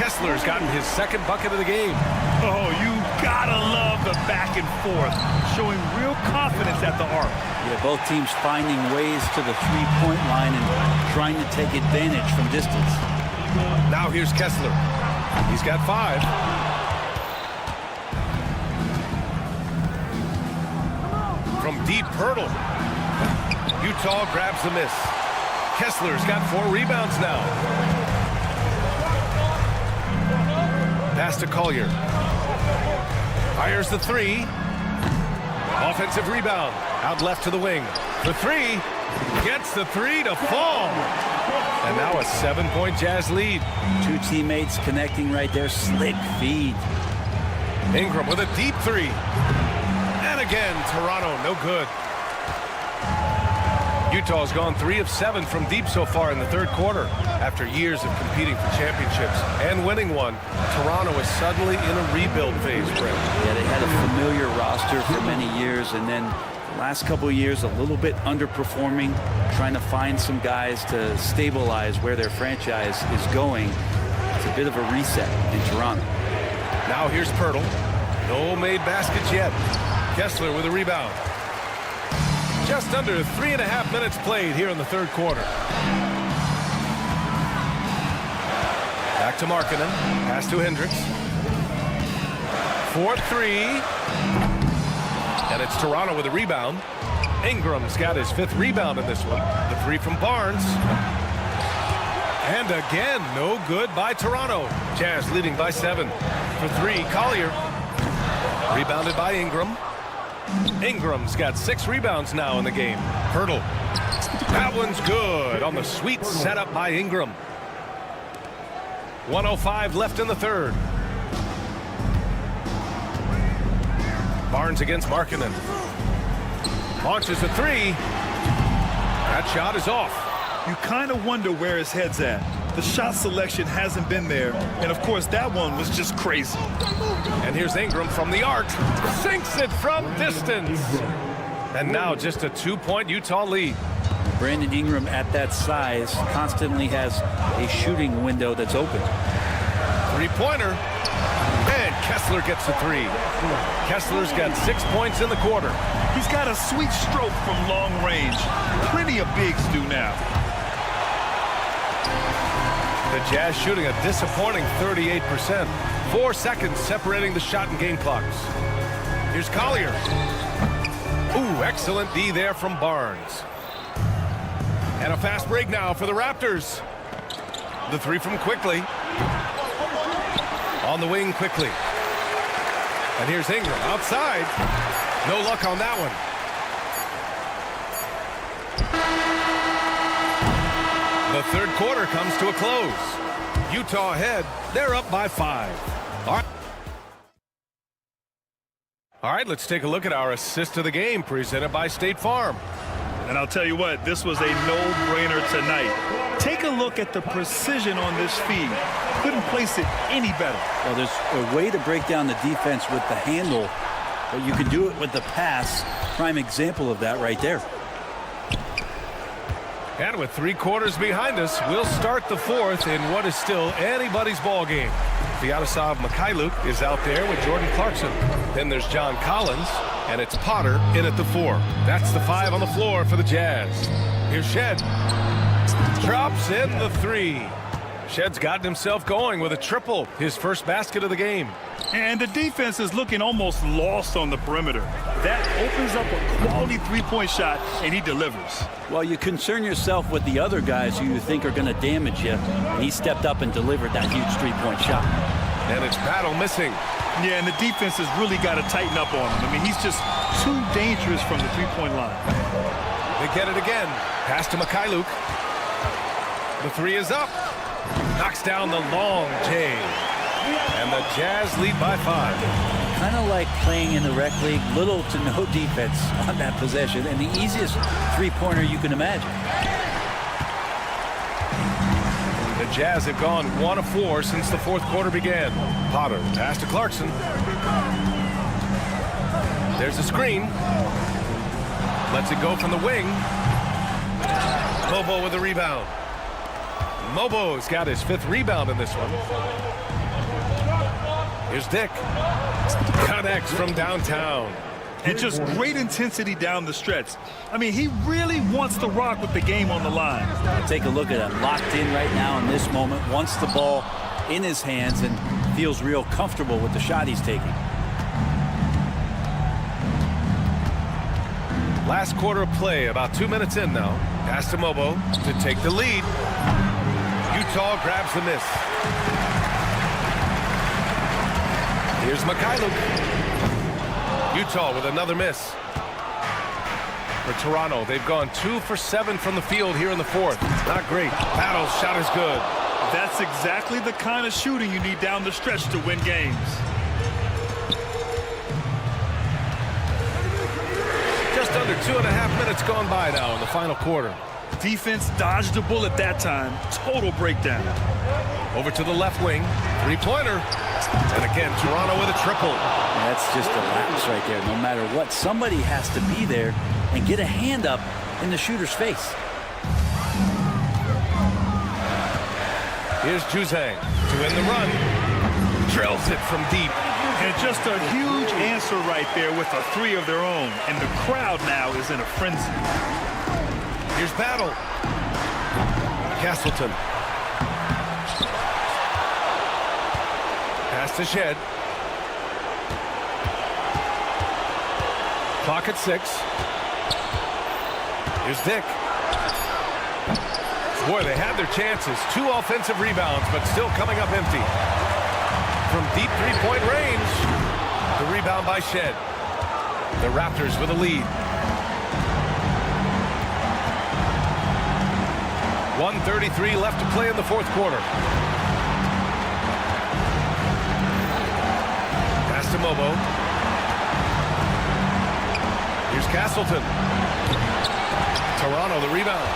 Kessler's gotten his second bucket of the game. Oh, you gotta love the back and forth. Showing real confidence at the arc. Yeah, both teams finding ways to the 3-point line and trying to take advantage from distance. Now here's Kessler. He's got 5. From deep, Pirtle. Utah grabs the miss. Kessler's got 4 rebounds now. Pass to Collier. Fires the 3. Offensive rebound. Out left to the wing. The 3. Gets the 3 to fall. And now a 7-point Jazz lead. 2 teammates connecting right there. Slick feed. Ingram with a deep 3. And again, Toronto, no good. Utah's gone 3 of 7 from deep so far in the third quarter. After years of competing for championships and winning one, Toronto is suddenly in a rebuild phase, Brent. Yeah, they had a familiar roster for many years, and then Last couple of years, a little bit underperforming, trying to find some guys to stabilize where their franchise is going. It's a bit of a reset in Toronto. Now here's Pirtle. No made baskets yet. Kessler with a rebound. Just under 3.5 minutes played here in the third quarter. Back to Markkanen. Pass to Hendricks. 4-3. And it's Toronto with a rebound. Ingram's got his 5th rebound in this one. The 3 from Barnes. And again, no good by Toronto. Jazz leading by 7. For 3, Collier. Rebounded by Ingram. Ingram's got 6 rebounds now in the game. Pirtle. That one's good on the sweet setup by Ingram. 1:05 left in the third. Barnes against Markkanen. Launches a 3. That shot is off. You kind of wonder where his head's at. The shot selection hasn't been there. And, of course, that one was just crazy. And here's Ingram from the arc. Sinks it from distance. And now just a 2-point Utah lead. Brandon Ingram at that size constantly has a shooting window that's open. 3-pointer. And Kessler gets the 3. Kessler's got 6 points in the quarter. He's got a sweet stroke from long range. Plenty of bigs do now. The Jazz shooting a disappointing 38%. 4 seconds separating the shot and game clocks. Here's Collier. Ooh, excellent D there from Barnes. And a fast break now for the Raptors. The 3 from Quickly. On the wing quickly. And here's Ingram outside. No luck on that one. The third quarter comes to a close. Utah ahead. They're up by 5. All right, let's take a look at our assist of the game presented by State Farm. And I'll tell you what, this was a no-brainer tonight. Take a look at the precision on this feed. Couldn't place it any better. Well, there's a way to break down the defense with the handle, but you can do it with the pass. Prime example of that right there. And with 3 quarters behind us, we'll start the fourth in what is still anybody's ball game. Vyacheslav Mikhailuk is out there with Jordan Clarkson. Then there's John Collins, and it's Potter in at the 4. That's the 5 on the floor for the Jazz. Here's Shed. Drops in the 3. Shed's gotten himself going with a triple, his first basket of the game. And the defense is looking almost lost on the perimeter. That opens up a quality 3-point shot, and he delivers. Well, you concern yourself with the other guys who you think are going to damage you, and he stepped up and delivered that huge 3-point shot. And it's Battle missing. Yeah, and the defense has really got to tighten up on him. I mean, he's just too dangerous from the 3-point line. They get it again. Pass to Mikhailuk. The 3 is up. Knocks down the long J. And the Jazz lead by 5. Kind of like playing in the rec league, little to no defense on that possession, and the easiest 3-pointer you can imagine. The Jazz have gone 1 of 4 since the fourth quarter began. Potter, pass to Clarkson. There's a screen. Lets it go from the wing. Mobo with a rebound. Mobo's got his 5th rebound in this one. Here's Dick. Connects from downtown. And just great intensity down the stretch. I mean, he really wants to rock with the game on the line. Take a look at him. Locked in right now in this moment. Wants the ball in his hands and feels real comfortable with the shot he's taking. Last quarter of play, about 2 minutes in now. Pass to Mobo to take the lead. Utah grabs the miss. Here's Mikhailuk. Utah with another miss. For Toronto, they've gone 2 for 7 from the field here in the fourth. Not great. Battle's shot is good. That's exactly the kind of shooting you need down the stretch to win games. Just under 2.5 minutes gone by now in the final quarter. Defense dodged the bullet that time. Total breakdown. Over to the left wing. Three-pointer. And again, Toronto with a triple. That's just a lapse right there. No matter what, somebody has to be there and get a hand up in the shooter's face. Here's Juzang to win the run. Drills it from deep. And just a huge answer right there with a three of their own. And the crowd now is in a frenzy. Here's Battle. Castleton. Pass to Shed. Clock at 6. Here's Dick. Boy, they had their chances. 2 offensive rebounds, but still coming up empty. From deep three-point range, the rebound by Shed. The Raptors with a lead. 1:33 left to play in the fourth quarter. Pass to Mobo. Here's Castleton. Toronto the rebound.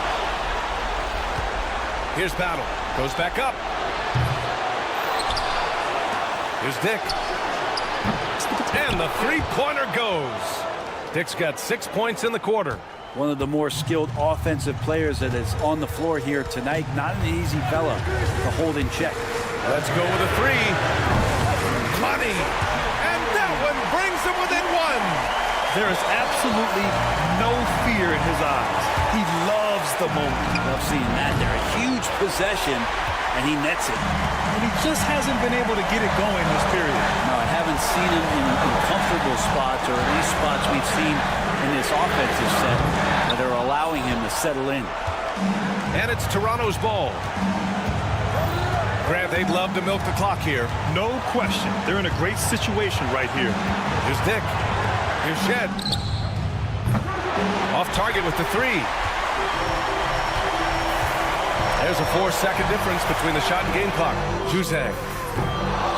Here's Battle. Goes back up. Here's Dick. And the three-pointer goes. Dick's got 6 points in the quarter. One of the more skilled offensive players that is on the floor here tonight. Not an easy fella to hold in check. Let's go with a three. Money. And that one brings them within 1. There is absolutely no fear in his eyes. He loves the moment. Love seeing that. They're a huge possession, and he nets it. And he just hasn't been able to get it going this period. No, I haven't seen him in comfortable spots, or at least spots we've seen in this offensive set that are allowing him to settle in. And it's Toronto's ball. Grant, they'd love to milk the clock here. No question. They're in a great situation right here. Here's Dick. Here's Shed. Off target with the three. There's a 4-second difference between the shot and game clock. Juzang.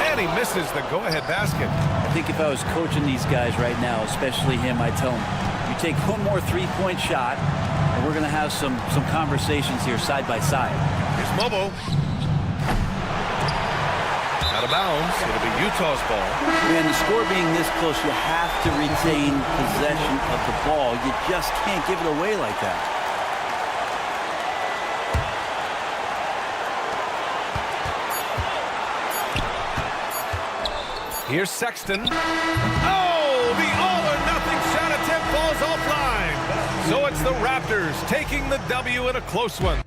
And he misses the go-ahead basket. I think if I was coaching these guys right now, especially him, I'd tell him, you take one more three-point shot, and we're going to have some conversations here side by side. Here's Mobo. Out of bounds. It'll be Utah's ball. Man, the score being this close, you have to retain possession of the ball. You just can't give it away like that. Here's Sexton. Oh, the all-or-nothing shot attempt falls offline. So it's the Raptors taking the W in a close one.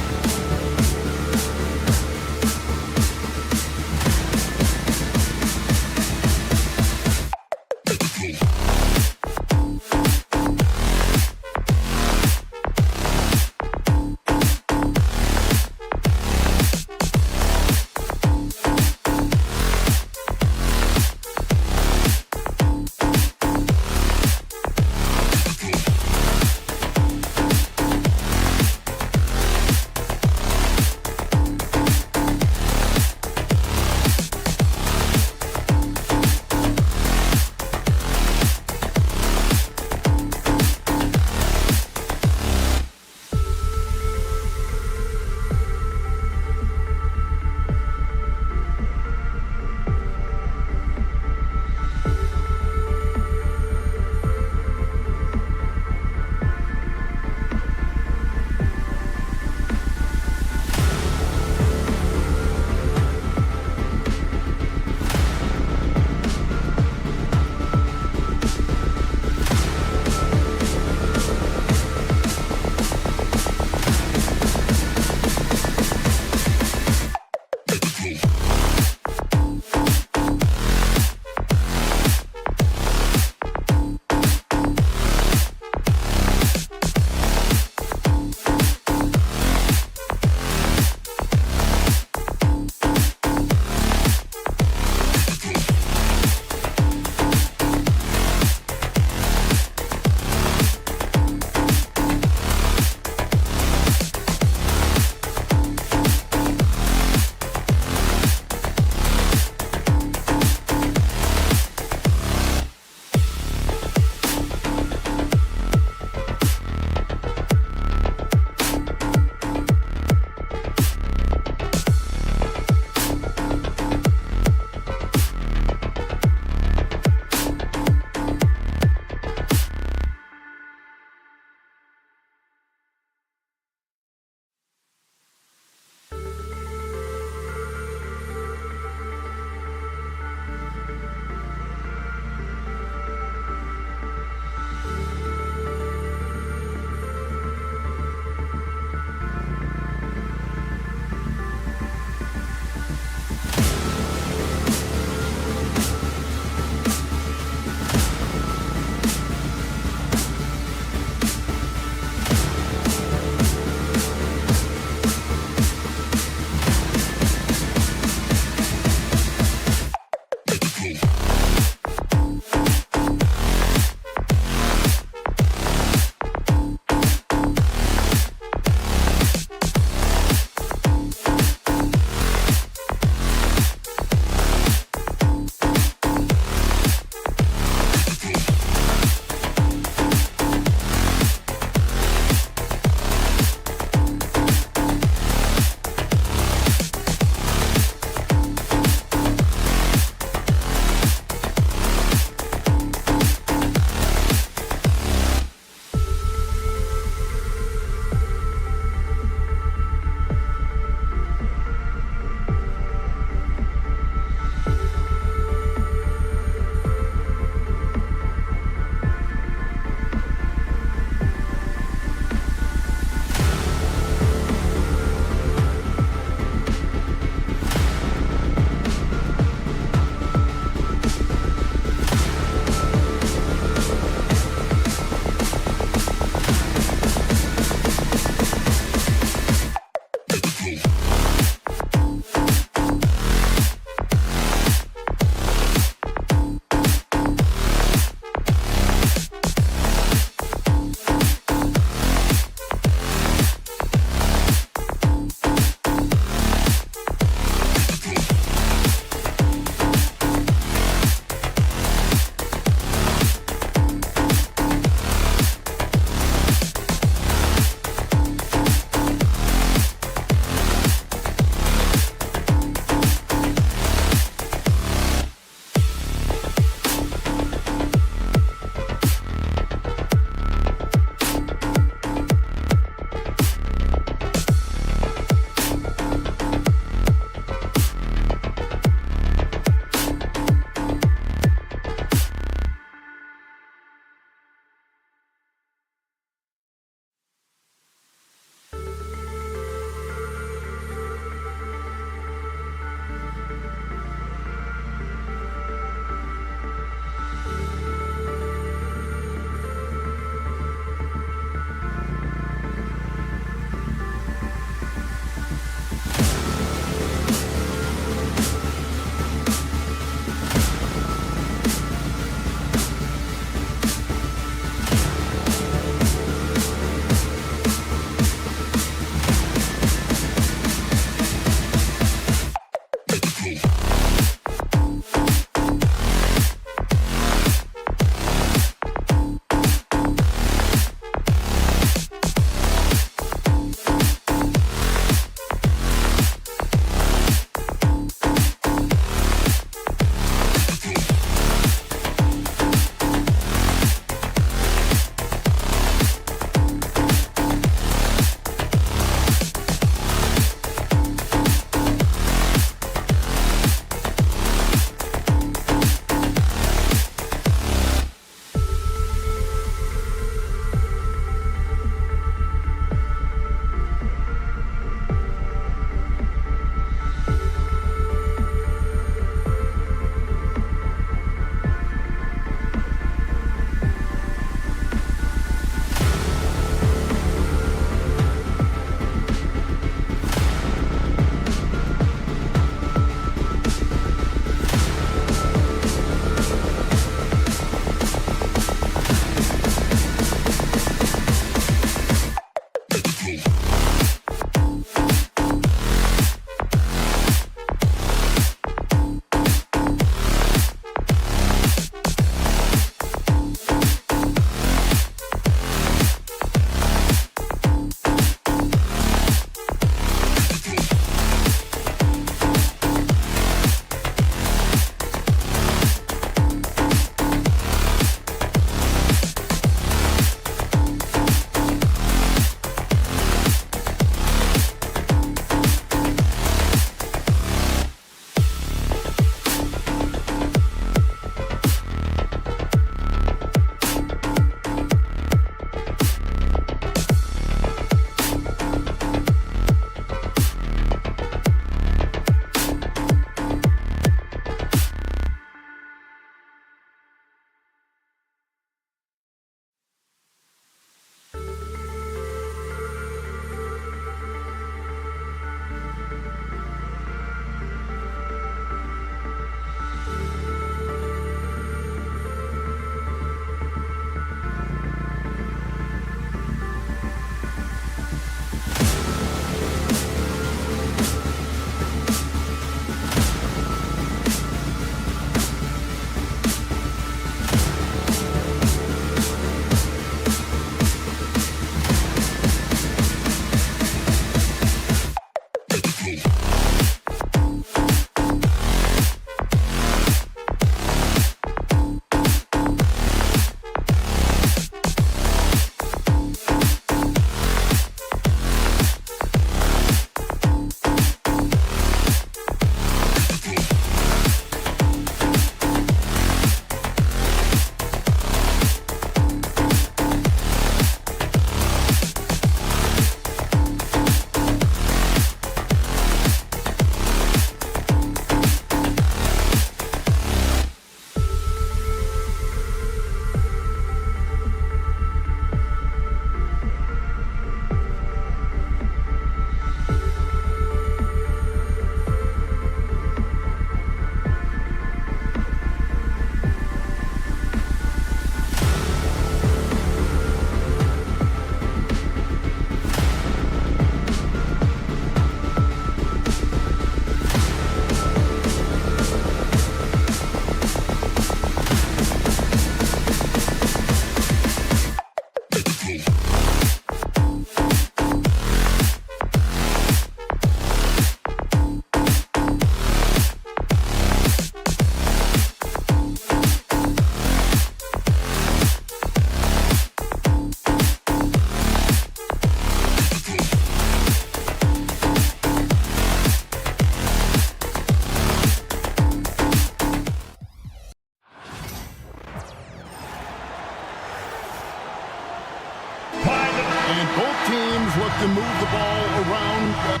look to move the ball around.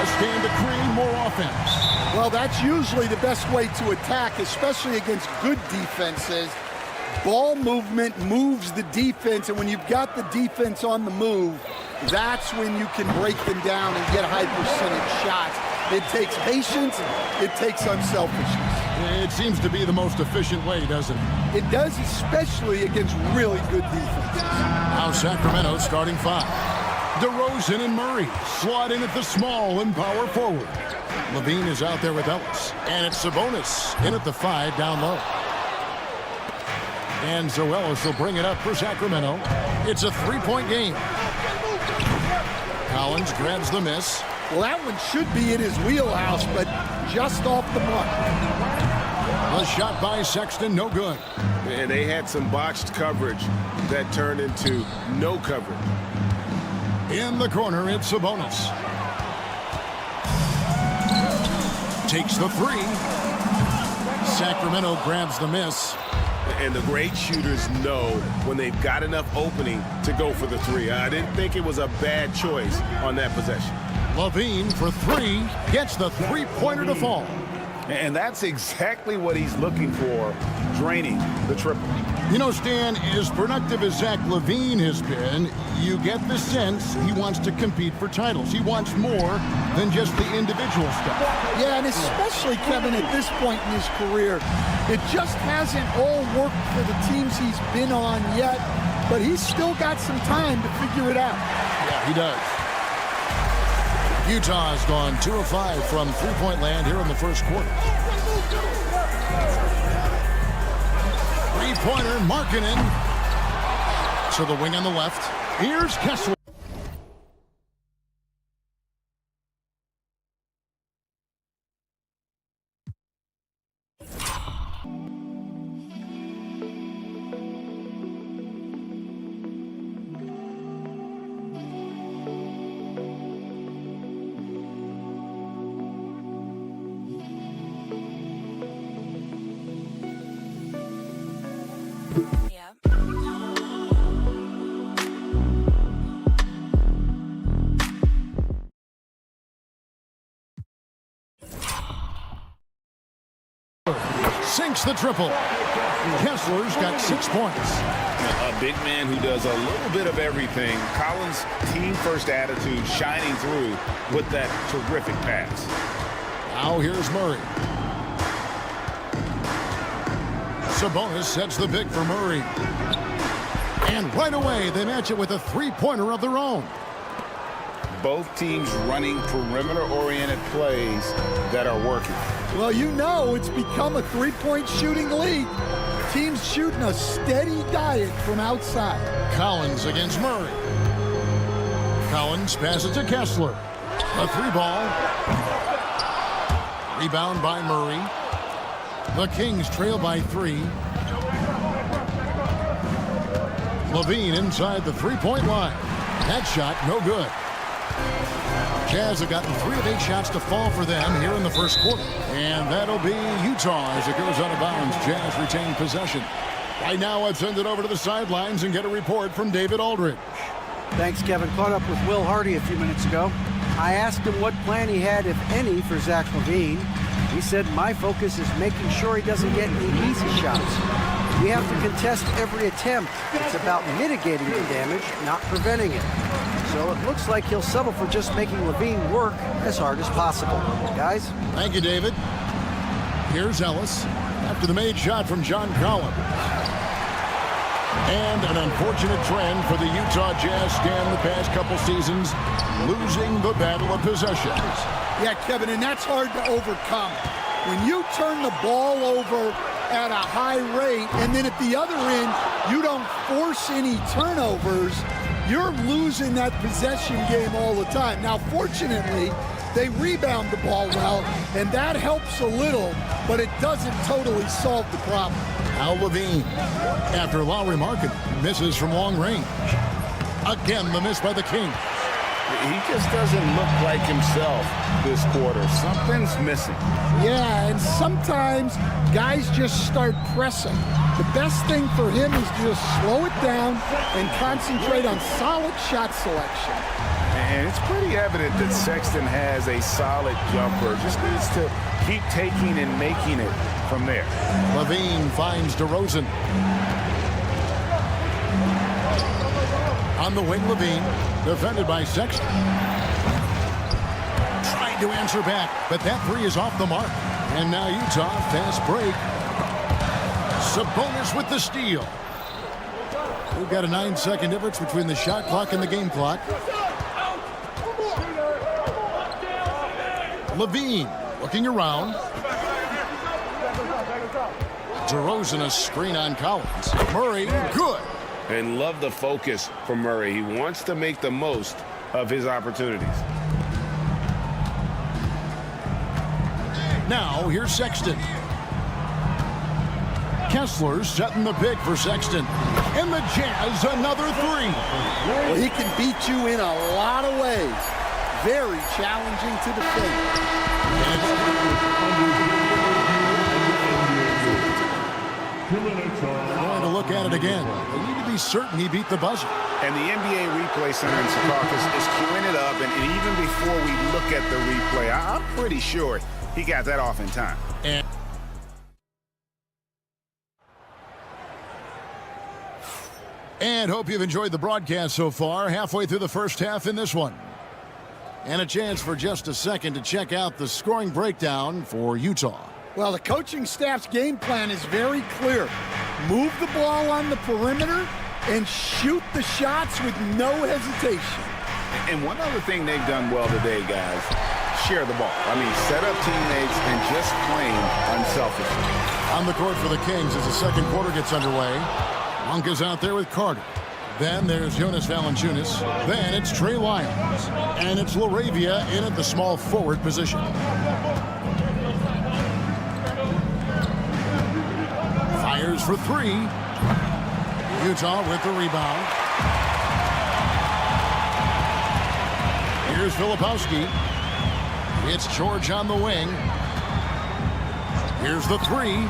Stand to create more offense. Well, that's usually the best way to attack, especially against good defenses. Ball movement moves the defense, and when you've got the defense on the move, that's when you can break them down and get high percentage shots. It takes patience. It takes unselfishness. It seems to be the most efficient way, doesn't it? It does, especially against really good defenses. Now Sacramento starting 5. DeRozan and Murray slot in at the small and power forward. Levine is out there with Ellis. And it's Sabonis in at the 5 down low. And so Ellis will bring it up for Sacramento. It's a 3-point game. Collins grabs the miss. Well, that one should be in his wheelhouse, but just off the mark. A shot by Sexton, no good. And they had some botched coverage that turned into no coverage. In the corner, it's Sabonis. Takes the 3. Sacramento grabs the miss. And the great shooters know when they've got enough opening to go for the 3. I didn't think it was a bad choice on that possession. Levine for 3 gets the 3-pointer to fall. And that's exactly what he's looking for, draining the triple. You know, Stan, as productive as Zach LaVine has been, you get the sense he wants to compete for titles. He wants more than just the individual stuff. Yeah, and especially, Kevin, at this point in his career, it just hasn't all worked for the teams he's been on yet, but he's still got some time to figure it out. Yeah, he does. Utah has gone 2 of 5 from three-point land here in the first quarter. Three-pointer, Markkanen to the wing on the left. Here's Kessler. Sinks the triple. Kessler's got 6 points. A big man who does a little bit of everything. Collins' team-first attitude shining through with that terrific pass. Now here's Murray. Sabonis sets the pick for Murray. And right away, they match it with a 3-pointer of their own. Both teams running perimeter-oriented plays that are working. Well, you know it's become a 3-point shooting league. Teams shooting a steady diet from outside. Collins against Murray. Collins passes to Kessler. A 3-ball. Rebound by Murray. The Kings trail by 3. Levine inside the 3-point line. That shot, no good. Jazz have gotten 3 of 8 shots to fall for them here in the first quarter. And that'll be Utah as it goes out of bounds. Jazz retain possession. Right now, let's send it over to the sidelines and get a report from David Aldridge. Thanks, Kevin. Caught up with Will Hardy a few minutes ago. I asked him what plan he had, if any, for Zach LaVine. He said, my focus is making sure he doesn't get any easy shots. We have to contest every attempt. It's about mitigating the damage, not preventing it. So it looks like he'll settle for just making LaVine work as hard as possible. Guys? Thank you, David. Here's Ellis after the made shot from John Collins. And an unfortunate trend for the Utah Jazz stand the past couple seasons, losing the battle of possessions. Yeah, Kevin, and that's hard to overcome. When you turn the ball over at a high rate, and then at the other end, you don't force any turnovers, you're losing that possession game all the time. Now, fortunately, they rebound the ball well, and that helps a little, but it doesn't totally solve the problem. Now Levine, after Lauri Markkanen misses from long range. Again, the miss by the Kings. He just doesn't look like himself this quarter. Something's missing. Yeah, and sometimes guys just start pressing. The best thing for him is to just slow it down and concentrate on solid shot selection. And it's pretty evident that Sexton has a solid jumper. Just needs to keep taking and making it from there. Levine finds DeRozan. On the wing, Levine, defended by Sexton. Trying to answer back, but that three is off the mark. And now Utah, fast break. Sabonis with the steal. We've got a 9-second difference between the shot clock and the game clock. Levine looking around. DeRozan, a screen on Collins. Murray, good. And love the focus from Murray. He wants to make the most of his opportunities. Now, here's Sexton. Kessler setting the pick for Sexton. And the Jazz, another three. Well, he can beat you in a lot of ways. Very challenging to defend. Going to look at it again. They need to be certain he beat the buzzer. And the NBA Replay Center in Secaucus is queuing it up. And even before we look at the replay, I'm pretty sure he got that off in time. And hope you've enjoyed the broadcast so far. Halfway through the first half in this one. And a chance for just a second to check out the scoring breakdown for Utah. Well, the coaching staff's game plan is very clear. Move the ball on the perimeter and shoot the shots with no hesitation. And one other thing they've done well today, guys, share the ball. I mean, set up teammates and just playing unselfishly. On the court for the Kings as the second quarter gets underway. Monk is out there with Carter. Then there's Jonas Valanciunas. Then it's Trey Lyons. And it's LaRavia in at the small forward position. Fires for three. Utah with the rebound. Here's Filipowski. It's George on the wing. Here's the three.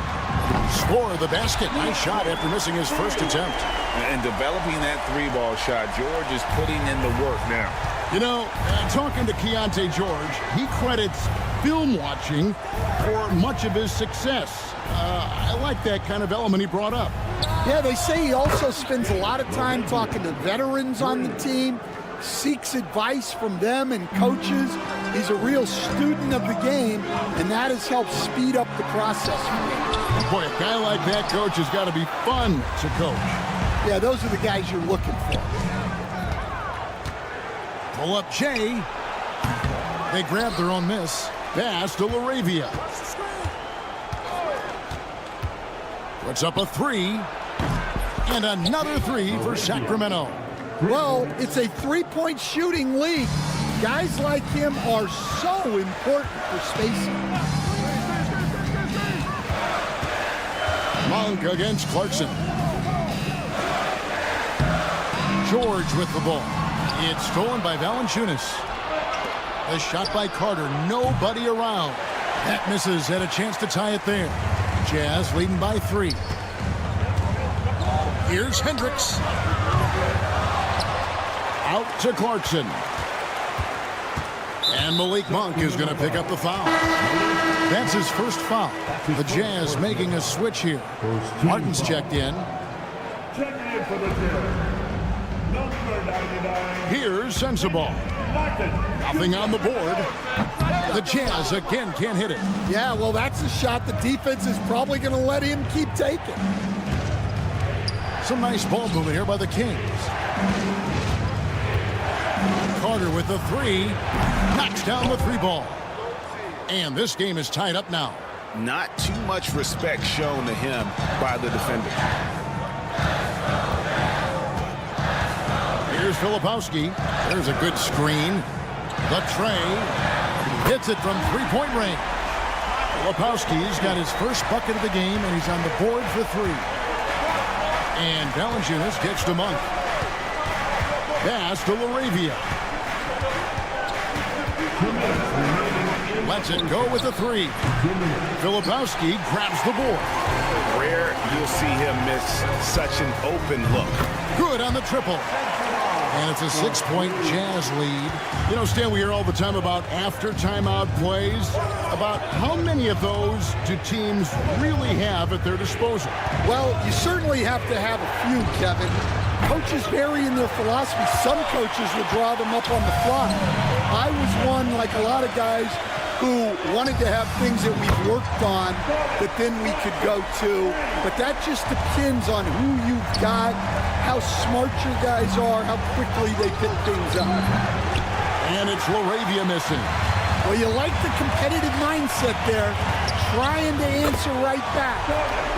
Score the basket. Nice shot after missing his first attempt. And developing that three-ball shot, George is putting in the work now. You know, talking to Keontae George, he credits film watching for much of his success. I like that kind of element he brought up. Yeah, they say he also spends a lot of time talking to veterans on the team, seeks advice from them and coaches. He's a real student of the game, and that has helped speed up the process for him. Boy, a guy like that, coach, has got to be fun to coach. Yeah, those are the guys you're looking for. Pull up Jay. They grab their own miss. Pass to LaRavia. Puts up a three. And another three for Sacramento. Well, it's a three-point shooting league. Guys like him are so important for spacing. Monk against Clarkson. George with the ball. It's stolen by Valanciunas. The shot by Carter. Nobody around. That misses. Had a chance to tie it there. Jazz leading by three. Here's Hendricks. Out to Clarkson. And Malik Monk is going to pick up the foul. That's his first foul. The Jazz making a switch here. Martin's checked in. Here's Sensabaugh. Nothing on the board. The Jazz again can't hit it. Yeah, well, that's a shot the defense is probably going to let him keep taking. Some nice ball movement here by the Kings. Carter with the three. Knocks down the three ball. And this game is tied up now. Not too much respect shown to him by the defender. Here's Filipowski. There's a good screen. The tray. Hits it from three-point range. Filipowski's got his first bucket of the game, and he's on the board for three. And Valanciunas gets to Monk. Pass to LaRavia. Lets it go with a three. Filipowski grabs the board. Rare you'll see him miss such an open look. Good on the triple. And it's a 6-point Jazz lead. You know, Stan, we hear all the time about after timeout plays. About how many of those do teams really have at their disposal? Well, you certainly have to have a few, Kevin. Coaches vary in their philosophy. Some coaches will draw them up on the fly. I was one, like a lot of guys, who wanted to have things that we've worked on that then we could go to. But that just depends on who you've got, how smart your guys are, how quickly they pick things up. And it's LaRavia missing. Well, you like the competitive mindset there, trying to answer right back.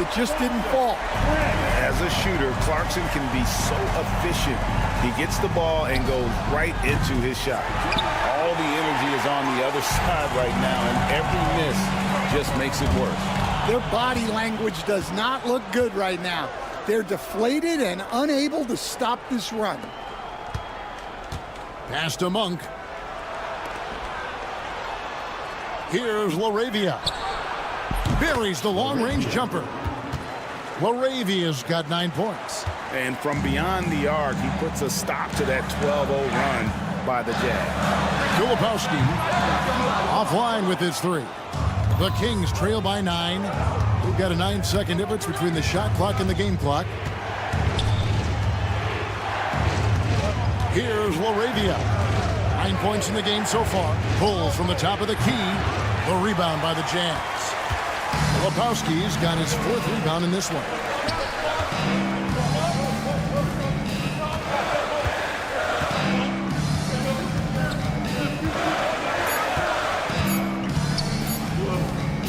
It just didn't fall. As a shooter, Clarkson can be so efficient. He gets the ball and goes right into his shot. All the energy is on the other side right now, and every miss just makes it worse. Their body language does not look good right now. They're deflated and unable to stop this run. Pass to Monk. Here's LaRavia. Buries the long-range jumper. LaRavia's got 9 points. And from beyond the arc, he puts a stop to that 12-0 run by the Jazz. Filipowski offline with his three. The Kings trail by 9. We've got a 9-second difference between the shot clock and the game clock. Here's LaRavia. 9 points in the game so far. Pulls from the top of the key. The rebound by the Jazz. Filipowski's got his 4th rebound in this one.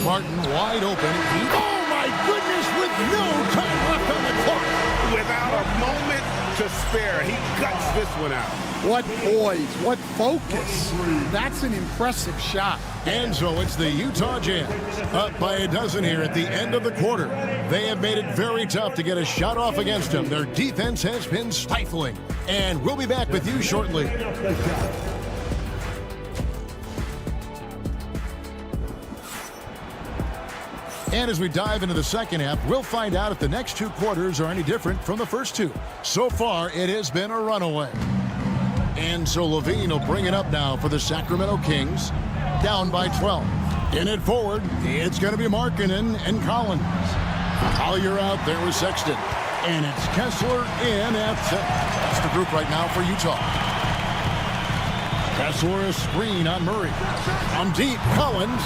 Martin wide open. Oh my goodness, with no time left on the clock. Without a moment to spare, he cuts this one out. What poise, what focus. That's an impressive shot. And so it's the Utah Jazz up by a dozen here at the end of the quarter. They have made it very tough to get a shot off against them. Their defense has been stifling. And we'll be back with you shortly. And as we dive into the second half, we'll find out if the next 2 quarters are any different from the first 2. So far, it has been a runaway. And so Levine will bring it up now for the Sacramento Kings, down by 12. In it forward, it's going to be Markkanen and Collins. Collier out there with Sexton. And it's Kessler in at 6. That's the group right now for Utah. Kessler a screen on Murray. From deep, Collins.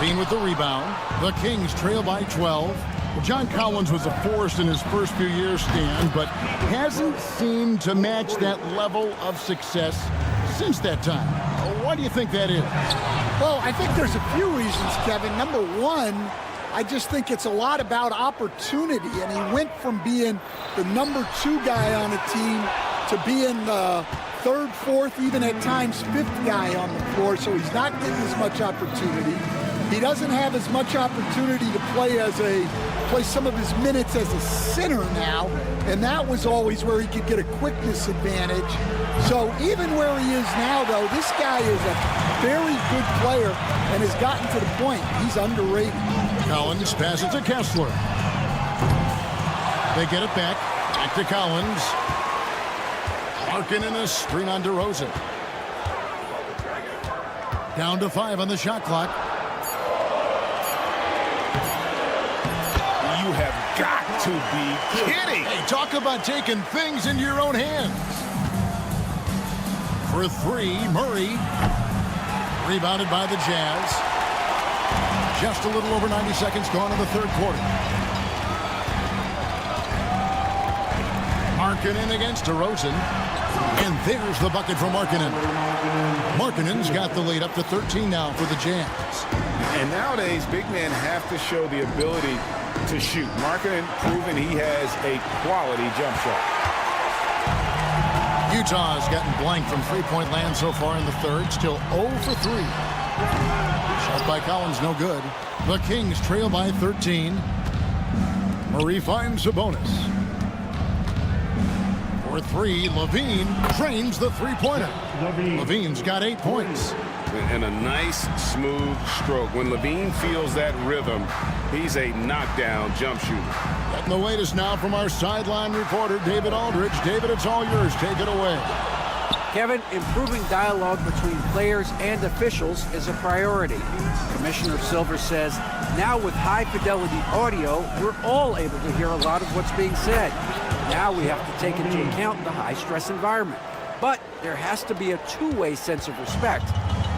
Levine with the rebound. The Kings trail by 12. Well, John Collins was a force in his first few years, Stan, but hasn't seemed to match that level of success since that time. Why do you think that is? Well, I think there's a few reasons, Kevin. Number one, I just think it's a lot about opportunity, and he went from being the number 2 guy on a team to being the 3rd, 4th, even at times 5th guy on the floor, so he's not getting as much opportunity. He doesn't have as much opportunity to play some of his minutes as a center now, and that was always where he could get a quickness advantage. So even where he is now, though, this guy is a very good player and has gotten to the point he's underrated. Collins passes to Kessler. They get it back to Collins. Markkanen a screen on DeRozan. Down to 5 on the shot clock. You have got to be kidding. Hey, talk about taking things into your own hands. For 3, Murray. Rebounded by the Jazz. Just a little over 90 seconds gone in the 3rd quarter. Markkanen against DeRozan. And there's the bucket from Markkanen. Markkanen's got the lead up to 13 now for the Jazz. And nowadays, big men have to show the ability to shoot. Markkanen proven he has a quality jump shot. Utah's gotten blank from 3-point land so far in the 3rd. Still 0 for 3. Shot by Collins, no good. The Kings trail by 13. Murray finds Sabonis. For 3, Levine drains the 3-pointer. Levine's got 8 points. And a nice, smooth stroke. When Levine feels that rhythm, he's a knockdown jump shooter. Getting the latest now from our sideline reporter, David Aldridge. David, it's all yours. Take it away. Kevin, improving dialogue between players and officials is a priority. Commissioner Silver says, now with high-fidelity audio, we're all able to hear a lot of what's being said. Now we have to take into account the high-stress environment. But there has to be a two-way sense of respect.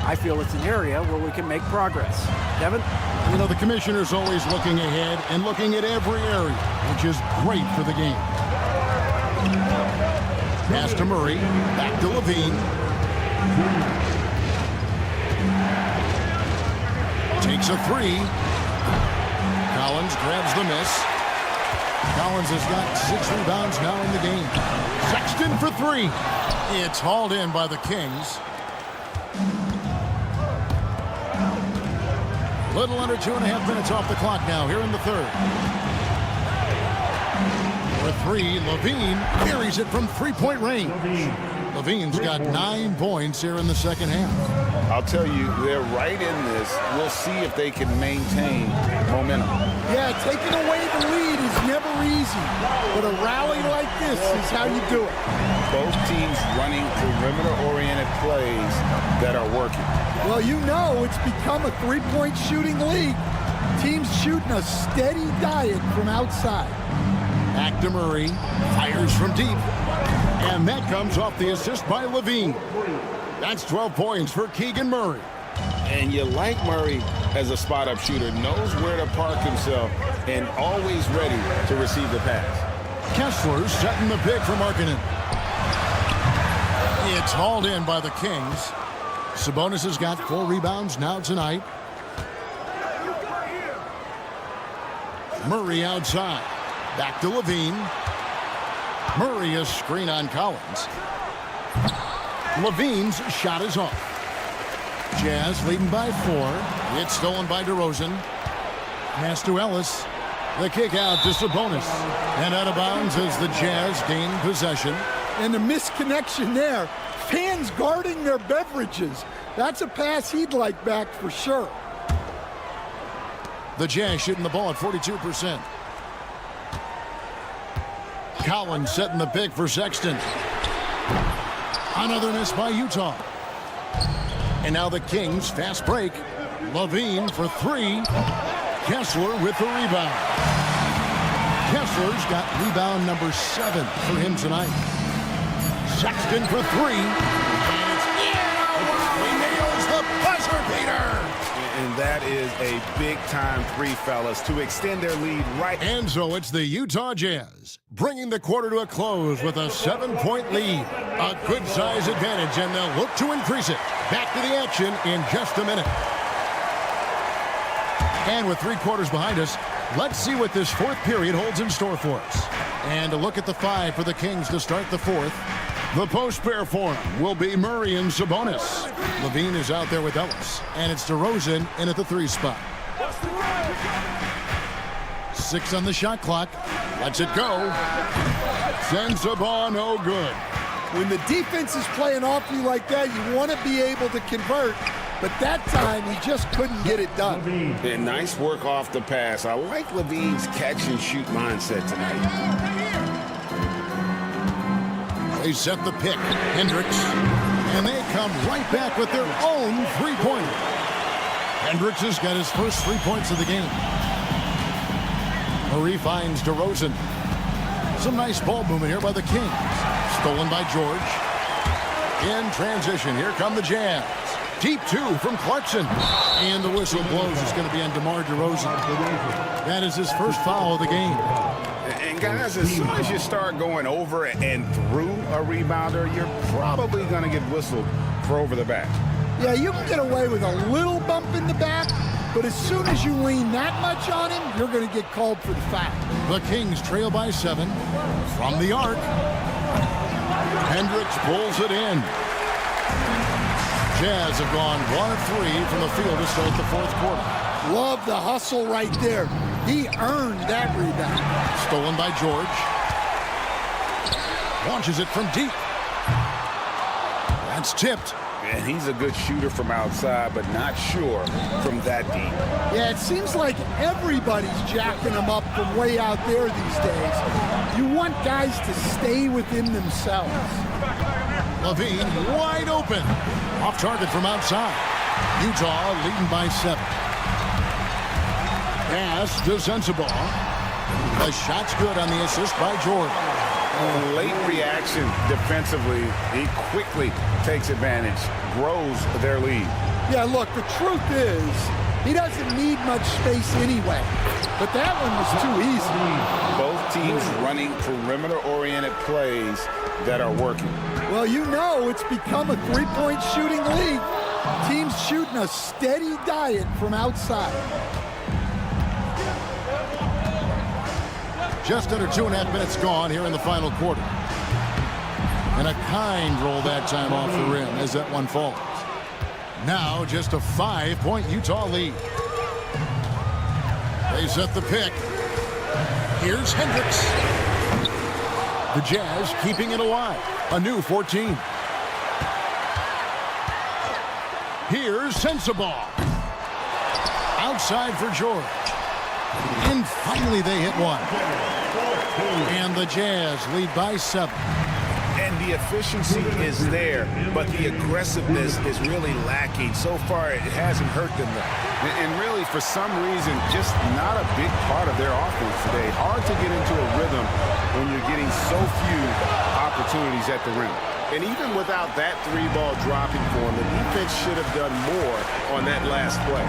I feel it's an area where we can make progress. Kevin? You know, the commissioner's always looking ahead and looking at every area, which is great for the game. Pass to Murray, back to Levine. Takes a three. Collins grabs the miss. Collins has got 6 rebounds now in the game. Sexton for 3. It's hauled in by the Kings. Little under 2.5 minutes off the clock now here in the third. For 3, Levine carries it from 3-point range. Levine's got 9 points here in the second half. I'll tell you, they're right in this. We'll see if they can maintain momentum. Yeah, taking away the lead is never easy, but a rally like this is how you do it. Both teams running perimeter-oriented plays that are working. Well, you know it's become a three-point shooting league. Teams shooting a steady diet from outside. Back to Murray, fires from deep, and that comes off the assist by Levine. That's 12 points for Keegan Murray. And you like Murray as a spot-up shooter, knows where to park himself, and always ready to receive the pass. Kessler setting the pick for Markkanen. It's hauled in by the Kings. Sabonis has got 4 rebounds now tonight. Murray outside. Back to Levine. Murray a screen on Collins. Levine's shot is off. Jazz leading by 4. It's stolen by DeRozan. Pass to Ellis. The kick out to Sabonis. And out of bounds as the Jazz gain possession. And the misconnection there. Fans guarding their beverages. That's a pass he'd like back for sure. The Jazz shooting the ball at 42%. Collins setting the pick for Sexton. Another miss by Utah. And now the Kings fast break. Levine for 3. Kessler with the rebound. Kessler's got rebound number 7 for him tonight. Sexton for 3. And it's he nails the buzzer beater. And that is a big-time 3, fellas, to extend their lead right. And so it's the Utah Jazz bringing the quarter to a close with a 7-point lead. A good size advantage, and they'll look to increase it. Back to the action in just a minute. And with 3 quarters behind us, let's see what this 4th period holds in store for us. And a look at the 5 for the Kings to start the 4th. The post pair for him will be Murray and Sabonis. Levine is out there with Ellis, and it's DeRozan in at the 3 spot. 6 on the shot clock. Lets it go. Sends the ball no good. When the defense is playing off you like that, you want to be able to convert. But that time, he just couldn't get it done. And nice work off the pass. I like Levine's catch-and-shoot mindset tonight. They set the pick. Hendricks. And they come right back with their own 3-pointer. Hendricks has got his first 3 points of the game. Murray finds DeRozan. Some nice ball movement here by the Kings. Stolen by George. In transition, here come the Jazz. Deep 2 from Clarkson. And the whistle blows. It's going to be on DeMar DeRozan. That is his first foul of the game. And guys, as soon as you start going over and through a rebounder, you're probably going to get whistled for over the back. Yeah, you can get away with a little bump in the back, but as soon as you lean that much on him, you're going to get called for the foul. The Kings trail by 7 from the arc. Hendricks pulls it in. Jazz have gone 1 of 3 from the field to start the 4th quarter. Love the hustle right there. He earned that rebound. Stolen by George. Launches it from deep. That's tipped. And he's a good shooter from outside, but not sure from that deep. Yeah, it seems like everybody's jacking him up from way out there these days. You want guys to stay within themselves. Levine wide open. Off target from outside. Utah leading by 7. Pass to Sensabaugh. The shot's good on the assist by Jordan. Late reaction defensively. He quickly takes advantage, grows their lead. Yeah, look, the truth is, he doesn't need much space anyway. But that one was too easy. Both teams running perimeter-oriented plays that are working. Well, you know it's become a three-point shooting league. Teams shooting a steady diet from outside. Just under 2.5 minutes gone here in the final quarter. And a kind roll that time off the rim as that one falls. Now just a 5-point Utah lead. They set the pick. Here's Hendricks. The Jazz keeping it alive. A new 14. Here's Sensabaugh. Outside for George. And finally they hit one. And the Jazz lead by 7. And the efficiency is there, but the aggressiveness is really lacking. So far, it hasn't hurt them. And really, for some reason, just not a big part of their offense today. Hard to get into a rhythm when you're getting so few opportunities at the rim. And even without that 3-ball dropping for them, the defense should have done more on that last play.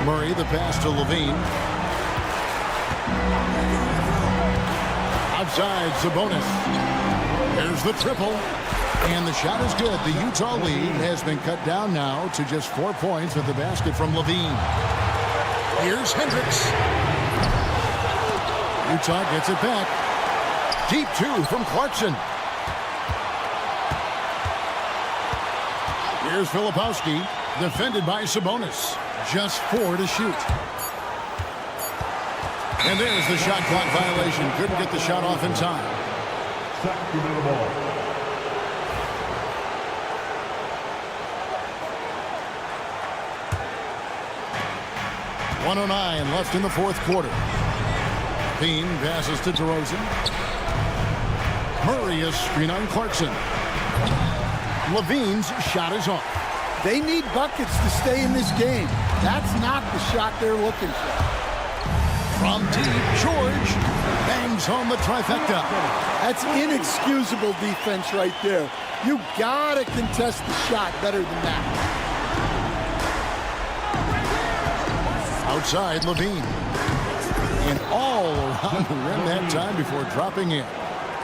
Murray, the pass to Levine. Outside, Sabonis. There's the triple. And the shot is good. The Utah lead has been cut down now to just 4 points with the basket from Levine. Here's Hendricks. Utah gets it back. Deep 2 from Clarkson. Here's Filipowski. Defended by Sabonis. Just 4 to shoot. And there's the shot clock violation. Couldn't get the shot off in time. Sacramento ball. .109 left in the fourth quarter. Bean passes to DeRozan. Murray is screen on Clarkson. Levine's shot is off. They need buckets to stay in this game. That's not the shot they're looking for. From deep, George bangs home the trifecta. That's inexcusable defense right there. You gotta contest the shot better than that. Outside, Levine. And all around the rim that time before dropping in.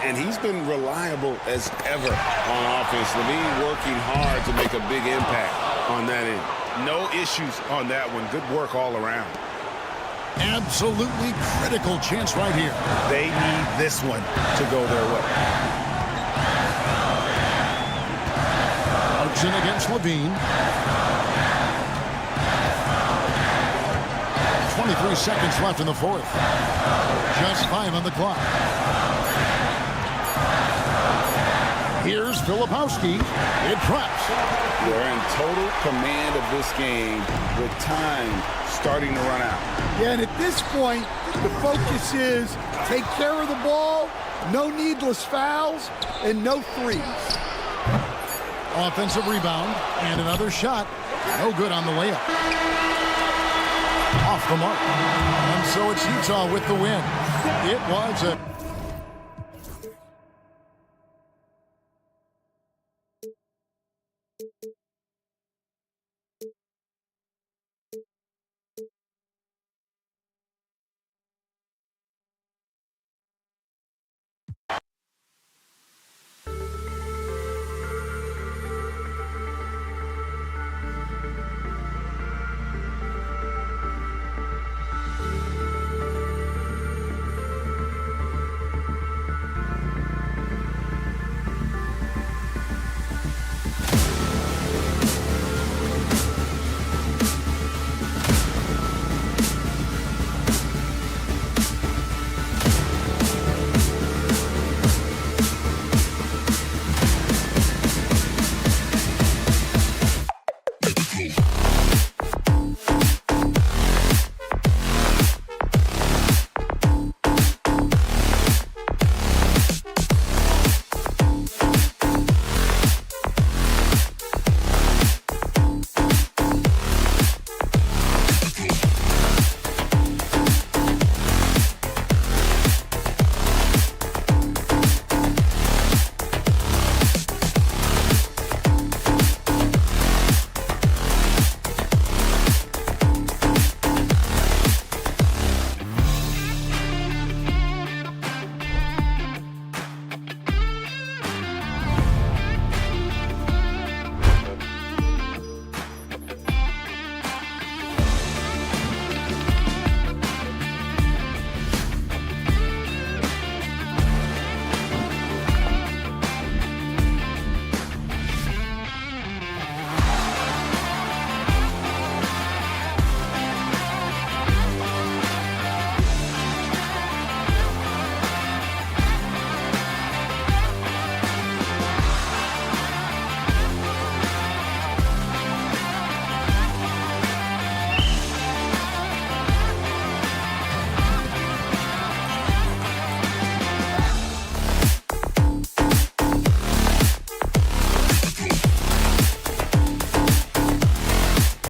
And he's been reliable as ever on offense. Levine working hard to make a big impact on that end. No issues on that one. Good work all around. Absolutely critical chance right here. They need this one to go their way. Clarkson against Levine. 23 seconds left in the fourth. Just 5 on the clock. Here's Filipowski. It drops. They're in total command of this game with time starting to run out. Yeah, and at this point, the focus is take care of the ball, no needless fouls, and no threes. Offensive rebound and another shot. No good on the layup. Off the mark. And so it's Utah with the win. It was a